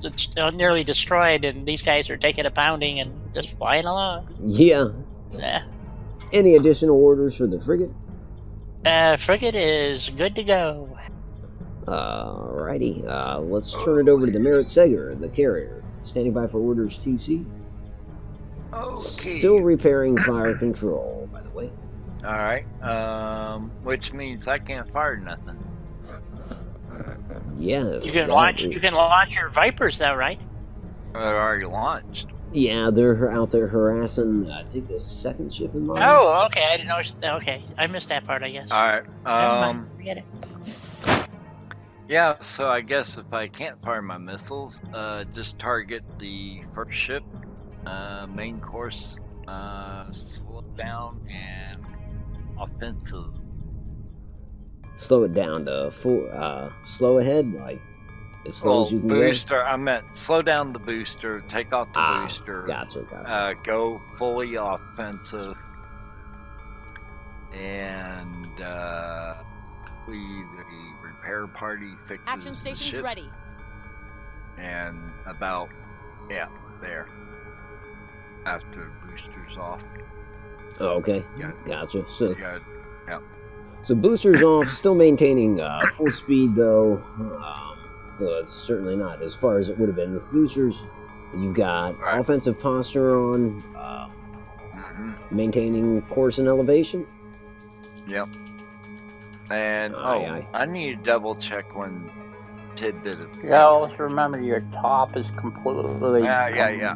nearly destroyed. And these guys are taking a pounding and just flying along.
Yeah.
Yeah.
Any additional orders for the frigate?
Frigate is good to go.
Alrighty. Let's turn it over to the Merit Seger, the carrier. Standing by for orders, TC.
Okay.
Still repairing fire control, by the way.
All right. Which means I can't fire nothing.
Yes.
You can launch your Vipers, though, right?
They're already launched.
Yeah, they're out there harassing, I think, the second ship in line.
Oh, okay. I didn't know. Okay, I missed that part. I guess.
All right.
Never mind. Forget it.
Yeah. So I guess if I can't fire my missiles, just target the first ship, main course, slow down and offensive.
Slow it down to full, slow ahead, like as slow as you can
booster. I meant slow down the booster, take off the booster.
Gotcha.
Go fully offensive, and the repair party fixes
Action
the
stations
ship,
ready.
and about there. After boosters off.
Oh, okay.
Yeah.
Gotcha. So,
You got
so boosters off, still maintaining full speed though. But it's certainly not as far as it would have been with boosters. You've got
Right.
offensive posture on, maintaining course and elevation.
Yep. And
Aye.
I need to double check when tidbit of
Yeah, always remember your top is completely.
Yeah.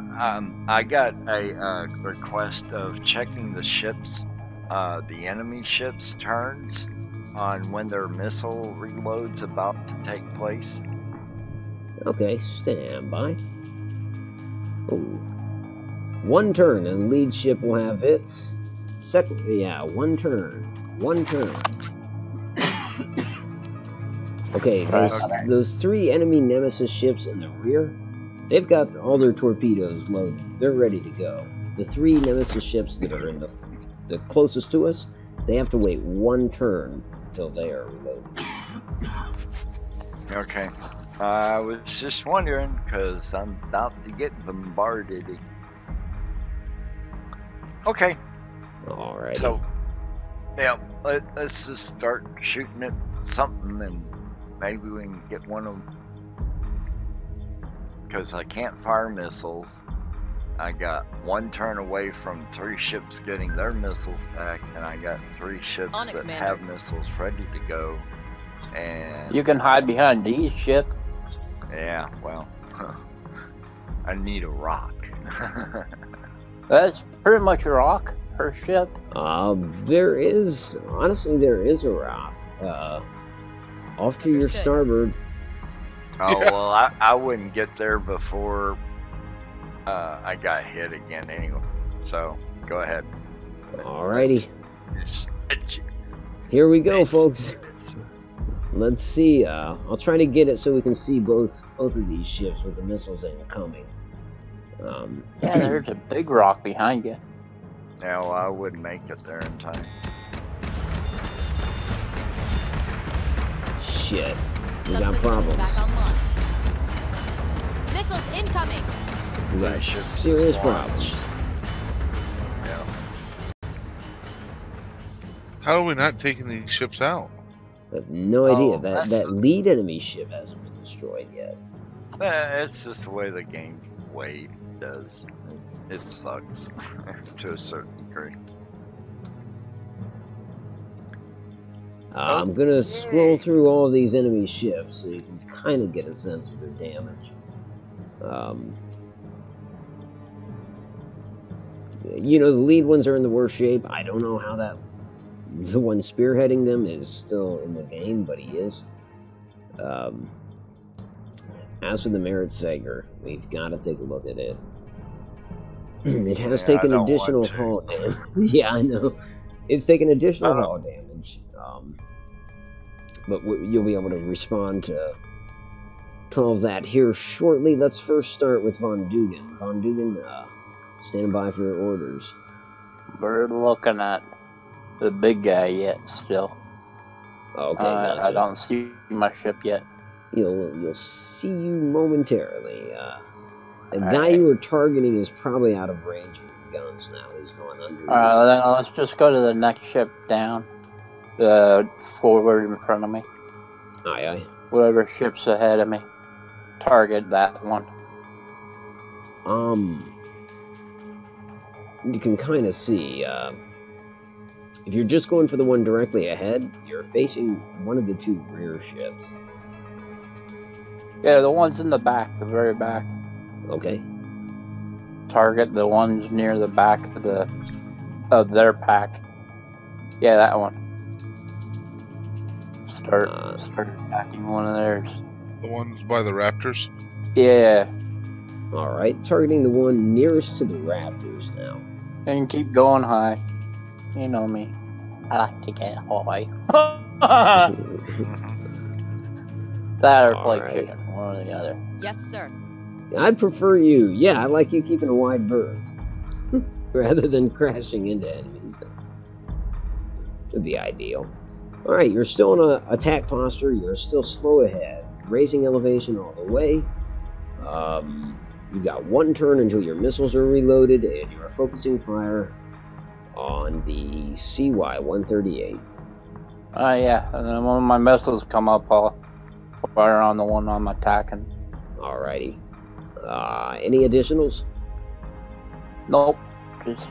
I got a request of checking the ships, the enemy ships' turns on when their missile reload's about to take place.
Okay, stand by. Ooh. One turn and lead ship will have its second. Yeah, one turn. Okay, those three enemy Nemesis ships in the rear, They've got all their torpedoes loaded. They're ready to go. The 3 Nemesis ships that are in the closest to us, they have to wait 1 turn until they are reloaded.
Okay. I was just wondering, because I'm about to get bombarded. Okay.
Alrighty.
So, yeah, let's just start shooting at something, and maybe we can get one of them. Because I can't fire missiles. I got 1 turn away from 3 ships getting their missiles back, and I got 3 ships
On it,
that
Commander.
have missiles ready to go. And
You can hide behind these ship.
yeah, well, I need a rock.
That's pretty much a rock per ship.
There is a rock. Off to your
Understood.
starboard.
Oh, well, I wouldn't get there before I got hit again anyway. So, go ahead.
Alrighty. Here we go, folks. Let's see. I'll try to get it so we can see both of these ships with the missiles incoming.
Yeah, there's a big rock behind you.
Yeah, well, I wouldn't make it there in time.
Shit. We got
Subsystem is
problems.
back online. Missiles incoming.
We got
That ship
serious
is launched.
problems.
Yeah.
How are we not taking these ships out?
I have no idea.
Oh,
That
that's-
lead enemy ship hasn't been destroyed yet.
It's just the way the game does. It sucks to a certain degree.
I'm gonna scroll through all of these enemy ships so you can kind of get a sense of their damage. You know, the lead ones are in the worst shape. I don't know how the one spearheading them is still in the game, but he is. As for the Merit Sager, we've got to take a look at it. It has
Yeah,
taken
I don't
additional
want to.
hull damage. Yeah, I know. It's taken additional
Oh.
hull damage. But you'll be able to respond to all of that here shortly. Let's first start with Von Dugan. Von Dugan, stand by for your orders.
We're looking at the big guy yet still.
Okay, gotcha.
I don't see my ship yet.
You'll see you momentarily. The guy
Alright.
you were targeting is probably out of range of your guns now. He's going under.
Then let's just go to the next ship down. The forward in front of me.
Aye, aye.
Whatever ship's ahead of me. Target that one.
You can kind of see, if you're just going for the one directly ahead, you're facing one of the 2 rear ships.
Yeah, the ones in the back, the very back.
Okay.
Target the ones near the back of their pack. Yeah, that one. Start attacking one of theirs.
The ones by the Raptors?
Yeah,
Alright, targeting the one nearest to the Raptors now.
and keep going high. You know me. I like to get high. That or play
Alright.
chicken, one or the other.
Yes, sir.
I'd prefer you. Yeah, I like you keeping a wide berth. Rather than crashing into enemies. Would be ideal. Alright, you're still in a attack posture. You're still slow ahead. Raising elevation all the way. You've got 1 turn until your missiles are reloaded, and you are focusing fire on the CY-138.
Yeah, and then when my missiles come up, I'll fire on the one I'm attacking.
Alrighty. Any additionals?
Nope, just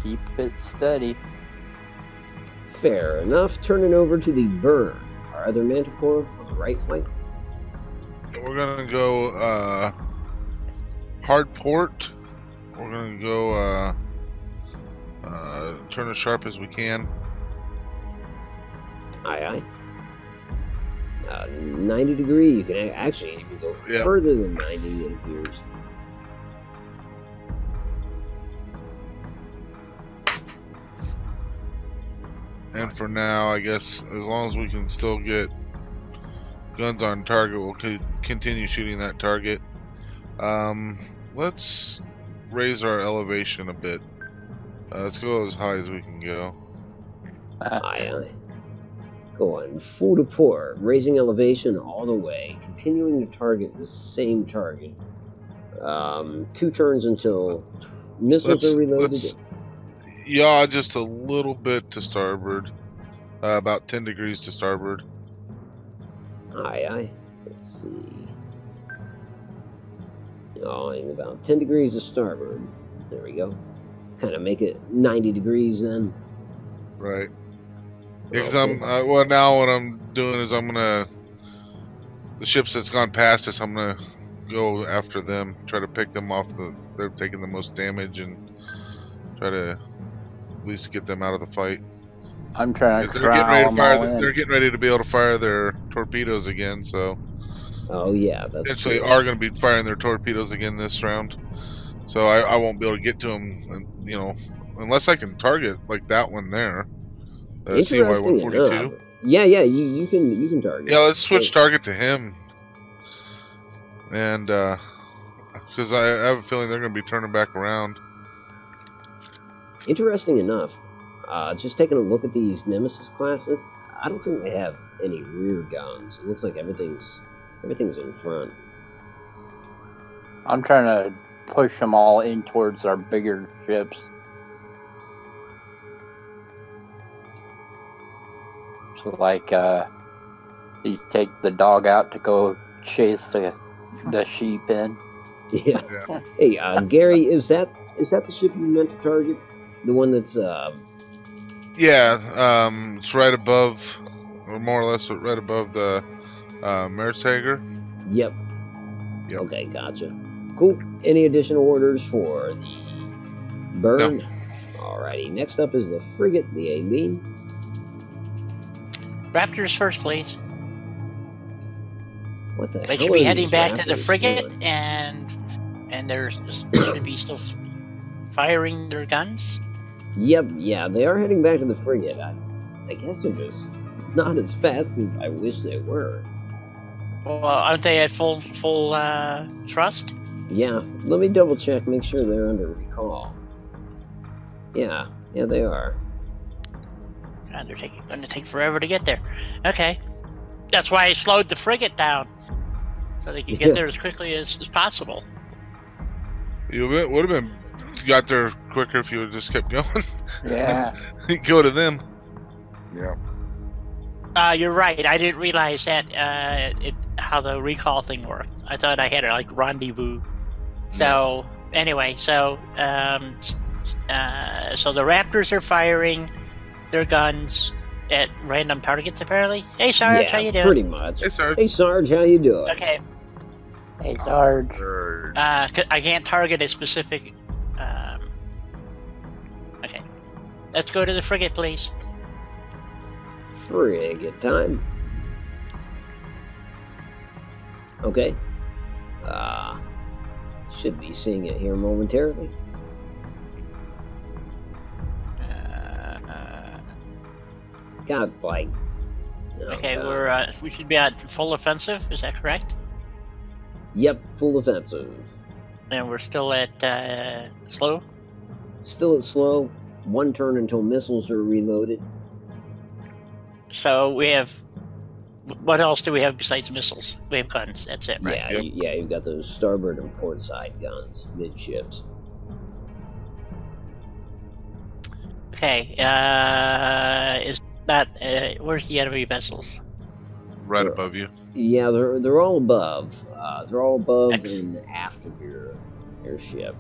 keep it steady.
Fair enough. Turning over to the burn. Our other Manticore on the right flank.
We're gonna go hard port. We're gonna go turn as sharp as we can.
Aye, aye. 90 degree. You can actually even go
Yep.
further than 90, it appears.
And for now, I guess as long as we can still get guns on target, we'll continue shooting that target. Let's raise our elevation a bit. Let's go as high as we can go.
Aye, aye. Going full to port, raising elevation all the way, continuing to target the same target. 2 turns until missiles are reloaded.
Yaw just a little bit to starboard. About 10 degrees to starboard.
Aye, aye. Let's see. Yawing about 10 degrees to starboard. There we go. Kind of make it 90 degrees then.
Right. Yeah, because
Okay.
well, now what I'm doing is I'm gonna, the ships that's gone past us, I'm gonna go after them, try to pick them off they're taking the most damage, and try to at least get them out of the fight.
I'm trying to
They're getting ready to
corral them all
fire.
in.
They're getting ready to be able to fire their torpedoes again. So
Oh yeah, that's
eventually
true.
are going to be firing their torpedoes again this round. So I won't be able to get to them, unless I can target like that one there.
Interesting enough.
CY-142.
Yeah, you can target.
Yeah, let's switch target to him. And because I have a feeling they're going to be turning back around.
Interesting enough. Just taking a look at these Nemesis classes, I don't think they have any rear guns. It looks like everything's in front.
I'm trying to push them all in towards our bigger ships. So, like, you take the dog out to go chase the sheep in.
Yeah.
Yeah.
Hey, Gary, is that the ship you meant to target? The one that's
Yeah, it's right above, or more or less right above the Merzhager.
Yep.
Yep.
Okay, gotcha. Cool. Any additional orders for the burn?
No.
Alrighty. Next up is the frigate, the Aileen.
Raptors first, please.
What the
They
hell
should be
are
heading
these
back to the
Raptors
frigate,
doing?
and they should be still firing their guns.
Yep, yeah, they are heading back to the frigate. I guess they're just not as fast as I wish they were.
Well, aren't they at full thrust?
Yeah, let me double check, make sure they're under recall. Yeah, they are.
God, they're going to take forever to get there. Okay, that's why I slowed the frigate down, so they could get there as quickly as possible.
You would have been got there quicker if you would just kept going.
Yeah.
Go to them.
Yeah.
You're right. I didn't realize that how the recall thing worked. I thought I had a rendezvous. So anyway, so the Raptors are firing their guns at random targets apparently. Hey Sarge, how you doing?
Pretty much.
Hey, Sarge.
Hey Sarge, how you doing?
Okay.
Hey, Sarge.
I can't target a specific. Okay. Let's go to the frigate, please.
Frigate time. Okay. Should be seeing it here momentarily. Got like.
Okay, we should be at full offensive. Is that correct?
Yep, full offensive.
And we're still at slow.
Still at slow. 1 turn until missiles are reloaded.
So we have. What else do we have besides missiles? We have guns. That's it, right?
Yeah, you've got those starboard and port side guns, midships.
Okay. Is that where's the enemy vessels?
Right above you.
Yeah, they're all above. They're all above
X.
and aft of your ship.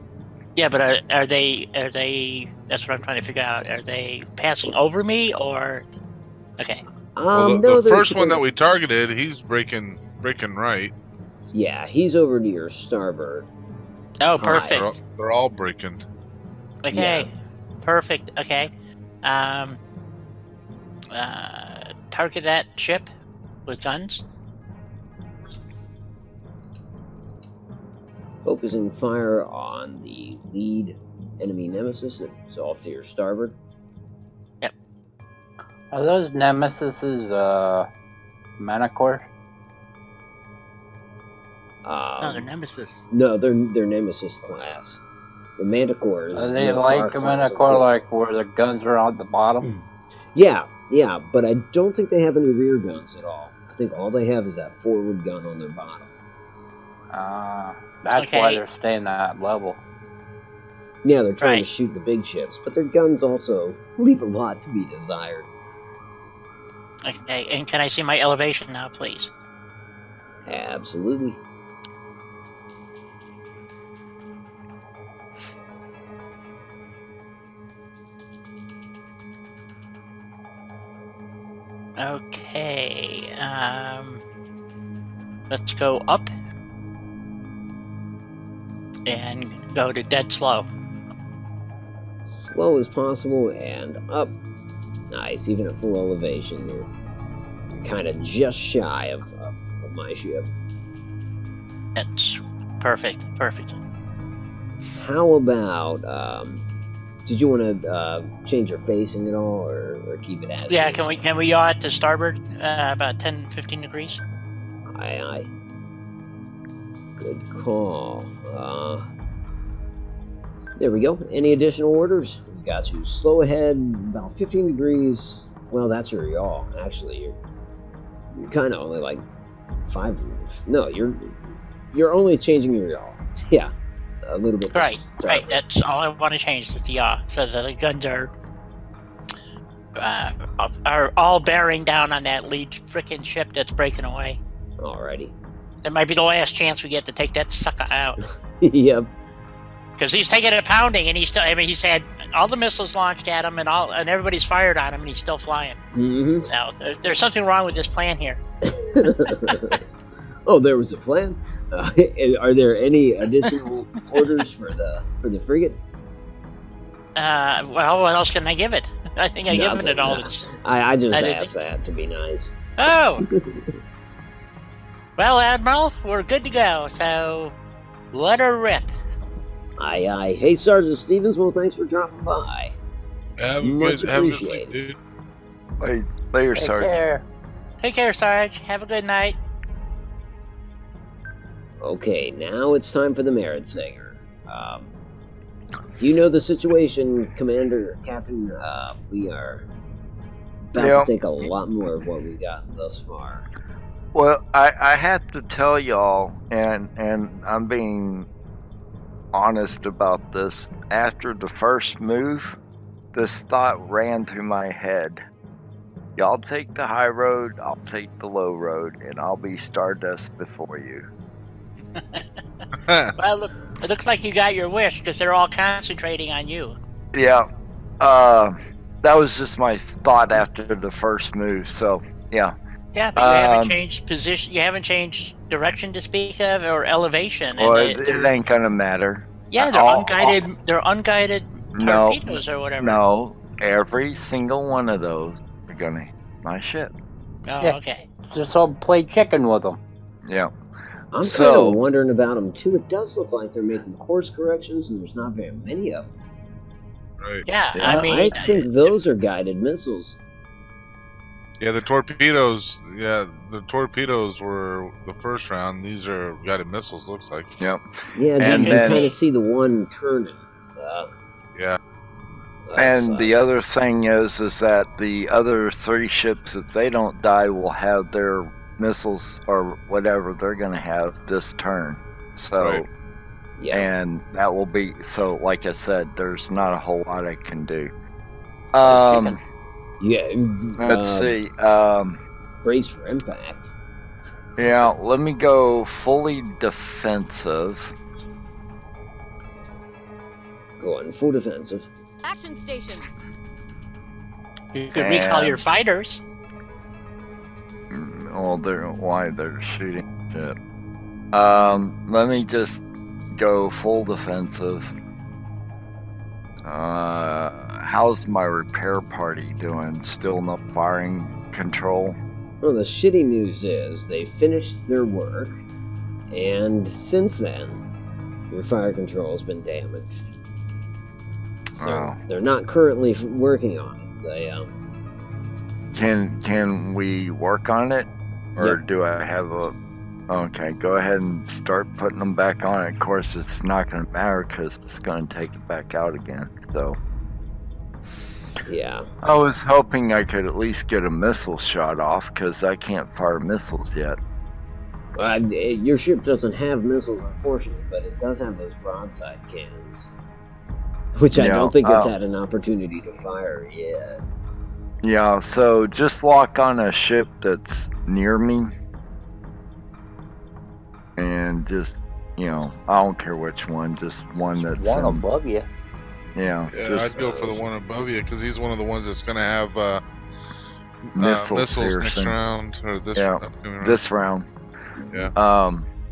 Yeah, but are they? That's what I'm trying to figure out. Are they passing over me or? Okay.
Well,
No,
the first one that we targeted, he's breaking right.
Yeah, he's over to your starboard.
Oh,
Hi.
perfect.
They're all breaking.
Okay.
Yeah.
Perfect. Okay. Target that ship with guns.
Focusing fire on the lead enemy nemesis. It's off to your starboard.
Yep.
Are those Nemesises, Manacor?
No, they're Nemesis.
No, they're Nemesis class. The Manticores.
Are they
the
like
our
a
class of
Minotaur,
the-
like where the guns are on the bottom?
Yeah, but I don't think they have any rear guns at all. I think all they have is that forward gun on their bottom.
That's why they're staying at that level.
Yeah, they're trying
Right.
to shoot the big ships, but their guns also leave a lot to be desired.
Okay, and can I see my elevation now, please?
Absolutely.
Okay, let's go up and go to dead slow.
Slow as possible and up. Nice, even at full elevation, you're kind of just shy of my ship.
That's perfect.
How about, did you want to change your facing at all, or keep it as
Yeah,
is?
can we yaw it to starboard about 10-15 degrees?
Aye. Good call. There we go. Any additional orders? We got you slow ahead, about 15 degrees. Well, that's your yaw. Actually, you're kind of only like 5 degrees. No, you're only changing your yaw. Yeah, a little bit.
Right. That's all I want to change is the yaw, so that the guns are all bearing down on that lead frickin' ship that's breaking away.
Alrighty.
That might be the last chance we get to take that sucker out.
Yep.
Because he's taking a pounding, and he's still. I mean, he's had all the missiles launched at him, and everybody's fired on him, and he's still flying.
Mm-hmm.
So there's something wrong with this plan here.
Oh, there was a plan. Are there any additional orders for the frigate?
Well, what else can I give it? I think I've given it all.
I just asked that to be nice.
Oh. Well, Admiral, we're good to go. So, let her rip.
Aye. Hey, Sergeant Stevens. Well, thanks for dropping by. Much appreciated.
Dude.
Later,
Take
Sergeant.
care.
Take care, Sarge. Have a good night.
Okay, now it's time for the merit singer. You know the situation, Commander, Captain. We are about to take a lot more of what we got thus far.
Well, I have to tell y'all, and I'm being honest about this. After the first move, this thought ran through my head. Y'all take the high road, I'll take the low road, and I'll be Stardust before you.
Well, look, it looks like you got your wish because they're all concentrating on you.
Yeah, that was just my thought after the first move, so, yeah.
Yeah, but you haven't changed position. You haven't changed direction to speak of, or elevation.
Well, it ain't gonna matter.
Yeah, they're unguided. They're unguided torpedoes or whatever.
No, every single one of those are gonna hit my ship.
Oh,
Yeah.
okay.
Just all play chicken with them.
Yeah.
I'm
So-
kind of wondering about them too. It does look like they're making course corrections, and there's not very many of them.
Right.
Yeah, I mean,
I think those are guided missiles.
Yeah, the torpedoes. Yeah, the torpedoes were the first round. These are guided missiles. Looks like.
Yep.
Yeah,
And
you
then-
kind of see the one turning.
Yeah.
That
And the
sucks.
other thing is that the other 3 ships, if they don't die, will have their missiles or whatever they're going to have this turn. So,
Right.
Yeah.
and that will be, so like I said, there's not a whole lot I can do.
Chicken.
Yeah.
Let's see.
Brace for impact.
Yeah, let me go fully defensive.
Go on full defensive.
Action stations.
you could recall your fighters.
Well, they're shooting shit. Let me just go full defensive. How's my repair party doing? Still no firing control?
Well, the shitty news is they finished their work, and since then, your fire control's been damaged. So they're not currently working on it. They
Can we work on it, or
Yep.
do I have a? Okay, go ahead and start putting them back on. Of course, it's not going to matter because it's going to take it back out again. So,
Yeah.
I was hoping I could at least get a missile shot off because I can't fire missiles yet.
Your ship doesn't have missiles, unfortunately, but it does have those broadside cannons, which I don't think it's had an opportunity to fire yet.
Yeah, so just lock on a ship that's near me. And just, I don't care which one, just one that's
one above you.
Yeah,
I'd go for the one above you because he's one of the ones that's going to have
missiles
next round or this round.
This round.
Yeah.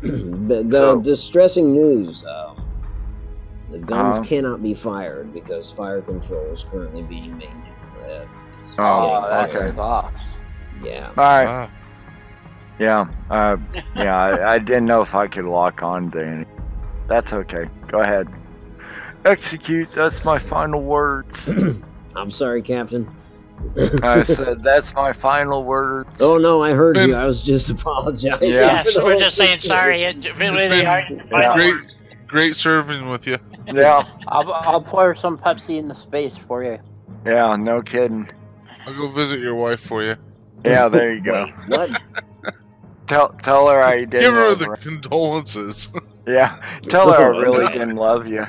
The distressing news: the guns cannot be fired because fire control is currently being maintained.
That sucks.
Yeah.
All right.
Wow.
Yeah, I didn't know if I could lock on to any. That's okay. Go ahead. Execute. That's my final words.
I'm sorry, Captain.
I said that's my final words.
Oh no, I heard you. I was just apologizing.
Yeah,
for the
we're
whole
just saying sorry.
Great serving with you.
Yeah.
I'll pour some Pepsi in the space for you.
Yeah, no kidding.
I'll go visit your wife for you.
Yeah, there you go.
Wait, what?
Tell her I didn't.
Give her the condolences.
Yeah, tell her I really didn't love you.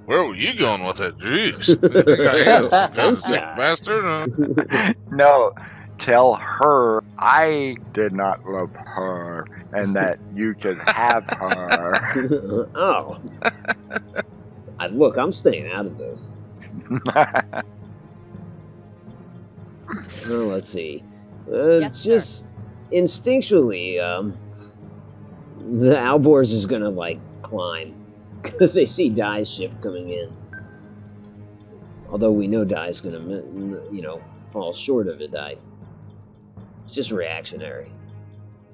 Where were you going with it? Jeez. Sick bastard.
No, tell her I did not love her and that you could have her.
Oh. Look, I'm staying out of this. Well, let's see.
Yes,
just instinctually, the Alborz is gonna climb because they see Dai's ship coming in. Although we know Dai's gonna, fall short of it. Dai. It's just reactionary.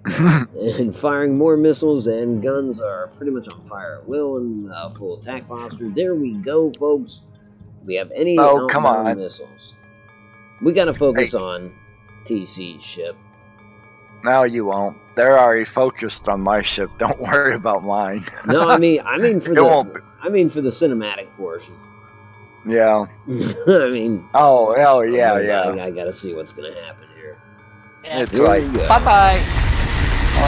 And firing more missiles and guns are pretty much on fire at will and full attack posture. There we go, folks. We have any outbound missiles. We gotta focus on TC's ship.
No, you won't. They're already focused on my ship. Don't worry about mine.
No, I mean for the cinematic portion.
Yeah.
I mean.
Oh, hell yeah, yeah.
I gotta see what's gonna happen here.
Yeah.
It's like
Bye-bye.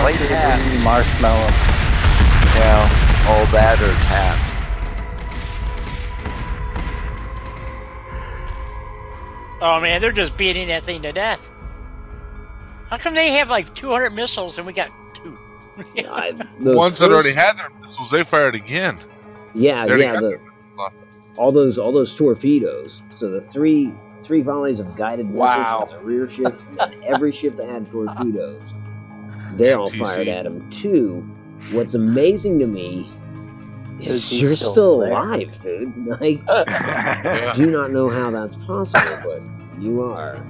Play taps.
Marshmallow.
Yeah, all that or taps.
Oh man, they're just beating that thing to death. How come they have 200 missiles and we got 2?
The ones that already had their missiles, they fired again.
Yeah. All those torpedoes. So the three volleys of guided missiles from the rear ships, and then every ship that had torpedoes, they all fired at him too. What's amazing to me is you're still alive, dude. I do not know how that's possible, but you are.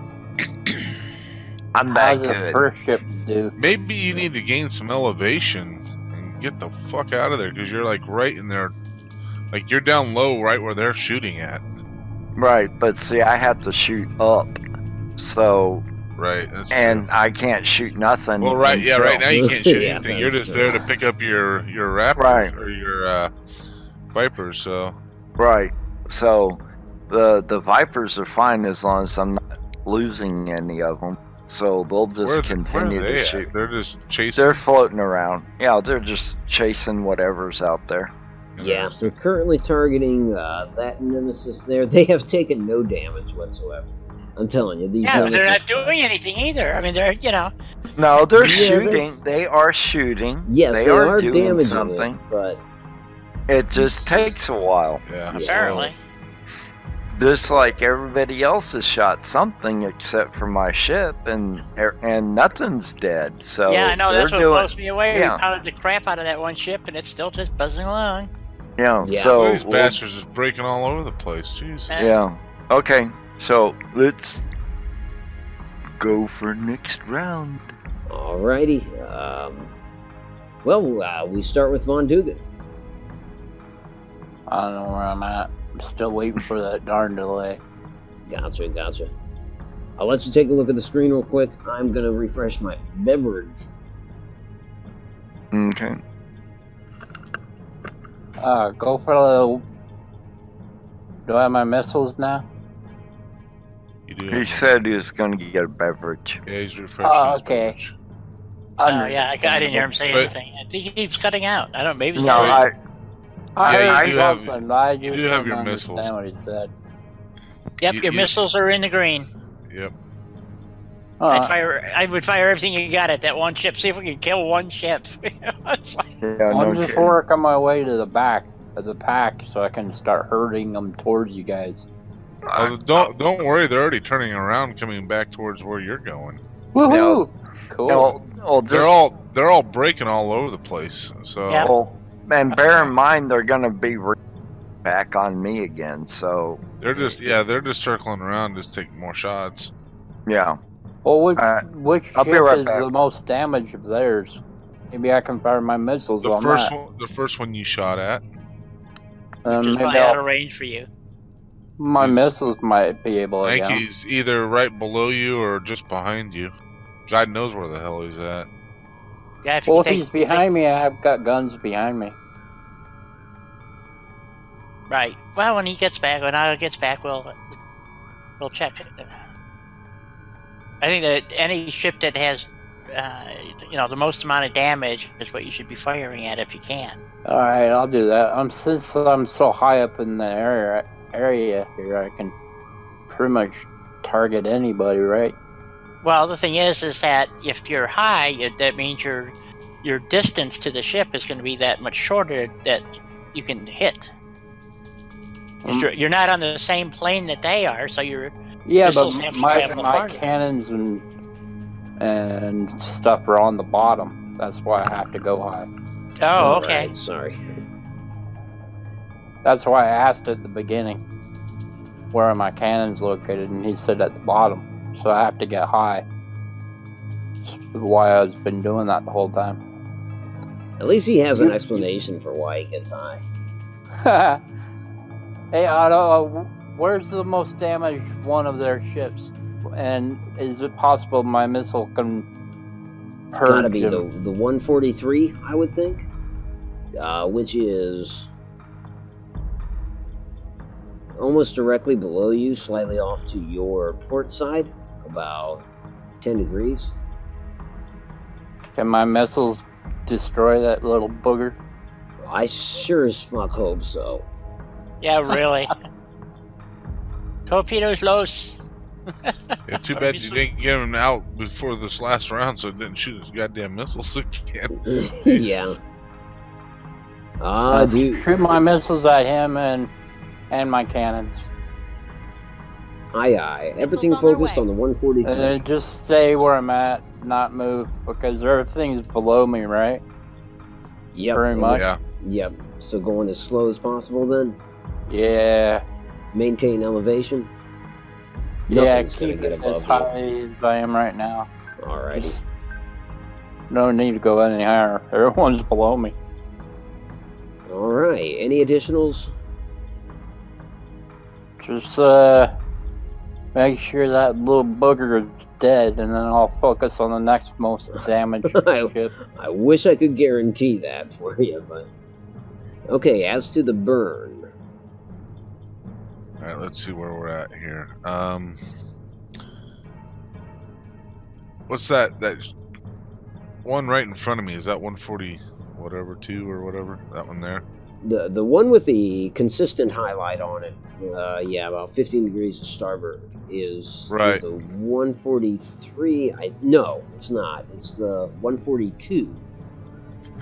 I'm that
good.
good.
First ship do.
Maybe you need to gain some elevation and get the fuck out of there because you're right in there. You're down low right where they're shooting at.
Right, but see, I have to shoot up. So.
Right.
And I can't shoot nothing.
Well, right, yeah, right now you can't shoot
Yeah,
anything. You're just there to pick up your Raptor or your Vipers, so.
Right. So the Vipers are fine as long as I'm not losing any of them. So they'll just continue to shoot.
They're just chasing.
They're floating around. Yeah, they're just chasing whatever's out there.
Yeah, they're currently targeting that Nemesis there. They have taken no damage whatsoever. I'm telling you, these
they're not doing anything either. I mean, they're,
No, they're shooting. They are shooting.
Yes, they are
doing
damaging
something.
it, but
it just takes a while.
Yeah.
Apparently.
Just like everybody else has shot something except for my ship, and nothing's dead. So
yeah, I know, that's what blows me away.
Yeah.
We pounded the crap out of that one ship, and it's still just buzzing along.
Yeah.
Yeah.
So
These bastards just breaking all over the place. Jeez.
Yeah. Okay. So let's go for next round.
alrighty. We start with Von Dugan.
I don't know where I'm at. I'm still waiting for that darn delay.
Gotcha. I'll let you take a look at the screen real quick. I'm gonna refresh my beverage.
Okay.
Go for the. Do I have my missiles now?
You do.
He said he was going to get a beverage.
Yeah, he's refreshing his
Okay.
beverage.
Oh, yeah, I didn't hear him say
But-
anything. I think he keeps cutting out. I don't know, maybe he's
No,
got-
I
Yeah,
heard
you do have-
something, but I
you
just
do have
didn't
your
understand
missiles.
what he said.
Yep,
You-
your
you-
missiles are in the green.
Yep.
I would fire everything you got at that one ship. See if we can kill one ship. It's like,
Yeah,
I'm
no
just
kidding.
working my way to the back of the pack so I can start herding them towards you guys.
Oh, don't worry. They're already turning around, coming back towards where you're going.
Woohoo! Cool.
Well,
They're all breaking all over the place. So
Yeah.
Cool.
and bear in mind they're going to be back on me again. So
they're just circling around, just taking more shots.
yeah.
Well, which
I'll be
ship
right
is
back.
the most damage of theirs? Maybe I can fire my missiles
The
on
first
that.
one, the first one you shot at.
which is
Maybe
probably out of range for you.
my
He's-
missiles might be able
I
to
think
get 'em.
he's either right below you or just behind you. God knows where the hell he's at.
Yeah, if you
Well,
can
if he's behind me, I've got guns behind me.
Right. Well, when Otto gets back, we'll check it. I think that any ship that has, the most amount of damage is what you should be firing at if you can.
All right, I'll do that. Since I'm so high up in the area here, I can pretty much target anybody, right?
Well, the thing is that if you're high, that means your distance to the ship is going to be that much shorter that you can hit. You're not on the same plane that they are, so you're missiles have to travel
my
farther.
cannons and stuff are on the bottom. That's why I have to go high.
Oh, okay.
Alright, sorry.
That's why I asked at the beginning where are my cannons located, and he said at the bottom. So I have to get high. That's why I've been doing that the whole time.
At least he has an explanation for why he gets high.
Hey Otto, where's the most damaged one of their ships? And is it possible my missile can
It's gotta be
him?
the 143, I would think. Which is almost directly below you, slightly off to your port side, about 10 degrees.
Can my missiles destroy that little booger?
I sure as fuck hope so.
Yeah, really. Torpedoes los.
Yeah, too bad you didn't get him out before this last round, so it didn't shoot his goddamn missiles again.
Yeah. Dude.
Shoot my missiles at him and my cannons.
Aye, aye. Everything
on their
focused
way.
on the 143.
And just stay where I'm at, not move, because everything's below me, right?
Yep.
Very much.
Yeah.
Yep. So going as slow as possible then?
Yeah.
Maintain elevation?
Yeah,
Nothing's gonna
keep
get
it
above
as
you.
high as I am right now.
Alrighty.
No need to go any higher. Everyone's below me.
Alright. Any additionals?
Just make sure that little booger is dead, and then I'll focus on the next most damaged ship.
I wish I could guarantee that for you, but... Okay, as to the burn.
Alright, let's see where we're at here. What's that one right in front of me? Is that 140 whatever 2 or whatever? That one there?
The one with the consistent highlight on it, yeah, about 15 degrees to starboard, is
Right.
the 143. No, it's not. It's the 142.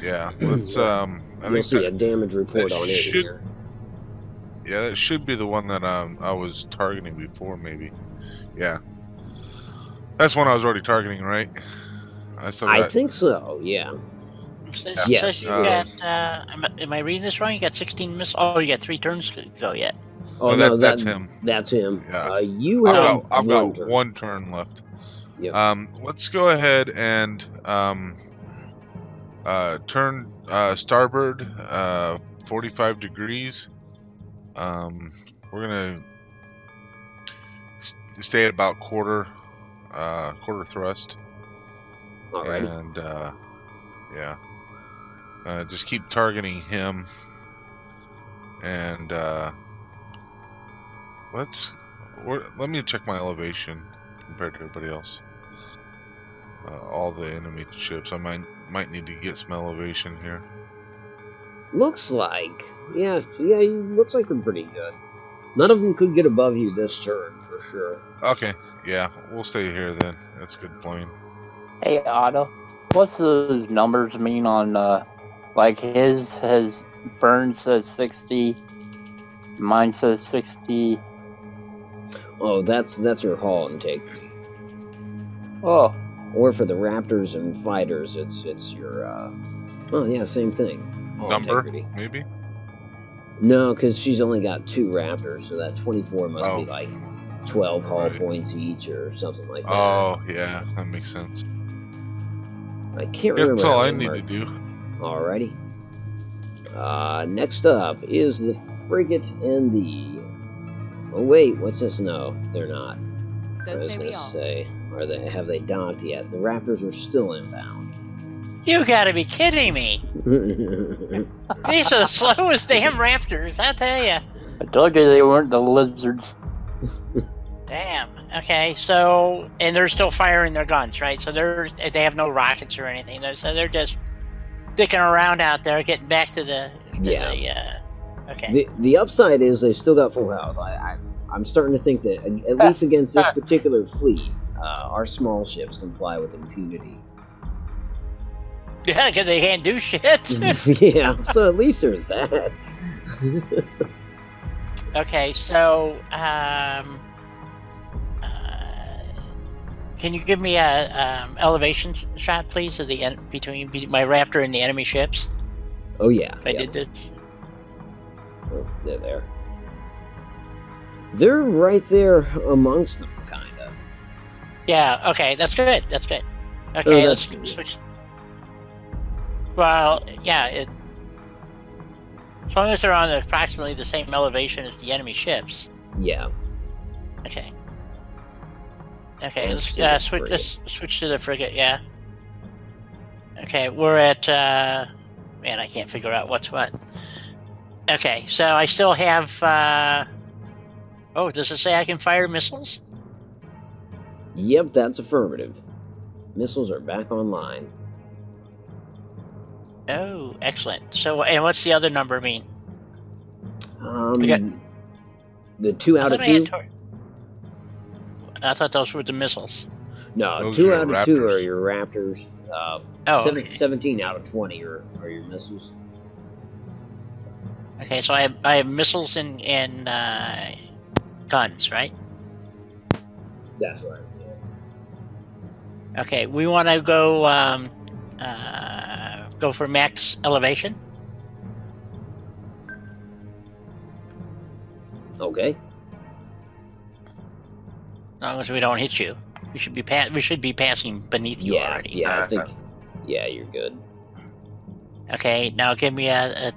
Yeah. Let's I
You'll
think
see
that,
a damage report
that
on it
should-
here.
yeah, that should be the one that I was targeting before, maybe. Yeah. That's one I was already targeting, right?
I think so, yeah.
Says,
Yes.
says you got. Am I reading this wrong? You got 16 missiles. Oh, you got 3 turns to go yet.
Oh,
no,
no,
that's him.
That's him.
Yeah.
You have
I've got
turn.
one turn left.
Yep.
Let's go ahead and turn starboard 45 degrees. We're gonna stay at about quarter thrust.
Alrighty.
And yeah. Just keep targeting him. And let me check my elevation compared to everybody else. All the enemy ships. I might need to get some elevation here.
Looks like, yeah, looks like they're pretty good. None of them could get above you this turn, for sure.
Okay, yeah, we'll stay here then. That's good plane.
Hey, Otto, what's those numbers mean on, like his burn says 60, mine says 60.
Oh, that's your hull integrity.
Oh.
Or for the Raptors and fighters, it's your, oh yeah, same thing. Hull
Number,
integrity.
maybe?
No, because she's only got 2 Raptors, so that 24 must be like 12 hull points each or something like that.
Oh, yeah, that makes sense.
I can't remember.
That's all I need to do.
Alrighty. Next up is the frigate and the... Oh wait, what's this? No, they're not.
So say we all.
Have they docked yet? The Raptors are still inbound.
You gotta be kidding me. These are the slowest damn Raptors, I tell ya.
I told you they weren't the lizards.
Damn. Okay, so and they're still firing their guns, right? So they have no rockets or anything. So they're just dicking around out there, getting back to the okay.
The upside is they've still got full health. I'm starting to think that at least against this particular fleet, our small ships can fly with impunity.
Yeah, because they can't do shit.
Yeah, so at least there's that.
Okay, so can you give me a elevation shot, please, of the between my Raptor and the enemy ships?
Oh yeah,
I did this.
Oh, they're there. They're right there amongst them, kind of.
Yeah. Okay, that's good. That's good. Okay, let's switch. Well, yeah. As long as they're on approximately the same elevation as the enemy ships.
Yeah.
Okay. Okay, let's switch to the frigate, yeah. Okay, we're at, man, I can't figure out what's what. Okay, so I still have, oh, does it say I can fire missiles?
Yep, that's affirmative. Missiles are back online.
Oh, excellent. So, and what's the other number mean?
The 2 out of 2?
I thought those were the missiles.
No,
those
2
are
out of
Raptors.
2 are your Raptors.
Okay.
17 out of 20 are your missiles.
Okay, so I have missiles and guns, right?
That's right. Yeah.
Okay, we want to go for max elevation.
Okay.
As long as we don't hit you, we should be passing beneath you already.
Yeah, I think. Yeah, you're good.
Okay, now give me a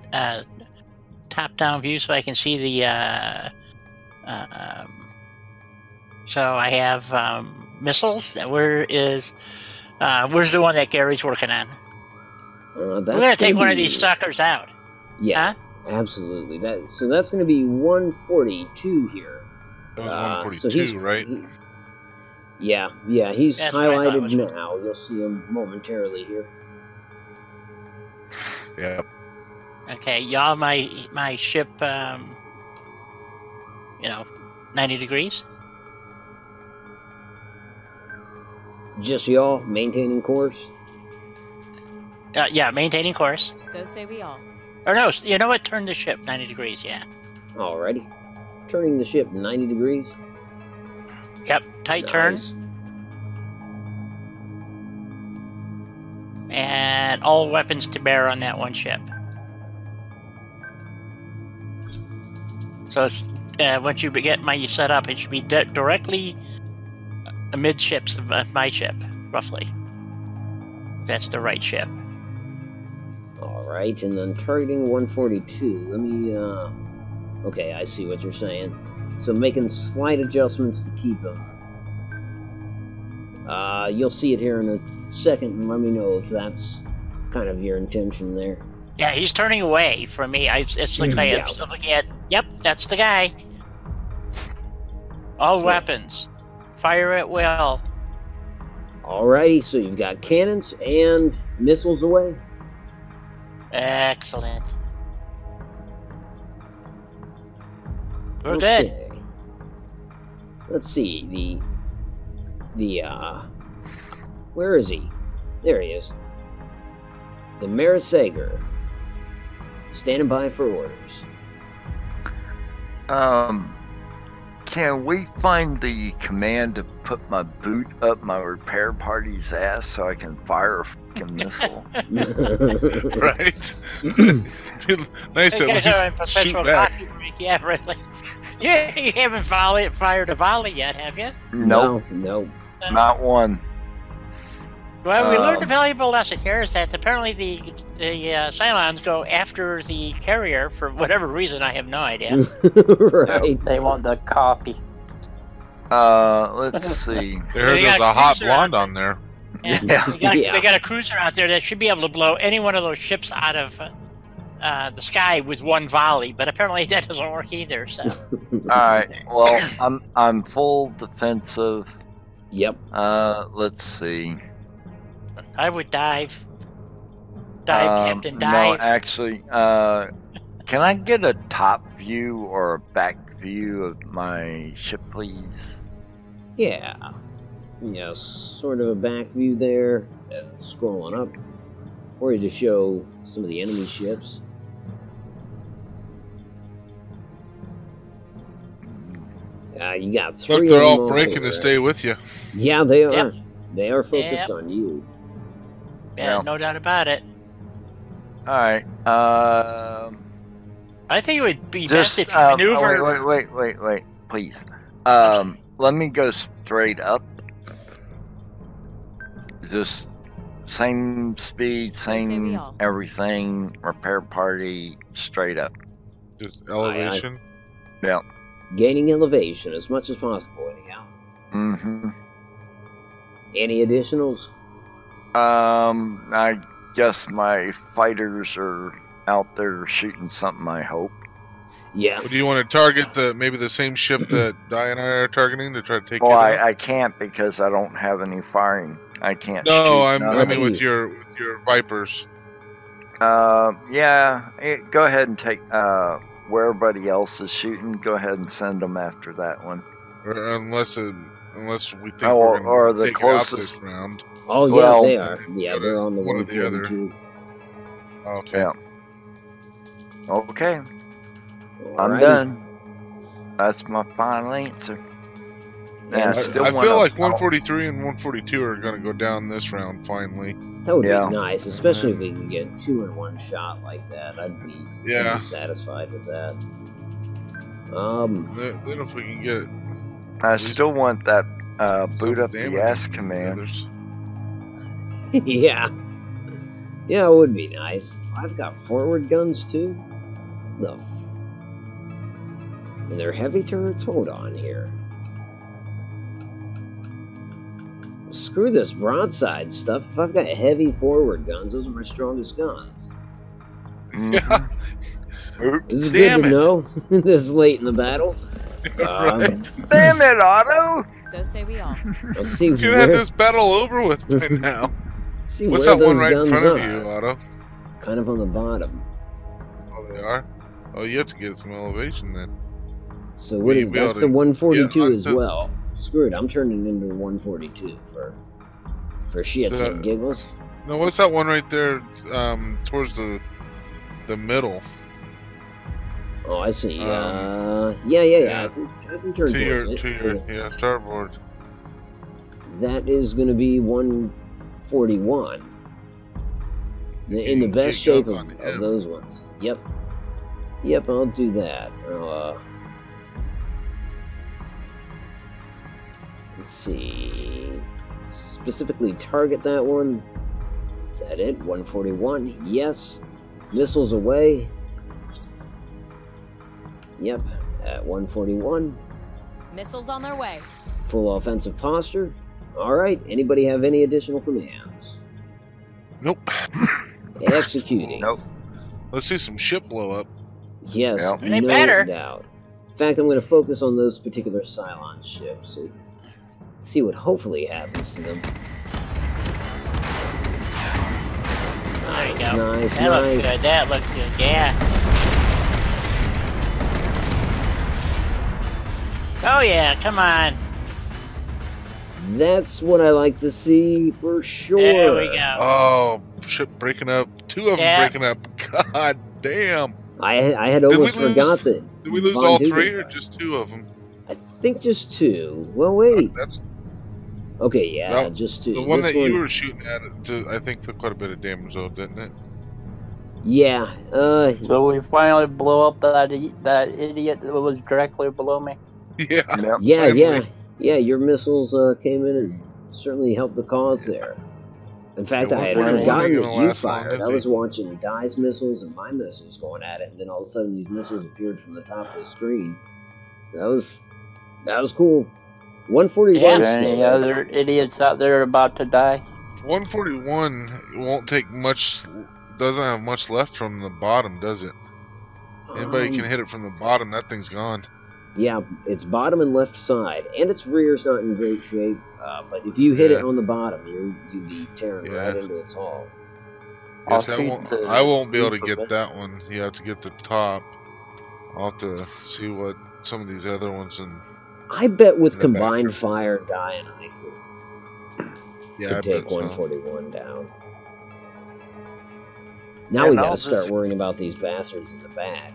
top-down view so I can see the. So I have missiles. Where's the one that Gary's working on? We're gonna take one of these suckers out.
Yeah, absolutely. So that's gonna be 142 here.
That was 142,
so he's,
right?
Yeah, he's
That's what I thought it
highlighted
was.
now. You'll see him momentarily here.
Yeah.
Okay, y'all, my ship, 90 degrees.
Just y'all maintaining course.
Yeah, maintaining course.
So say we all.
Or no, you know what? Turn the ship 90 degrees. Yeah.
Alrighty. Turning the ship 90 degrees.
Yep. Tight turn.
Nice.
And all weapons to bear on that one ship. So it's, once you get my setup, it should be directly amidships of my ship, roughly. That's the right ship.
Alright, and then targeting 142. Let me, okay, I see what you're saying. So making slight adjustments to keep them. You'll see it here in a second, and let me know if that's kind of your intention there.
Yeah, he's turning away from me. It's like I'm still looking at. Yep, that's the guy. All weapons, fire at will.
Alrighty, so you've got cannons and missiles away.
Excellent. We're good.
Let's see, where is he? There he is. The Marisager, standing by for orders.
Can we find the command to put my boot up my repair party's ass so I can fire a fucking missile?
Right? Nice
You guys are in
to
perpetual
shoot back.
coffee break. Yeah, really. You haven't fired a volley yet, have you?
Nope,
No.
not one.
Well, we learned a valuable lesson here is that apparently the Cylons go after the carrier for whatever reason. I have no idea.
Right.
They want the coffee.
Let's see.
There's
got
a
a
hot
cruiser
blonde
out
on there.
They got a cruiser out there that should be able to blow any one of those ships out of the sky with one volley, but apparently that doesn't work either. So.
Alright, well, I'm full defensive.
Yep.
Let's see.
I would dive. Captain, dive.
No, actually, can I get a top view or a back view of my ship, please?
Yeah. Yes, sort of a back view there. Scrolling up. Or you to show some of the enemy ships. You got three.
Look, they're
of them
all breaking
there.
to stay with you.
Yeah, they are.
Yep.
They are focused on you.
Yeah, no doubt about it.
Alright,
I think it would be best if you maneuver.
Wait, please. Let me go straight up. Just same speed, same everything, repair party, straight up.
Just elevation.
Yeah.
Gaining elevation as much as possible, anyhow.
Mm-hmm.
Any additionals?
I guess my fighters are out there shooting something, I hope.
Yeah.
Well, do you want to target maybe the same ship that Di and I are targeting to try to take?
Oh, I can't because I don't have any firing. I can't.
No,
shoot
I
none.
mean with your Vipers.
Yeah. Go ahead and take where everybody else is shooting. Go ahead and send them after that one.
Or unless we think
or
we're
the
take
closest
it out this round.
Oh, yeah,
Well,
they are. Yeah, they're on the
one or the other.
142.
Okay.
Yeah. Okay.
Alrighty.
I'm done. That's my final answer. Yeah,
I
still
feel like 143 and 142 are going to go down this round finally.
That would
Yeah.
be nice, especially if we can get 2 in 1 shot like that. I'd be
Yeah.
satisfied with that.
Then if we can get
I still want that boot
some
up the
damage
ass
to the
command.
others.
Yeah. Yeah, it would be nice. I've got forward guns too. And they're heavy turrets? Hold on here. Screw this broadside stuff. If I've got heavy forward guns, those are my strongest guns.
Mhm. Oops.
This is
Damn
good to
it.
know this late in the battle.
Right.
Damn it, Otto!
So say we all.
Let's see
You can have this battle over with by now.
see
What's
where
that one
those
right in
guns
front of
are.
you, Otto?
Kind of on the bottom.
Oh, they are? Oh, you have to get some elevation then.
So what is
be able
that's
to
the 142
get
as
onto-
well. Screw it, I'm turning into the 142 for shits and giggles.
No, what's that one right there towards the middle?
Oh, I see.
yeah.
I can turn
To your,
towards it.
starboard.
That is going to be 141. In the
can
best
get
shape
guns on
of
him.
those ones. Yep. Yep, I'll do that. Let's see. Specifically target that one. Is that it? 141. Yes. Missiles away. Yep. At 141.
Missiles on their way.
Full offensive posture. Alright. Anybody have any additional commands?
Nope.
Executing.
Nope.
Let's see some ship blow up.
Yes,
Yep.
They
no
better.
doubt. In fact, I'm going to focus on those particular Cylon ships and see what hopefully happens to them.
There you
Nice,
go.
nice,
That looks
nice.
good. That looks good. Yeah. Oh yeah, come on.
That's what I like to see for sure.
There we go.
Oh, ship breaking up. 2 of them
Yeah.
breaking up. God damn.
I had
Did we
almost
lose-
forgot that.
Did we lose
Von
all
Dugan
3 or
died.
just 2 of them?
I think just 2. Well, wait.
That's
Okay, yeah,
No,
just 2.
the one
This
that you were shooting at. I think took quite a bit of damage though, didn't it?
Yeah.
So we finally blew up that idiot that was directly below me.
Yeah.
Yep.
Yeah. Your missiles came in and certainly helped the cause there. In fact,
Yeah,
I had
141
forgotten
ain't
that
gonna
you
last long,
fired.
is
I
he?
was watching Dai's missiles and my missiles going at it, and then all of a sudden these missiles appeared from the top of the screen. That was cool. 141
Yeah.
Are
still
any
there.
other idiots out there about to die?
141 won't take much. Doesn't have much left from the bottom, does it? Anybody can hit it from the bottom. That thing's gone.
Yeah, its bottom and left side, and its rear's not in great shape. But if you hit it on the bottom, you'd be tearing
Yeah.
right into its hull.
I'll
Yes, I
shoot
won't.
the
I won't be able to
reaper
get that one. You have to get the top. I'll have to see what some of these other ones and
I bet with
In the back.
combined fire, Dai and I
yeah,
could
I
take
bet so.
141 down. Now
Yeah,
we
no,
gotta start
this-
worrying about these bastards in the back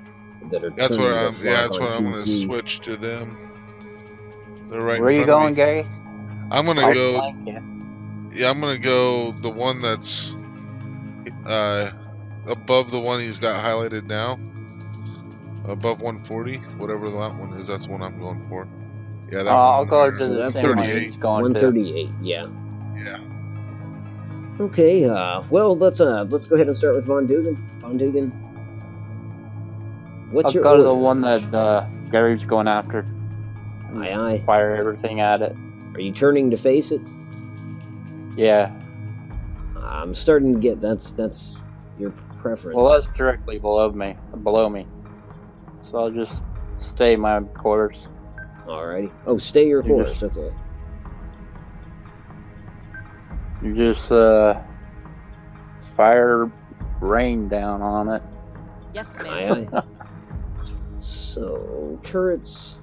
that are
That's
turning
where
to
I'm.
flak
Yeah, that's
on
where I'm gonna
2C.
switch to them. They're right
Where are
in
you
front
going,
of
Gary?
me. I'm gonna
I'll
go.
flank you.
Yeah, I'm gonna go the one that's above the one he's got highlighted now. Above 140, whatever that one is, that's the one I'm going for. Yeah, that
I'll
one.
go
there.
to
So
the
that's
same one
38.
he's going to.
138, yeah.
Yeah.
Okay, well, let's go ahead and start with Von Dugan. Von Dugan, what's
I'll
your
go to the
orders?
one that Gary's going after.
Aye, aye.
Fire everything at it.
Are you turning to face it?
Yeah.
I'm starting to get that's your preference.
Well, that's directly below me. So I'll just stay my quarters.
Alrighty. Oh, stay your
You
course. Okay.
You just fire rain down on it.
Yes, Commander.
Aye, aye. So, turrets.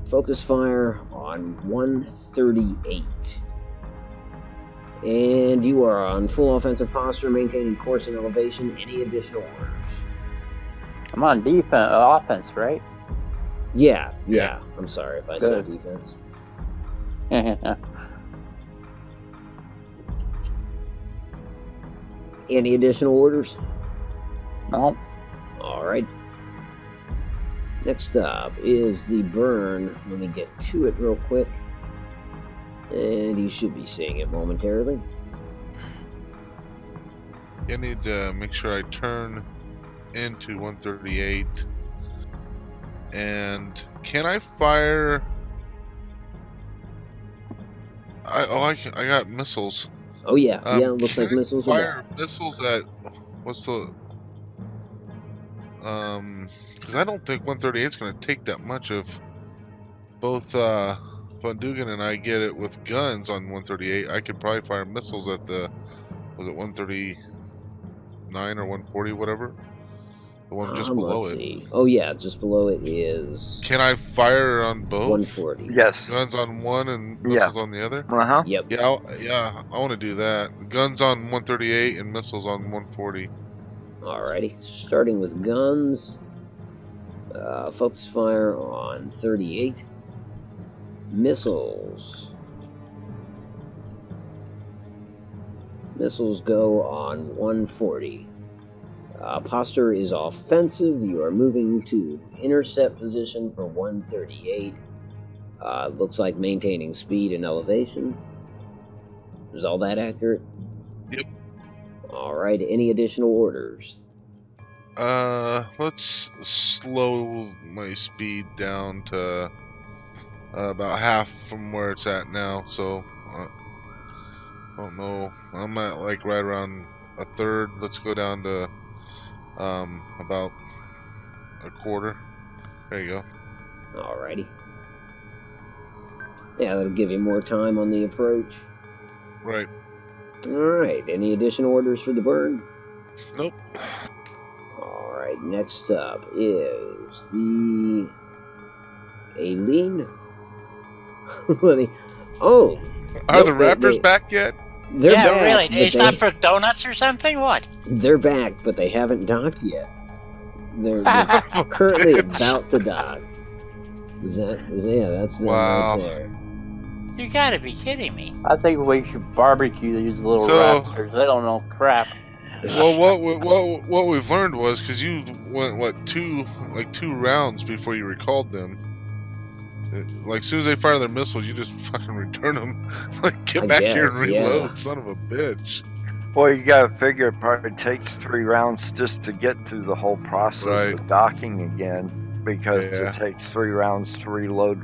Focus fire on 138. And you are on full offensive posture, maintaining course and elevation. Any additional orders?
I'm on offense, right?
Yeah.
Yeah.
I'm sorry if I said
Good.
defense. Any additional orders?
No.
Alright. Next up is the burn. Let me get to it real quick. And you should be seeing it momentarily.
I need to make sure I turn into 138. And can I fire? I got missiles.
Oh yeah, it looks
can
like
I
missiles are
fire
back.
missiles at what's the because I don't think 138 is going to take that much of both Von Dugan and I get it with guns on 138. I could probably fire missiles at the was it 139 or 140 whatever, the one just below
Let's
it.
see. Oh yeah, just below it is
Can I fire on both?
140.
Yes.
Guns on one and
Yeah.
missiles on the other.
Uh huh.
Yep.
Yeah, I want to do that. Guns on 138 and missiles on 140.
Alrighty. Starting with guns. Focus fire on 38. Missiles. Missiles go on 140. Posture is offensive. You are moving to intercept position for 138. Looks like maintaining speed and elevation. Is all that accurate?
Yep.
Alright, any additional orders?
Let's slow my speed down to about half from where it's at now. So I don't know. I'm at like right around a third. Let's go down to about a quarter. There you go.
Alrighty. Yeah, that'll give you more time on the approach.
Right.
Alright, any additional orders for the burn?
Nope.
Alright, next up is the Aileen. Oh!
Are
nope,
the Raptors back yet?
They're
yeah,
back,
really.
but
They stopped for donuts or something? What?
They're back, but they haven't docked yet. They're currently about to dock. Yeah, that's them
Wow.
right there.
You gotta be kidding me.
I think we should barbecue these little
So-
raptors. They don't know crap.
Well, what we've learned was because you went two rounds before you recalled them. Like, as soon as they fire their missiles, you just fucking return them. Like, get
I
back here
guess,
and reload,
yeah.
son of a bitch.
Well, you gotta figure it probably takes 3 rounds just to get through the whole process
Right.
of docking again, because
Yeah.
it takes 3 rounds to reload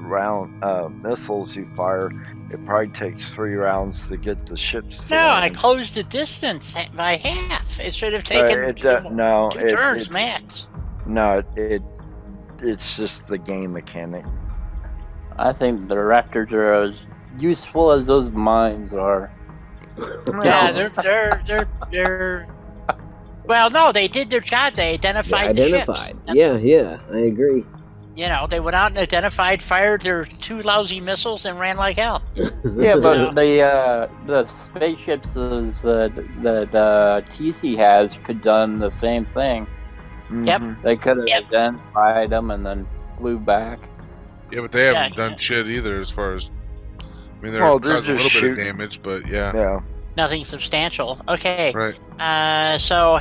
missiles you fire. It probably takes 3 rounds to get the ships. To
No, I
land.
closed the distance by half. It should have taken two turns max.
No, it's just the game mechanic.
I think the raptors are as useful as those mines are.
Yeah, they're. Well, no, they did their job. They identified the ships.
Yeah, I agree.
You know, they went out and identified, fired their 2 lousy missiles, and ran like hell.
Yeah, but the spaceships that TC has could done the same thing.
Yep.
Mhm.
They could have
Yep.
identified them and then flew back.
Yeah, but they haven't
Yeah.
done shit either as far as... I mean, they're
Well, they're
causing a
just
little bit
shooting.
of damage, but yeah.
Yeah.
Nothing substantial. Okay.
Right.
So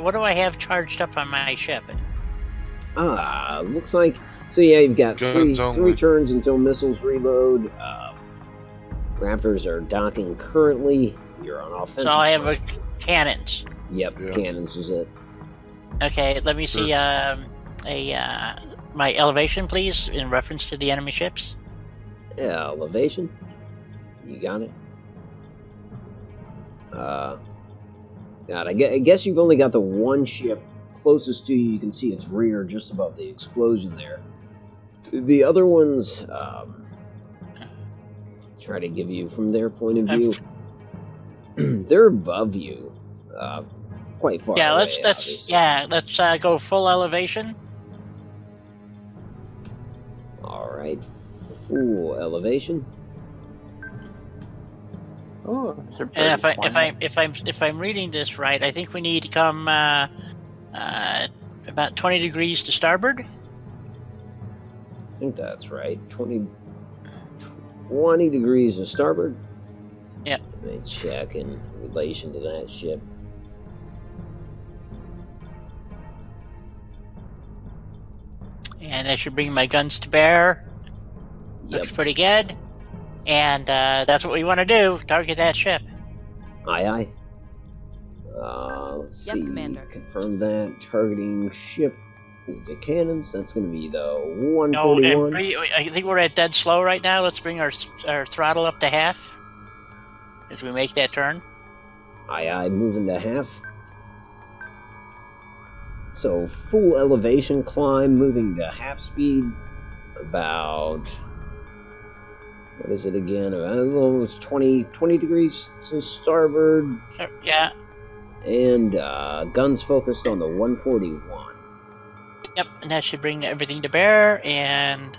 what do I have charged up on my ship?
Looks like... So yeah, you've got
Guns
three
only.
turns until missiles reload. Raptors are docking currently. You're on
So
offensive.
I'll have
push.
cannons.
Yep,
Yeah.
cannons is it.
Okay, let me see
Sure.
my elevation, please, in reference to the enemy ships.
Elevation. You got it. God, I guess you've only got the one ship closest to you. You can see its rear just above the explosion there. The other ones, try to give you from their point of view. They're above you, quite far.
Yeah,
away,
let's go full elevation.
All right, full elevation.
Oh,
And if I'm reading this right, I think we need to come about 20 degrees to starboard.
I think that's right. 20 degrees to starboard.
Yep.
Let me check in relation to that ship.
And that should bring my guns to bear.
Yep.
Looks pretty good. And that's what we want to do. Target that ship.
Aye, aye. Let's
Yes,
see.
Commander.
Confirm that. Targeting ship with the cannons. That's going to be the
No,
141.
I think we're at dead slow right now. Let's bring our throttle up to half as we make that turn.
Aye, aye. Moving to half. So, full elevation climb, moving to half speed. About... What is it again? About almost 20 degrees to starboard.
Yeah.
And guns focused on the 141.
Yep. And that should bring everything to bear. And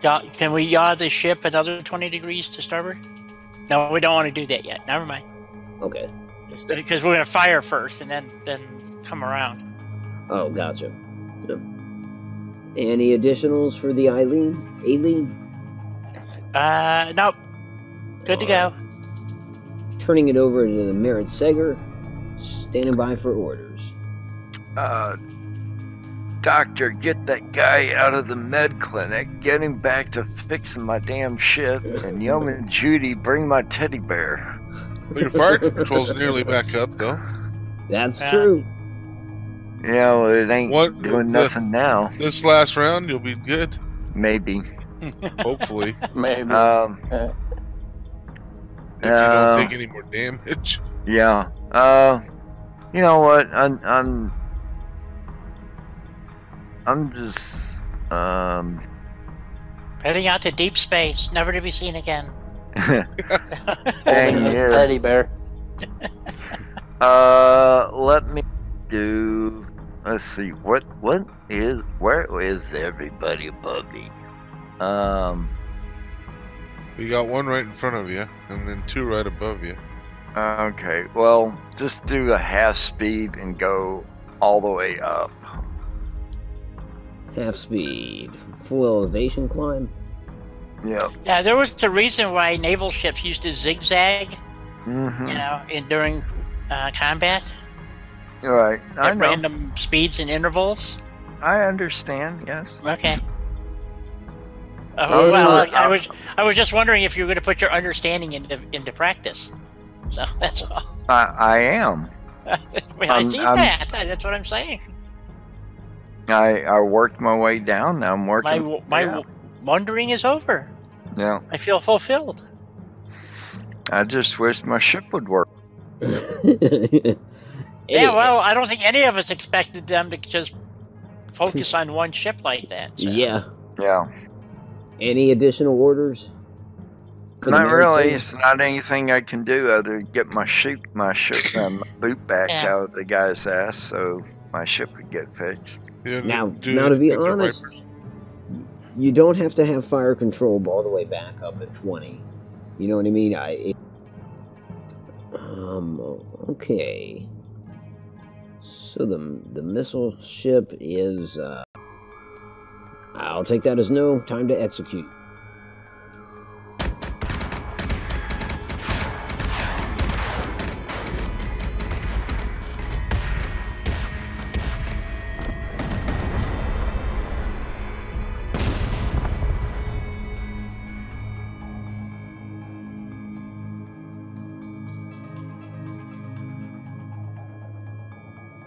can we yaw the ship another 20 degrees to starboard? No, we don't want to do that yet. Never mind.
Okay.
Because we're going to fire first and then come around.
Oh, gotcha. Yep. Any additionals for the Aileen?
Nope. Good to go.
Turning it over to the Merit Seger, standing by for orders.
Doctor, get that guy out of the med clinic. Get him back to fixing my damn ship. And Yeoman Judy, bring my teddy bear.
Your fire control's nearly back up, though.
That's
Yeah.
true.
Yeah, well, it ain't
What-
doing nothing now.
This last round, you'll be good.
Maybe.
Hopefully.
Maybe.
If you don't take any more damage.
Yeah. You know what? I'm just
Heading out to deep space, never to be seen again.
dang
Holding his
you.
teddy bear.
Let me do. Let's see. Where is everybody above me?
You got one right in front of you, and then two right above you.
Okay. Well, just do a half speed and go all the way up.
Half speed. Full elevation climb.
Yep.
Yeah, there was a reason why naval ships used to zigzag,
Mm-hmm.
during combat
Right. I
at
know.
random speeds and intervals.
I understand. Yes.
Okay.
Oh,
Well,
so-
I was just wondering if you were going to put your understanding into practice. So that's all.
I am.
I see
I'm-
that. That's what I'm saying.
I worked my way down. Now I'm working.
My wondering is over.
Yeah.
I feel fulfilled.
I just wish my ship would work.
Yeah, well, I don't think any of us expected them to just focus on one ship like that. So.
Yeah.
Yeah.
Any additional orders? For the
Not
merit
really.
saver?
It's not anything I can do other than get my boot back
Yeah.
out of the guy's ass so my ship could get fixed.
You
Now,
do
to be
anything to
honest,
Vipers?
you don't have to have fire control all the way back up at 20. You know what I mean? Okay. So the missile ship is. I'll take that as no. Time to execute.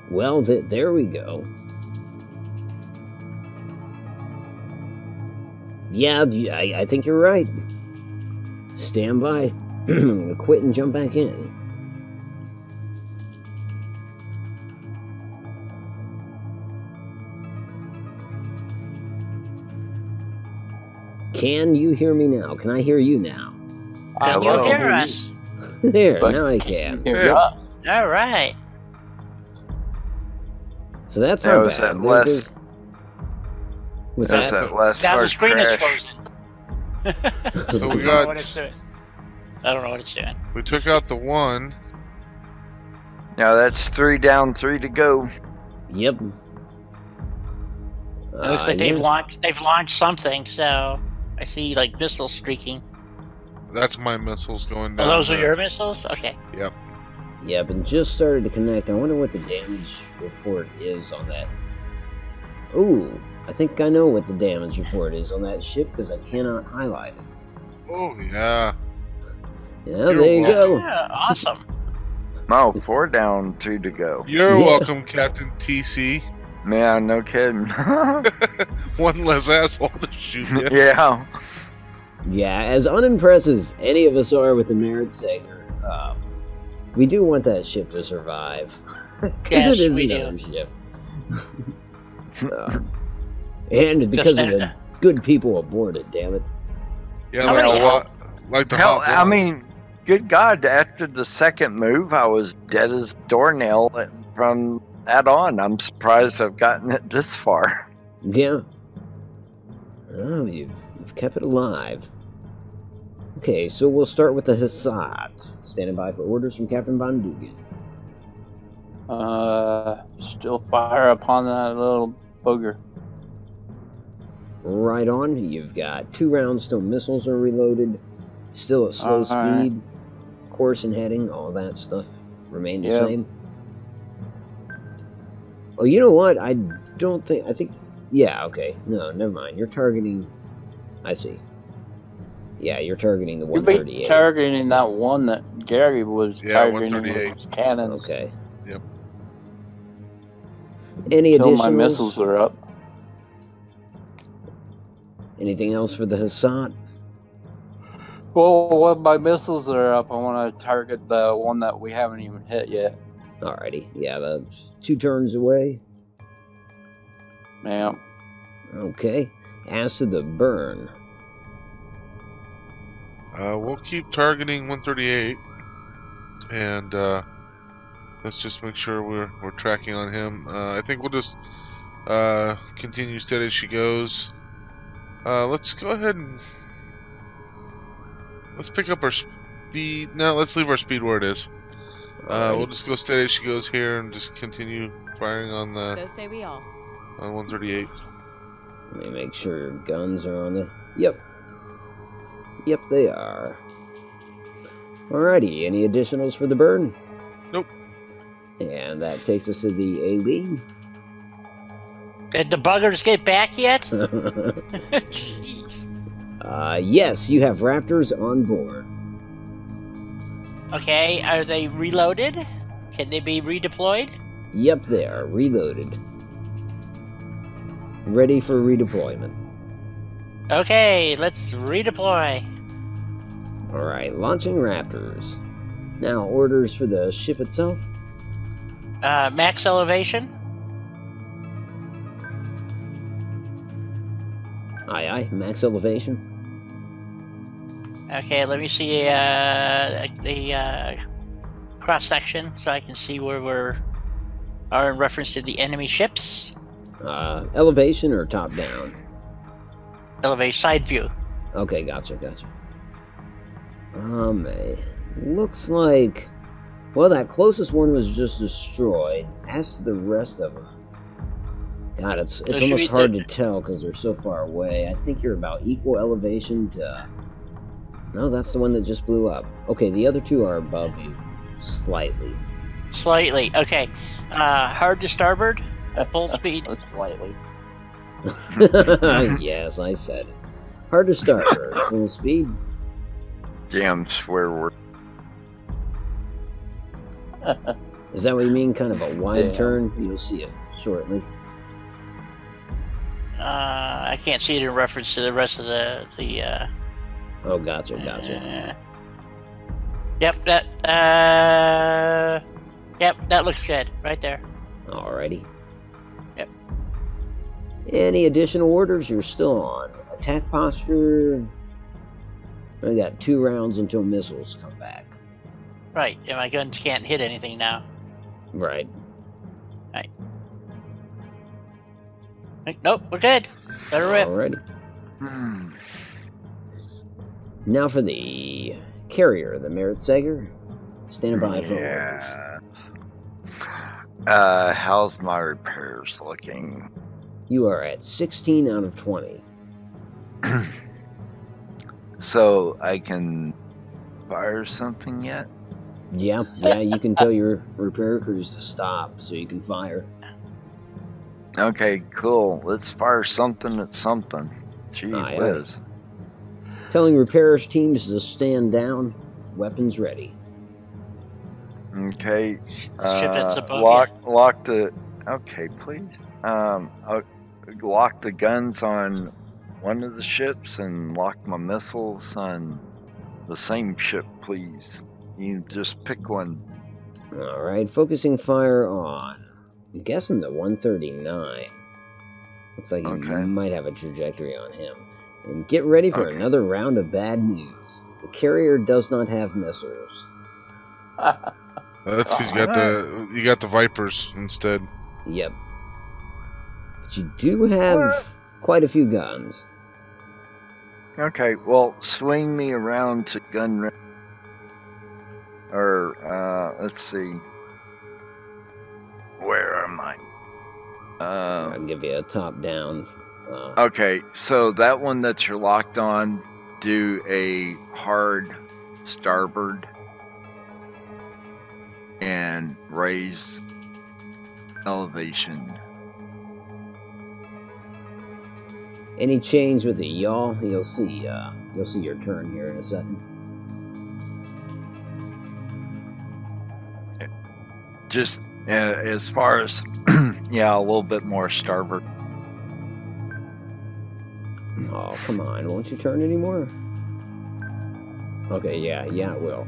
Well, there we go. Yeah, I think you're right. Stand by. I'm gonna quit and jump back in. Can you hear me now? Can I hear you now?
Can you
Hello.
hear us?
There,
But
now I
can
can.
you hear us?
All right.
So that's
That
not
was
bad.
that less-
There's- What's
There's
that?
that last
Now the
hard
screen is
crash.
frozen.
So we
I don't know
got.
what it's doing. I don't know what it's doing.
We took out the one.
Now that's 3 down, 3 to go.
Yep.
It looks like they've launched something, so I see like missiles streaking.
That's my missiles going
Oh,
down.
those are
there.
your missiles? Okay.
Yep, and just started to connect. I wonder what the damage report is on that. Ooh, I think I know what the damage report is on that ship because I cannot highlight it.
Oh yeah.
Yeah,
You're
there you go.
Yeah, awesome.
Oh, 4 down, 2 to go.
You're
Yeah.
welcome, Captain TC.
Man, no kidding.
One less asshole to shoot you.
Yeah.
Yeah, as unimpressed as any of us are with the Merit Saber, we do want that ship to survive. Because
Yes,
it is
we
another ship. And because of
Just-
the good people aboard it, damn it.
Yeah,
How
like,
many-
like the
Hell,
hot
I
blonde.
mean, good God, after the second move, I was dead as a doornail from that on. I'm surprised I've gotten it this far.
Yeah. Oh, you've kept it alive. Okay, so we'll start with the Hassad. Standing by for orders from Captain Von Dugan.
Still fire upon that little booger.
Right on. You've got 2 rounds, still missiles are reloaded. Still at slow
Alright.
speed. Course and heading, all that stuff remain the
Yep.
same. Oh, you know what? I think... Yeah, okay. No, never mind. You're targeting... I see. Yeah, you're targeting the
You'll be
138.
targeting that one that Gary was
Yeah,
targeting
138.
with his cannons.
Okay.
Yep.
Any
Until
additionals?
my missiles are up.
Anything else for the Hassad?
Well, when my missiles are up, I want to target the one that we haven't even hit yet.
Alrighty. Yeah, that's 2 turns away.
Yeah.
Okay. As to the burn.
We'll keep targeting 138, and let's just make sure we're tracking on him. I think we'll just continue steady as she goes. Let's go ahead and let's pick up our speed. No, let's leave our speed where it is. We'll just go steady as she goes here and just continue firing on the.
So say we all.
On 138.
Let me make sure your guns are on the... Yep. Yep, they are. Alrighty, any additionals for the burn?
Nope.
And that takes us to the A-League.
Did the buggers get back yet? Jeez.
Yes, you have Raptors on board.
Okay, are they reloaded? Can they be redeployed?
Yep, they are reloaded. Ready for redeployment.
Okay, let's redeploy.
Alright, launching Raptors. Now, orders for the ship itself.
Max elevation.
Aye, aye, max elevation.
Okay, let me see the cross section so I can see where we are in reference to the enemy ships.
Elevation or top down?
Elevate side view.
Okay, gotcha. Looks like... Well, that closest one was just destroyed. As to the rest of them... God, it's almost hard to tell because they're so far away. I think you're about equal elevation to... No, that's the one that just blew up. Okay, the other 2 are above you. Slightly.
Slightly, okay. Hard to starboard, full speed.
Slightly.
Yes, I said it. Hard to starboard, full speed.
Damn swear word.
Is that what you mean? Kind of a wide turn? You'll see it shortly.
I can't see it in reference to the rest of the
Oh, gotcha.
Yep, that looks good right there.
Alrighty.
Yep.
Any additional orders? You're still on attack posture. I got 2 rounds until missiles come back.
Right, and my guns can't hit anything now.
Right.
Right. Nope, we're good. Better rip.
Alrighty. Now for the carrier, the Merit Sager. Standing by for orders.
How's my repairs looking?
You are at 16 out of 20.
So I can fire something yet?
Yeah, you can tell your repair crews to stop so you can fire.
Okay, cool. Let's fire something at something. Gee whiz.
Telling repair teams to stand down. Weapons ready.
Okay.
Ship that's above
lock the... Okay, please. Lock the guns on one of the ships and lock my missiles on the same ship, please. You just pick one.
Alright, focusing fire on... I'm guessing the 139. Looks like you might have a trajectory on him. And get ready for another round of bad news. The carrier does not have missiles.
That's because you got the Vipers instead.
Yep. But you do have quite a few guns.
Okay, well, swing me around to gun range. Or, let's see. Where am I?
I'll give you a top-down.
Okay, so that one that you're locked on, do a hard starboard and raise elevation.
Any change with the yaw? You'll see your turn here in a second.
Just as far as yeah, a little bit more starboard.
Oh, come on. Won't you turn anymore? Okay, yeah, it will.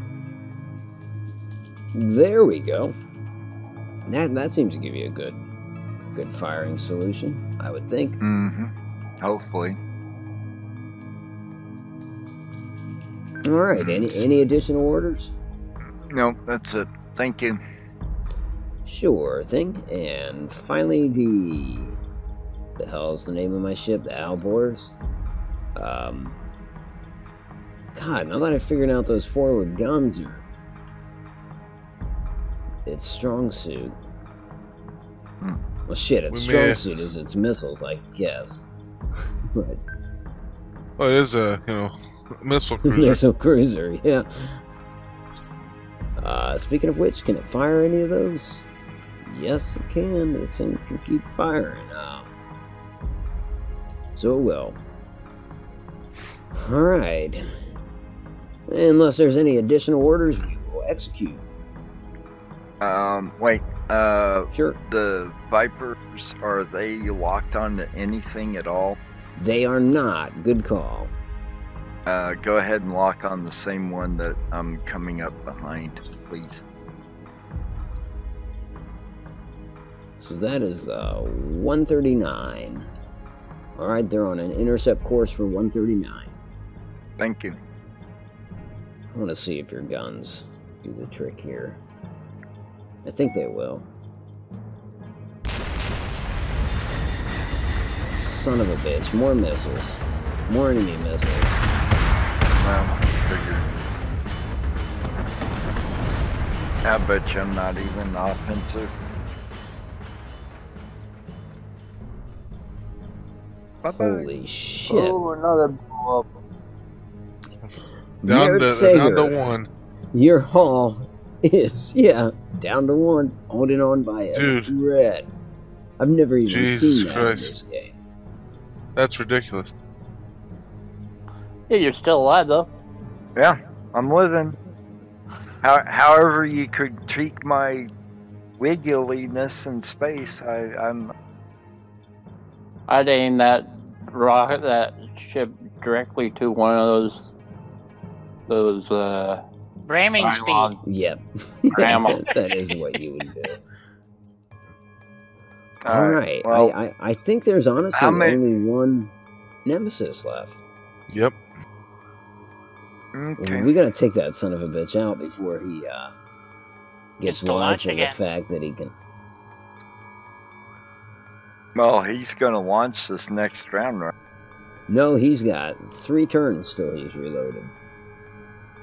There we go. That seems to give you a good firing solution, I would think.
Hopefully.
All right. Any additional orders?
No, that's it. Thank you.
Sure thing. And finally, the hell's the name of my ship? The Alborz. God, now that I figured out those forward guns are its strong suit. Well, shit, its strong suit is its missiles, I guess. But
well, it is a missile cruiser.
Missile cruiser, yeah. Speaking of which, can it fire any of those? Yes, it can. This thing can keep firing. So it will. Alright. Unless there's any additional orders, we will execute.
Wait.
Sure.
The Vipers, are they locked onto anything at all?
They are not. Good call.
Go ahead and lock on the same one that I'm coming up behind, please.
So that is 139. Alright, they're on an intercept course for 139.
Thank you.
I want to see if your guns do the trick here. I think they will. Son of a bitch. More missiles. More enemy missiles.
Well, figured. I bet you I'm not even offensive. Bye-bye.
Holy shit.
Oh, another blow up.
Down to one.
Your haul is, down to one. Holding on by a thread. I've never even seen that in this game.
That's ridiculous.
Yeah, you're still alive, though.
Yeah, I'm living. However you critique my wiggliness in space,
I'd aim that ship directly to one of those
ramming speed.
Yep.
Ramble.
That is what you would do.
All
Alright,
well,
I think there's honestly only one Nemesis left.
Yep.
okay.
We gotta take that son of a bitch out before he gets
to launch
wise to the
again.
fact that he can.
Well, he's going to launch this next round, right?
No, he's got 3 turns till he's reloaded.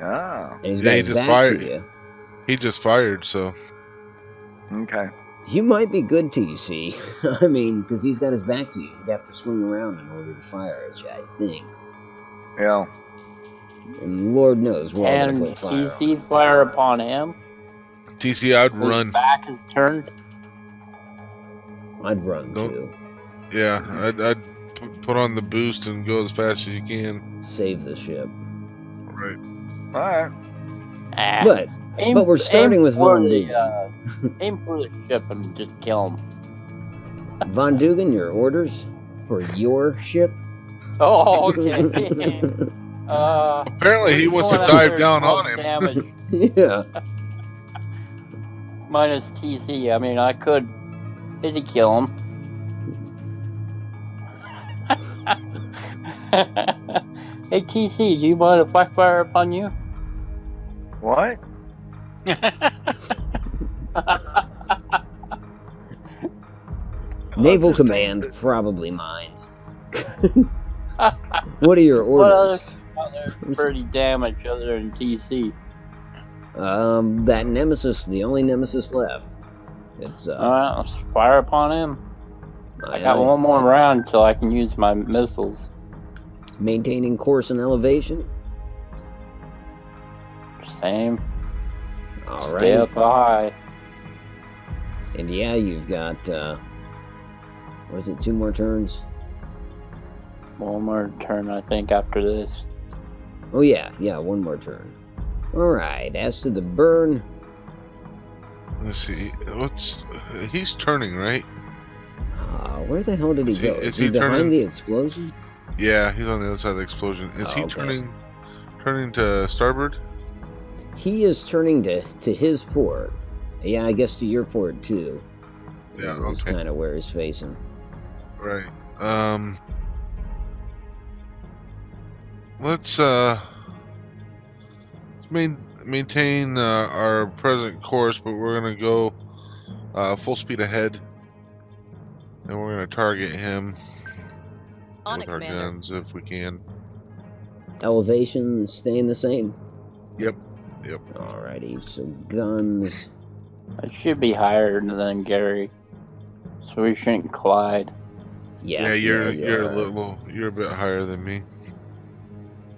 Ah,
And he's got his back
fired.
to you.
He just fired, so.
okay.
You might be good, TC. I mean, because he's got his back to you. You'd have to swing around in order to fire at you, I think.
Yeah.
And Lord knows we're all
Can
going to put fire on.
TC fire upon him?
TC, I'd
His
run.
back is turned.
I'd run,
Nope.
too.
Yeah, I'd put on the boost and go as fast as you can.
Save the ship.
Right.
All right.
Ah.
But we're starting with Von Dugan.
Aim for the ship and just kill him.
Von Dugan, your orders for your ship?
Oh, okay.
Apparently he wants to
going
dive
after
down
most
on him.
Damage
Yeah.
minus TC. I mean, I could pity kill him. Hey TC, do you mind if I fire upon you?
What?
Naval
Just
Command probably minds. What are your
What
orders?
other pretty damage other than TC?
That Nemesis, the only Nemesis left. It's
Alright, let's fire upon him. I got one more round till I can use my missiles.
Maintaining course and elevation.
Same.
All
Stay
right.
up high.
And yeah, you've got what is it? 2 more turns.
One more turn, I think, after this.
Oh yeah, 1 more turn. All right. As to the burn,
Let's see. He's turning, right?
where the hell did he go?
Is
Is he
he
behind
turning?
the explosion?
Yeah, he's on the other side of the explosion. Is he
okay.
turning turning to starboard.
He is turning to his port. Yeah, I guess to your port too.
Yeah,
Is
okay.
kind of where he's facing.
Right. Let's maintain our present course, but we're gonna go full speed ahead, and we're gonna target him
On
with
it,
our
Commander.
guns if we can.
Elevation staying the same.
Yep.
Alrighty, so guns.
It should be higher than Gary, so we shouldn't collide.
Yeah,
you're
are.
you're a bit higher than me.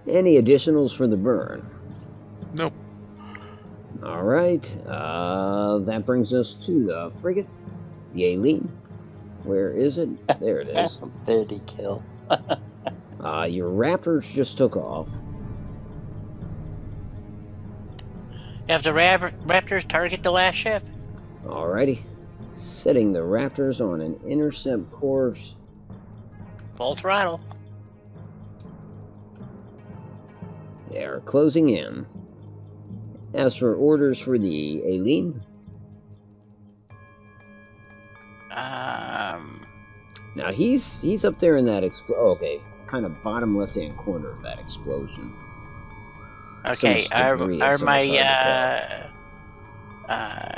Any additionals for the burn?
Nope.
Alright, that brings us to the frigate, the Aileen. Where is it? There it is.
30 kill.
Your Raptors just took off.
Have the Raptors target the last ship.
Alrighty. Setting the Raptors on an intercept course.
Full throttle.
They are closing in. As for orders for the Aileen, now he's up there in that okay, kind of bottom left-hand corner of that explosion.
Okay,
Some debris, it's almost hard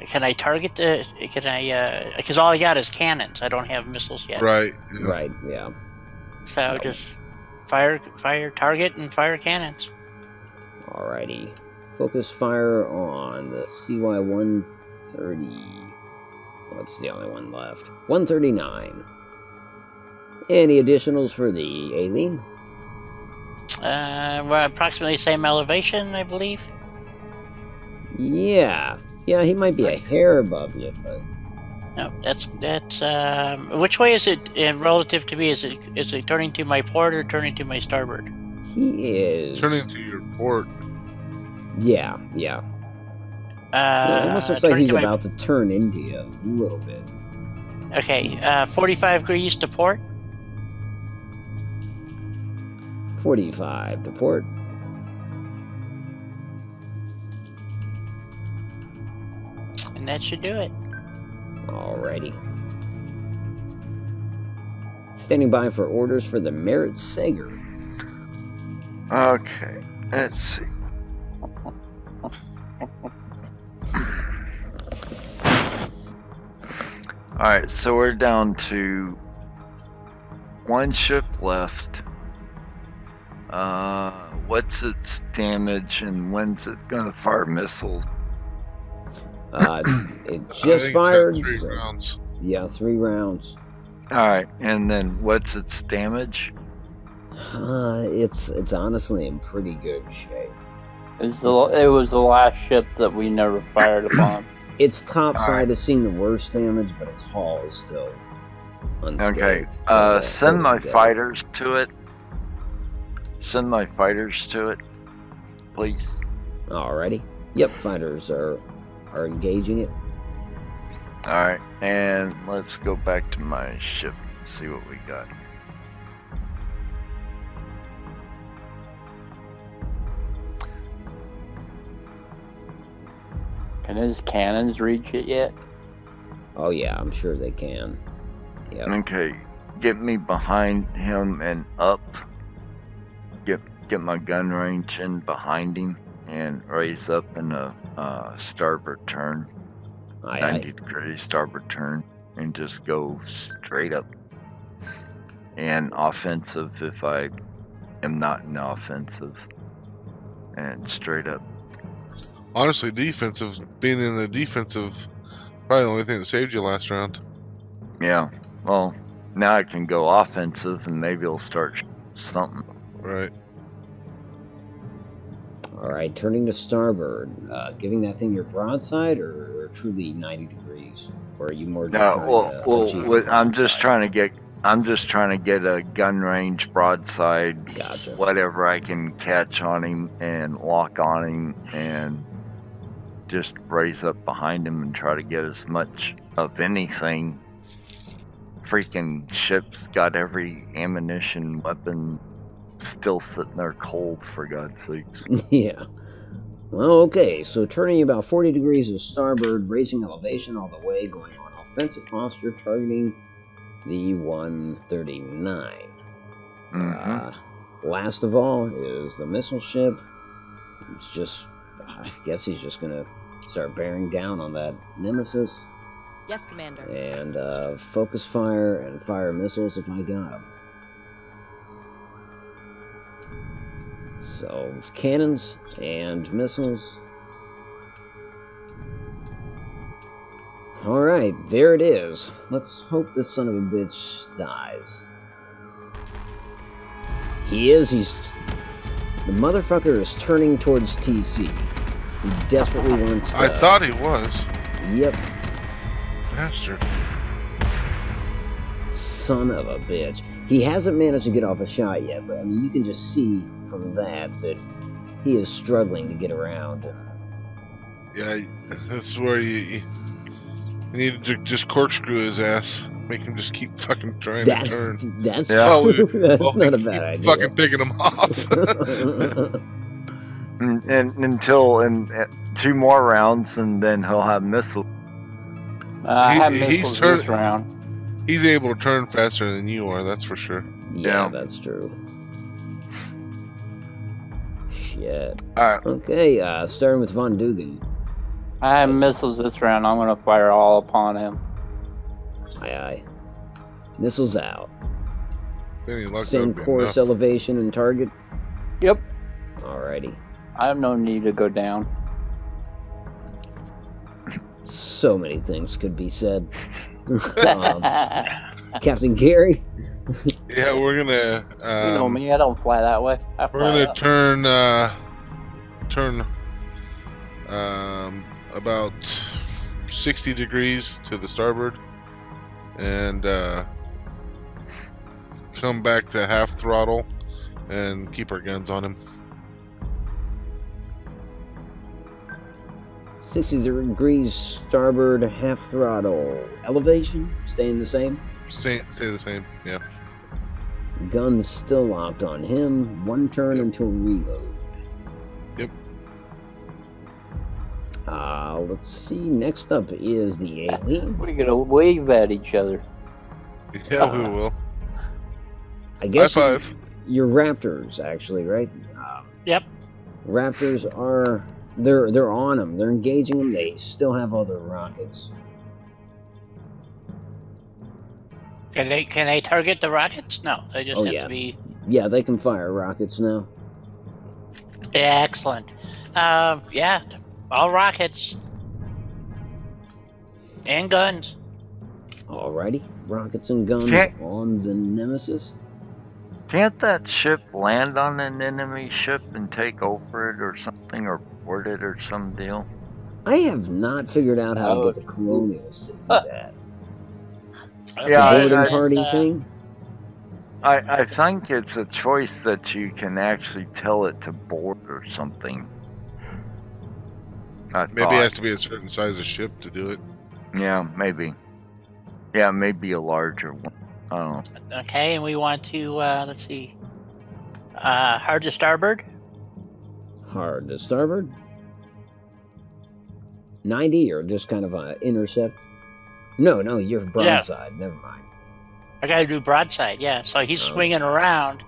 to
can I target the? Can I? Because all I got is cannons. I don't have missiles yet.
Right.
tell. Right, yeah.
So
No.
just fire target and fire cannons.
Alrighty. Focus fire on the CY-130. What's the only one left? 139. Any additionals for the Aileen?
We're approximately the same elevation, I believe.
Yeah, he might be a hair above you, but
No, that's which way is it relative to me? Is it turning to my port or turning to my starboard?
he is
Turning to your port.
Yeah. It almost looks like he's about to turn into you a little bit.
Okay, 45 degrees to port.
45 to port.
And that should do it.
Alrighty. Standing by for orders for the Merit Sager.
Okay, let's see. Alright, so we're down to one ship left. What's its damage and when's it gonna fire missiles?
It just fired.
3 rounds.
Yeah, 3 rounds.
Alright, and then what's its damage?
It's honestly in pretty good shape.
It was the last ship that we never fired upon.
Its top side has seen the worst damage, but its hull is still unscathed.
Okay,
So,
send my
there we go.
fighters to it. Send my fighters to it, please.
Alrighty. Yep, fighters are engaging it.
Alright, and let's go back to my ship, see what we got.
Can his cannons reach it yet?
Oh yeah, I'm sure they can. Yep.
Okay, get me behind him and up. Get my gun range in behind him and raise up in a starboard turn.
Aye,
90 degree starboard turn and just go straight up. And offensive if I am not in offensive. And straight up.
Honestly, defensive, being in the defensive, probably the only thing that saved you last round.
Yeah, well, now I can go offensive and maybe it'll start something.
Right.
Alright, turning to starboard. Giving that thing your broadside or truly 90 degrees? Or are you more just
No,
trying to achieve
well,
your
I'm just
broadside?
trying to get a gun range broadside,
Gotcha.
whatever I can catch on him and lock on him and just raise up behind him and try to get as much of anything. Freaking ship's got every ammunition, weapon, still sitting there cold, for God's sakes.
Yeah. Well, okay, so turning about 40 degrees to starboard, raising elevation all the way, going on offensive posture, targeting the 139. Last of all is the missile ship. It's just, I guess he's just gonna start bearing down on that Nemesis.
Yes, Commander.
And focus fire and fire missiles if I got them. So, cannons and missiles. Alright, there it is. Let's hope this son of a bitch dies. He is. The motherfucker is turning towards TC. He desperately wants to...
I thought he was.
Yep.
Bastard.
Son of a bitch. He hasn't managed to get off a shot yet, but I mean, you can just see from that he is struggling to get around.
Yeah, that's where you need to just corkscrew his ass. Make him just keep fucking trying to turn.
That's true. That's not a bad idea.
Fucking picking him off.
and until 2 more rounds, and then he'll have missiles.
I have missiles this round.
He's able to turn faster than you are, that's for sure.
Yeah, that's true. Shit.
Alright.
Okay, starting with Von Dugan.
I have missiles this round. I'm going to fire all upon him.
Aye, aye. Missiles out.
Luck,
Same course, elevation, and target?
Yep.
Alrighty.
I have no need to go down.
So many things could be said. Captain Gary?
Yeah, we're gonna...
you know me, I don't fly that way.
We're gonna turn about 60 degrees to the starboard and come back to half throttle and keep our guns on him.
60 degrees starboard, half throttle. Elevation staying the same?
Stay the same, yeah.
Guns still locked on him. 1 turn until reload.
Yep.
Let's see. Next up is the alien.
We're gonna wave at each other.
Yeah, we will.
I guess
High five.
You're Raptors, actually, right?
Yep.
Raptors are... They're on them. They're engaging them. They still have other rockets.
Can they target the rockets? No, they just have to be...
Yeah, they can fire rockets now.
Excellent. Yeah, all rockets. And guns.
Alrighty. Rockets and guns on the Nemesis.
Can't that ship land on an enemy ship and take over it or something, or board it or some deal?
I have not figured out how to get the Colonials to do that.
Yeah,
the boarding party thing?
I think it's a choice that you can actually tell it to board or something.
Maybe it has to be a certain size of ship to do it.
Yeah, maybe. Yeah, maybe a larger one. I don't know.
Okay, and we want to, let's see. Hard to starboard?
Hard to starboard? 90 or just kind of an intercept? No, you're broadside. Never mind.
I gotta do broadside, yeah. So he's swinging around.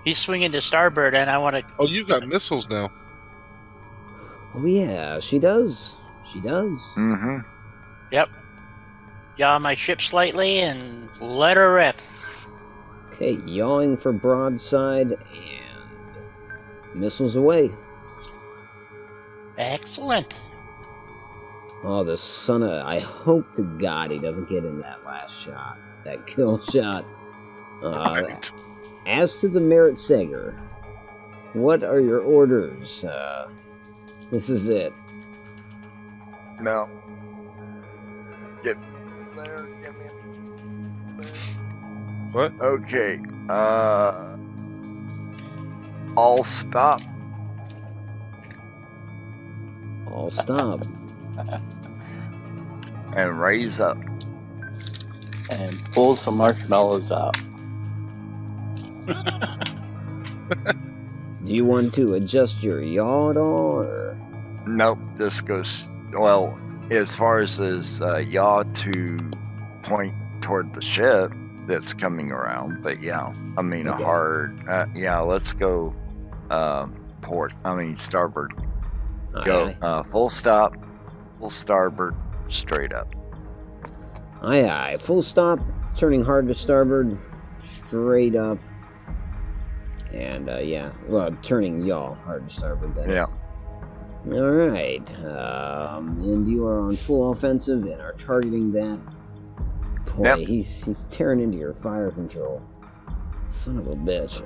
He's swinging to starboard, and I want to...
Oh, you've got missiles now.
Oh, yeah, she does. She does.
Mm-hmm.
Yep. Yaw my ship slightly and let her rip.
Okay, yawing for broadside and missiles away.
Excellent.
Oh, the son of... I hope to God he doesn't get in that last shot. That kill shot. As to the Merit Sager, what are your orders? This is it.
No. Get there. Get me.
What?
Okay. All stop.
All stop.
And raise up.
And pull some marshmallows out.
Do you want to adjust your yaw at all, or?
Nope, this goes, well, as far as his yaw to point toward the ship that's coming around, but yeah, I mean,
Okay.
a hard, yeah, let's go starboard. Go,
Aye,
full stop, full starboard, straight up.
aye, aye. Full stop, turning hard to starboard, straight up. And, yeah, well, turning yaw hard to starboard, that is.
Yeah.
Alright, and you are on full offensive and are targeting that. Boy,
Yep.
he's tearing into your fire control. Son of a bitch.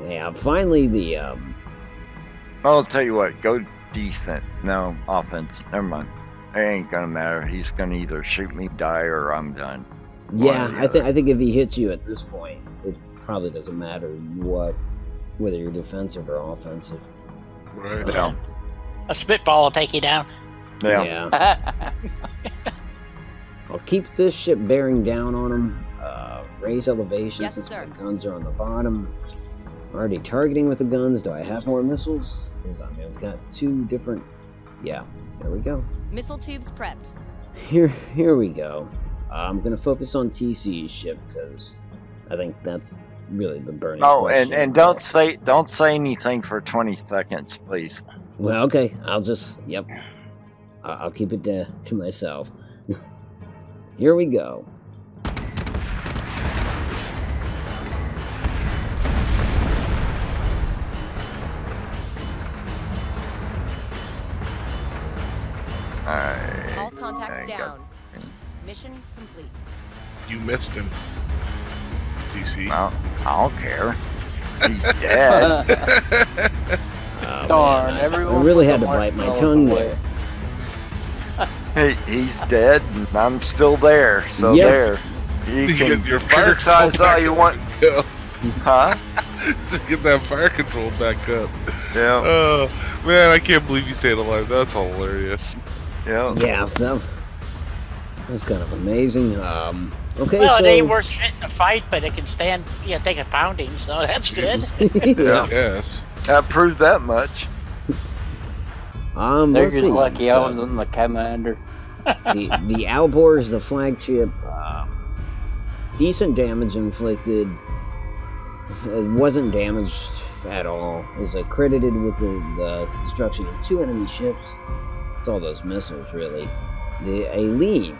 Yeah, finally the,
I'll tell you what, go defense. No, offense. Never mind. It ain't gonna matter. He's gonna either shoot me, die, or I'm done.
yeah,
One or the
I
other.
think if he hits you at this point, it probably doesn't matter whether you're defensive or offensive.
Right.
Yeah.
A spitball will take you down.
Yeah.
I'll keep this ship bearing down on him. Raise elevation
Yes,
since
sir.
the guns are on the bottom. Already targeting with the guns. Do I have more missiles? 'Cause, I mean, I've got 2 different. Yeah, there we go.
Missile tubes prepped.
Here we go. I'm gonna focus on TC's ship because I think that's really the burning.
Oh,
question.
and don't say anything for 20 seconds, please.
Well, okay. I'll just. Yep. I'll keep it to myself. Here we go.
Alright.
All contacts
There you go.
down. Mission complete.
You missed him. TC.
Well, I don't care. He's dead.
Oh,
Darn,
man, I
everyone
really
put
had
the
to bite my
marshmallows
tongue
away.
there.
He's dead, and I'm still there. So
Yep.
there. You
To
can
get your fire
criticize
control
all
back
you
up.
want.
Yeah.
Huh?
To get that fire control back up.
Yeah.
Oh, man, I can't believe you stayed alive. That's hilarious.
Yeah.
Yeah, that's kind of amazing. Okay,
Well,
so
it ain't worth shit in a fight, but it can stand, take a pounding, so that's good.
yeah.
Yes.
I proved that much.
They're
Let's
just
see.
lucky I wasn't the commander.
The Albor is the flagship. Decent damage inflicted. It wasn't damaged at all. It was credited with the destruction of 2 enemy ships. It's all those missiles, really. The Aileen,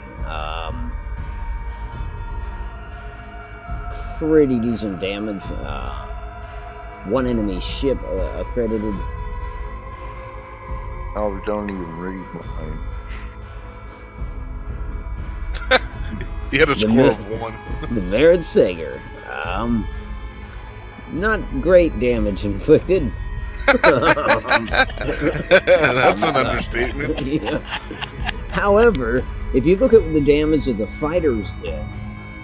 pretty decent damage. 1 enemy ship accredited.
Oh, don't even read mine.
He had a score of 1.
The Merit Sager. Not great damage inflicted.
That's an understatement.
Yeah. However, if you look at the damage that the fighters did,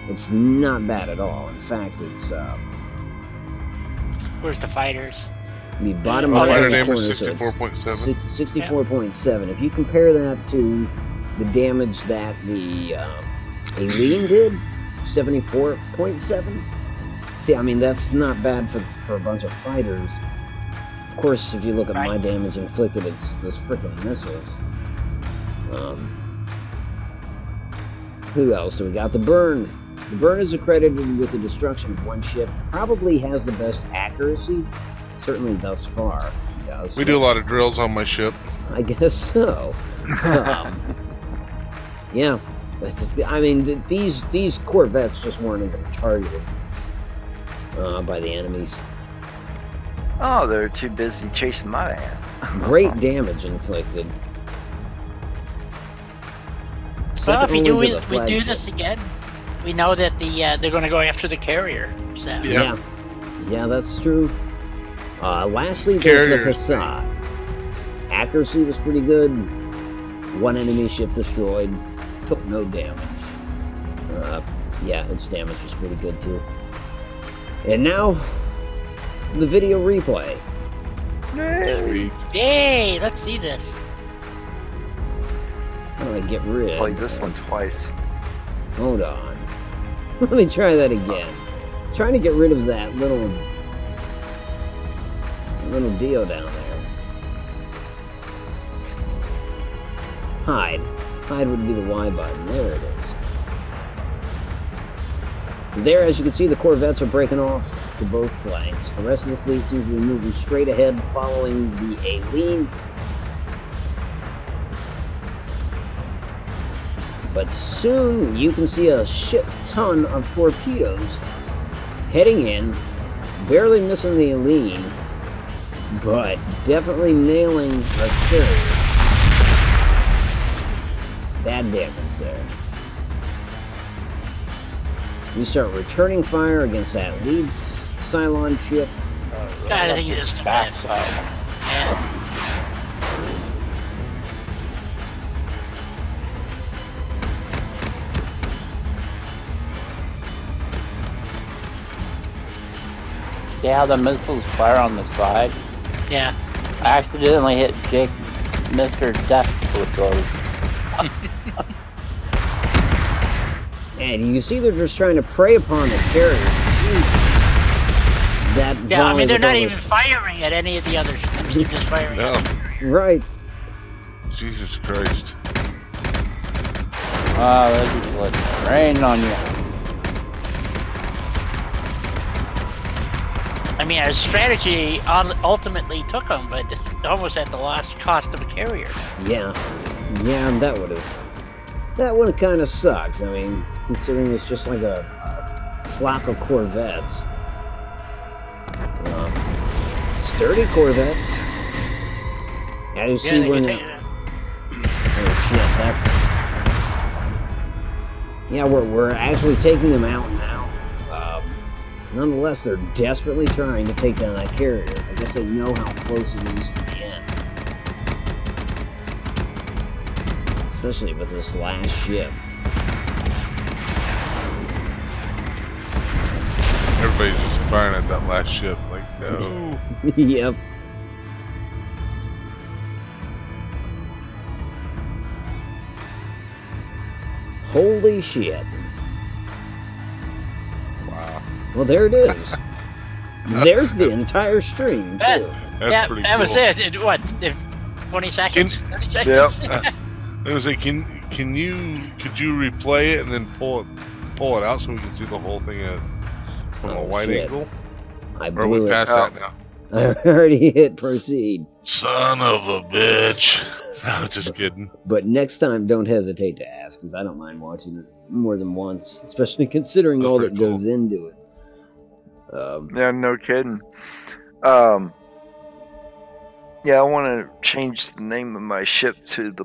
it's not bad at all. In fact, it's
Where's the fighters?
the bottom
Oh,
right
Fighter
of the
name
corner.
is
So it's
64.7.
64.7. If you compare that to the damage that the Aileen did, 74.7. See, I mean, that's not bad for a bunch of fighters. Of course, if you look at
Right.
my damage inflicted, it's those freaking missiles. Who else do we got? The Burn. The Burn is accredited with the destruction of 1 ship. Probably has the best accuracy, certainly thus far. He does.
We do a lot of drills on my ship.
I guess so. Yeah, but I mean, these corvettes just weren't even targeted by the enemies.
Oh, they're too busy chasing my ass.
Great damage inflicted.
Well, if we
Second
do
only to the
we do
flagship.
this again, we know that they're going to go after the carrier. So.
Yeah.
Yeah, that's true. Lastly, there's the
Carrier.
Hassad. Accuracy was pretty good. 1 enemy ship destroyed. Took no damage. Yeah, its damage was pretty good too. And now, the video replay.
Sweet.
Yay! Let's see this.
How do I get rid?
Played this one twice.
Hold on. Let me try that again. trying to get rid of that little deal down there. Hide. Hide would be the Y button. There it is. There, as you can see, the Corvettes are breaking off to both flanks. The rest of the fleet seems to be moving straight ahead, following the Aileen. But soon, you can see a shit ton of torpedoes heading in, barely missing the Aileen, but definitely nailing the carrier. Bad damage there. We start returning fire against that lead Cylon ship.
God, I think it is the
backside.
Yeah.
See how the missiles fire on the side?
Yeah.
I accidentally hit Jake, Mr. Death with those.
And you can see they're just trying to prey upon the carrier. Jesus. That
Yeah, I mean, they're not
volley
even firing at any of the other ships. They're just firing
No.
at the carrier.
Right.
Jesus Christ.
Oh, they just let it rain on you.
I mean, our strategy ultimately took them, but it's almost at the lost cost of a carrier.
Yeah. Yeah, that would have kind of sucked. I mean, considering it's just like a flock of Corvettes. Sturdy Corvettes. As you see, we're oh shit, that's... Yeah, we're actually taking them out now. Nonetheless, they're desperately trying to take down that carrier. I guess they know how close it is to the end. Especially with this last ship.
Everybody's just firing at that last ship. Like, no.
Yep. Holy shit.
Wow.
Well, there it is. There's the entire stream,
That-
too.
That's pretty
that
cool.
was it. In what? In 20 seconds? 30 seconds?
Yep.
I was like, could you replay it and then pull it out so we can see the whole thing from a
Oh,
wide
shit.
angle?
I
Or are
blew
we
it.
past that now?
I already hit proceed.
Son of a bitch. No, just kidding.
But next time, don't hesitate to ask, because I don't mind watching it more than once, especially considering
That's
all that
pretty cool.
goes into it.
Yeah, no kidding. Yeah, I want to change the name of my ship to the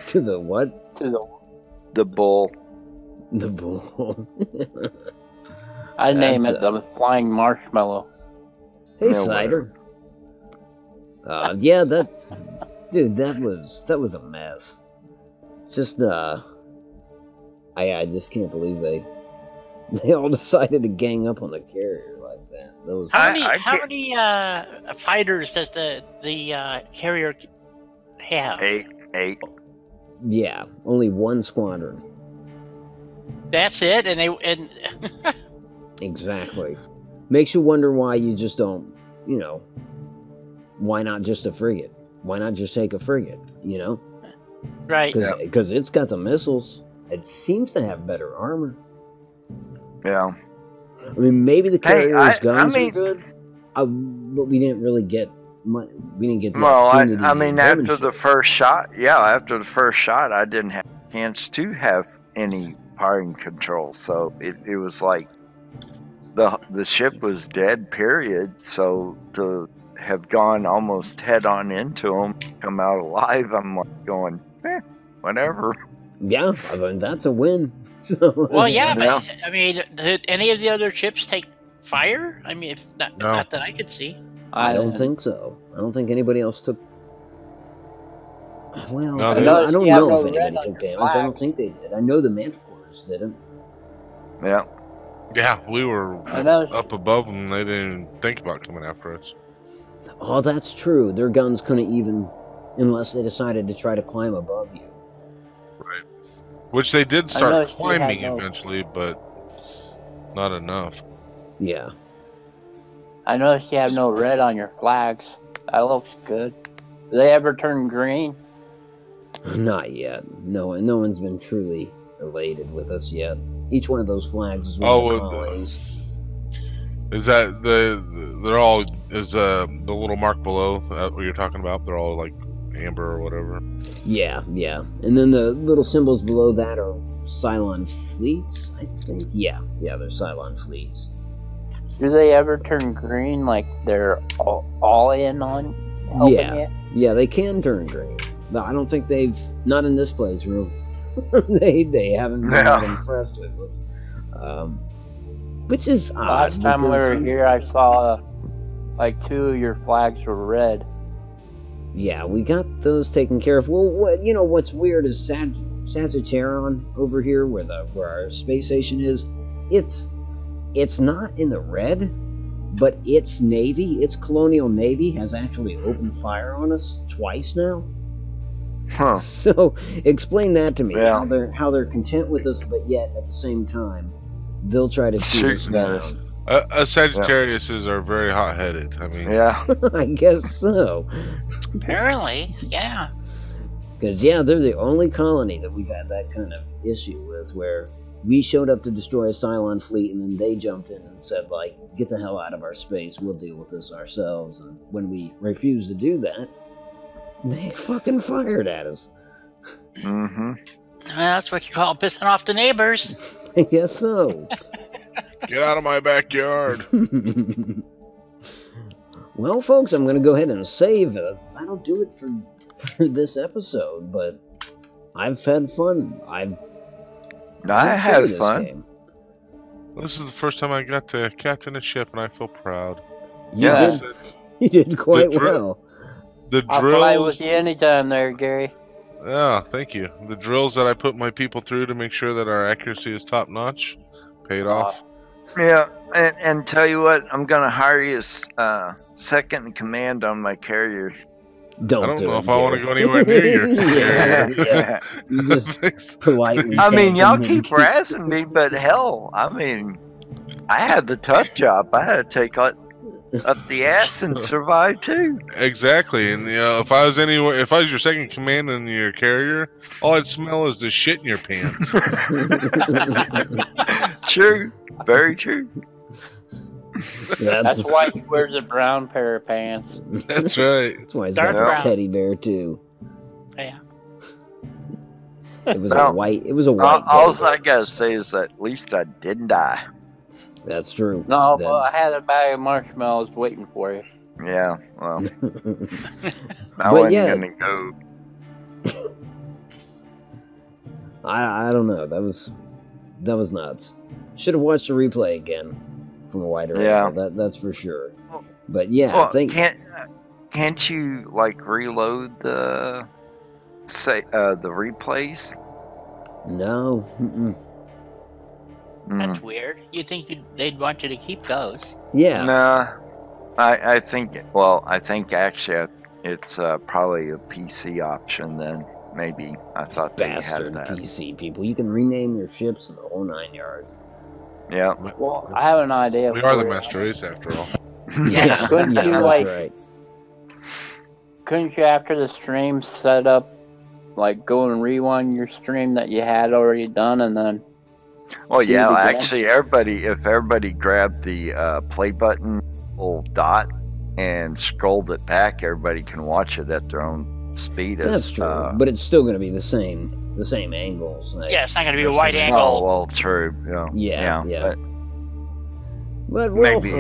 To the what?
To
the Bull.
The bull.
I name
That's,
it the Flying Marshmallow.
Hey,
No,
Cider. Yeah, that was a mess. It's just I just can't believe they all decided to gang up on the carrier like that. Those
How
I
many fighters does the carrier have?
Eight.
yeah, only one squadron.
That's it, and
Exactly. Makes you wonder why you just don't, why not just a frigate? Why not just take a frigate,
right.
Because it's got the missiles. It seems to have better armor.
Yeah.
I mean, maybe the carrier's guns
mean-
are good, but we didn't really get much. We didn't get the
Well,
opportunity.
I
to
mean, after the
demonstrate.
first shot, I didn't have a chance to have any firing control, so it was like the ship was dead, period. So to have gone almost head on into them, come out alive, I'm like going, whatever.
Yeah, I mean, that's a win. So,
Well, yeah,
Yeah.
but I mean, did any of the other ships take fire? I mean, if not,
No.
not that I could see.
I don't think so. I don't think anybody else took. Well,
No,
I
they-
don't know
You have no
if
red
anybody
on
took
your
damage. I
flag.
don't think they did. I know the Manticores didn't.
Yeah.
Yeah, we were
I know.
up above them. They didn't think about coming after us.
Oh, that's true. Their guns couldn't even, unless they decided to try to climb above you.
Right. Which they did
I
start
noticed you had
climbing
no-
eventually, but not enough.
Yeah.
I noticed you have no red on your flags. That looks good. Do they ever turn green?
Not yet. No one's been truly elated with us yet. Each one of those flags is one of the colonies.
Is that they're all is the little mark below what you're talking about? They're all like amber or whatever.
Yeah. And then the little symbols below that are Cylon fleets, I think. Yeah, they're Cylon fleets.
Do they ever turn green like they're all in on helping you?
Yeah, they can turn green. No, I don't think they've, not in this playthrough. they haven't been that impressed with us. Which is odd.
Last time we were here, I saw like 2 of your flags were red.
Yeah, we got those taken care of. Well, what's weird is Sagittarion over here, where our space station is. It's not in the red, but its Navy, its Colonial Navy, has actually opened fire on us twice now.
Huh.
So explain that to me.
Yeah.
How they're content with us, but yet at the same time they'll try to shoot us down.
Sagittariuses are very hot-headed. I mean,
Yeah.
I guess so.
Apparently, yeah.
Because they're the only colony that we've had that kind of issue with, where we showed up to destroy a Cylon fleet, and then they jumped in and said, like, get the hell out of our space, we'll deal with this ourselves. And when we refused to do that, they fucking fired at us.
Mm-hmm.
That's what you call pissing off the neighbors.
I guess so.
get out of my backyard.
Well, folks, I'm going to go ahead and save. That'll do it for this episode, but I've had fun. I
had fun.
Game.
This is the first time I got to captain a ship, and I feel proud.
You did quite well.
The
I'll fly with you anytime there, Gary.
Yeah, thank you. The drills that I put my people through to make sure that our accuracy is top notch paid off.
Yeah, and tell you what, I'm gonna hire you as second in command on my carrier.
I don't know if I want to go anywhere near your
yeah. You just politely.
I mean, y'all keep harassing me, but hell, I mean, I had the tough job. I had to take up the ass and survive too.
Exactly, and if I was your second command in your carrier, all I'd smell is the shit in your pants.
True, very true.
That's why he wears a brown pair of pants.
That's right.
That's why he's
Dark
got a
brown.
teddy bear too.
Yeah.
It was a white. It was a white.
All
teddy
I
bear.
gotta say is that at least I didn't die.
That's true.
No,
That-
but I had a bag of marshmallows waiting for you.
Yeah, well, I
But
wasn't
yeah.
gonna go.
I don't know. That was nuts. Should have watched the replay again from a wider
Yeah.
angle. That's for sure. But yeah,
Well,
thank.
can't you like reload the replays?
No. Mm-mm.
That's weird. You'd think they'd want you to keep those.
Yeah.
Nah, I think. Well, I think actually it's probably a PC option. Then maybe I thought they
Bastard
had that.
PC people. You can rename your ships in the whole 9 yards.
Yeah.
Well, I have an idea.
We are the
for you.
master race after all.
Yeah.
Couldn't you,
that's
like-
right.
Couldn't you, after the stream, set up, like, go and rewind your stream that you had already done, and then...
Well,
Do it
yeah.
again?
Actually, if everybody grabbed the play button, little dot, and scrolled it back, everybody can watch it at their own speed.
That's true. But it's still going to be the same angles. Like,
Yeah, it's not going to be a
That's
wide
what I mean.
angle.
Oh well, true. Yeah.
Yeah.
But
But well,
maybe.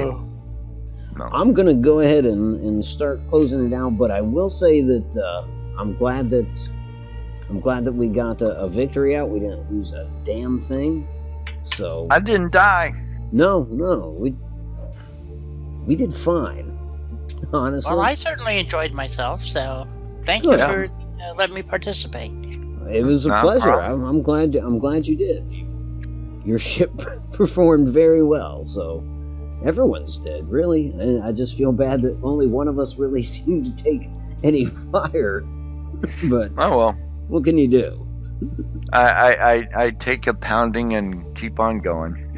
No.
I'm gonna go ahead and start closing it out. But I will say that I'm glad that we got a victory out. We didn't lose a damn thing. So
I didn't die.
no, we did fine. Honestly,
Well, I certainly enjoyed myself, so thank
Good.
you for letting me participate.
it was a
No
pleasure.
problem.
I'm glad you did. Your ship performed very well. So everyone's did really. And I just feel bad that only one of us really seemed to take any fire. But
Oh well.
what can you do?
I take a pounding and keep on going.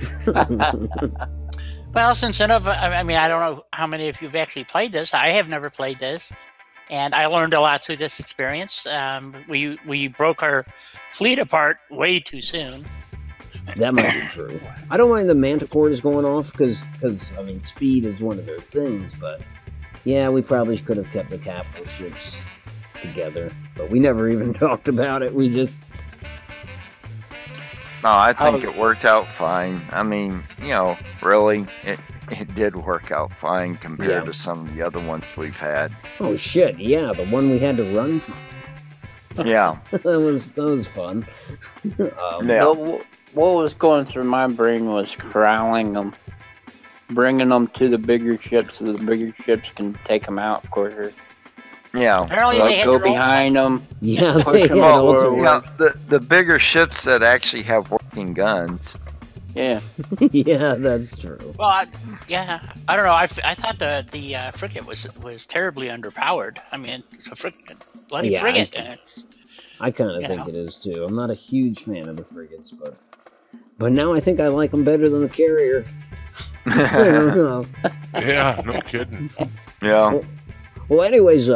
Well, since none of, I mean, I don't know how many of you've actually played this. I have never played this, and I learned a lot through this experience. We broke our fleet apart way too soon.
That might be true. I don't mind the manticores going off because I mean speed is one of their things, but yeah, we probably could have kept the capital ships together, but we never even talked about it. We just
No, I think it worked out fine. I mean, really, it did work out fine compared to some of the other ones we've had.
oh shit, yeah, the one we had to run from.
Yeah.
that was fun.
Yeah.
What was going through my brain was corralling them, bringing them to the bigger ships so the bigger ships can take them out quicker.
Yeah.
Apparently, they had
Go
their own-
behind them.
Yeah,
Push
they
them
had
up
ultimate.
where-
The bigger ships that actually have working guns.
Yeah.
Yeah, that's true.
Well, I don't know. I thought the frigate was terribly underpowered. I mean, it's a bloody
Yeah,
frigate, and it's
I kind of
You
think
know.
it is too. I'm not a huge fan of the frigates, but now I think I like them better than the carrier.
Yeah, no kidding.
Yeah.
Well, anyways,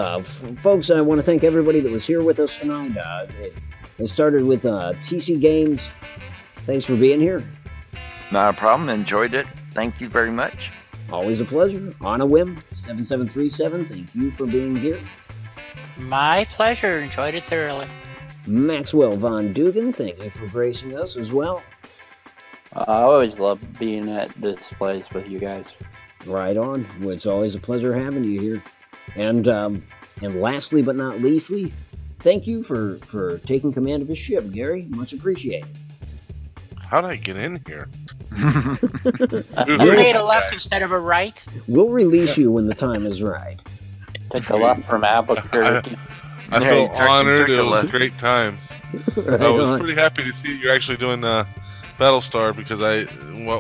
folks, I want to thank everybody that was here with us tonight. It started with TC Games. Thanks for being here.
Not a problem. Enjoyed it. Thank you very much.
Always a pleasure. On a whim, 7737. Thank you for being here.
my pleasure. Enjoyed it thoroughly.
Maxwell Von Dugan, thank you for gracing us as well.
I always love being at this place with you guys.
Right on. Well, it's always a pleasure having you here. And lastly but not leastly, thank you for taking command of his ship, Gary. Much appreciated.
How did I get in here?
You made a left instead of a right.
We'll release you when the time is right.
Took a left from Albuquerque.
I
Yeah,
feel
you took
honored.
a
It was a
left.
great time.
Right
I was
on.
pretty happy to see you're actually doing Battlestar because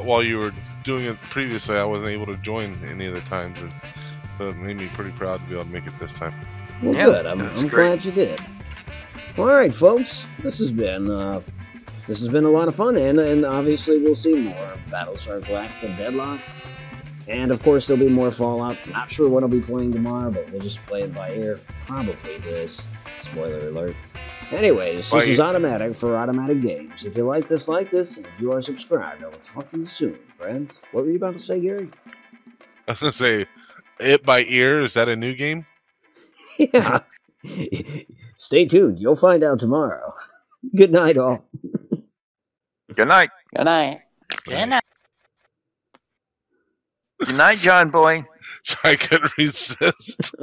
while you were doing it previously, I wasn't able to join any of the times, and so it made me pretty proud to be able to make it this time.
Well,
Yeah,
good. I'm
that's
glad
great.
you did. All right, folks. This has been a lot of fun, and obviously we'll see more Battlestar Galactica Deadlock, and of course there'll be more Fallout. Not sure what I'll be playing tomorrow, but we'll just play it by ear. Probably this. Spoiler alert. Anyways, this is Automatic for Automatic Games. If you like this, and if you are subscribed, I will talk to you soon, friends. What were you about to say, Gary?
I was gonna say, it by ear. Is that a new game?
Yeah. Stay tuned. You'll find out tomorrow. Good night, all.
Good night.
Good night.
Good night.
Good night, John Boy.
Sorry, I couldn't resist.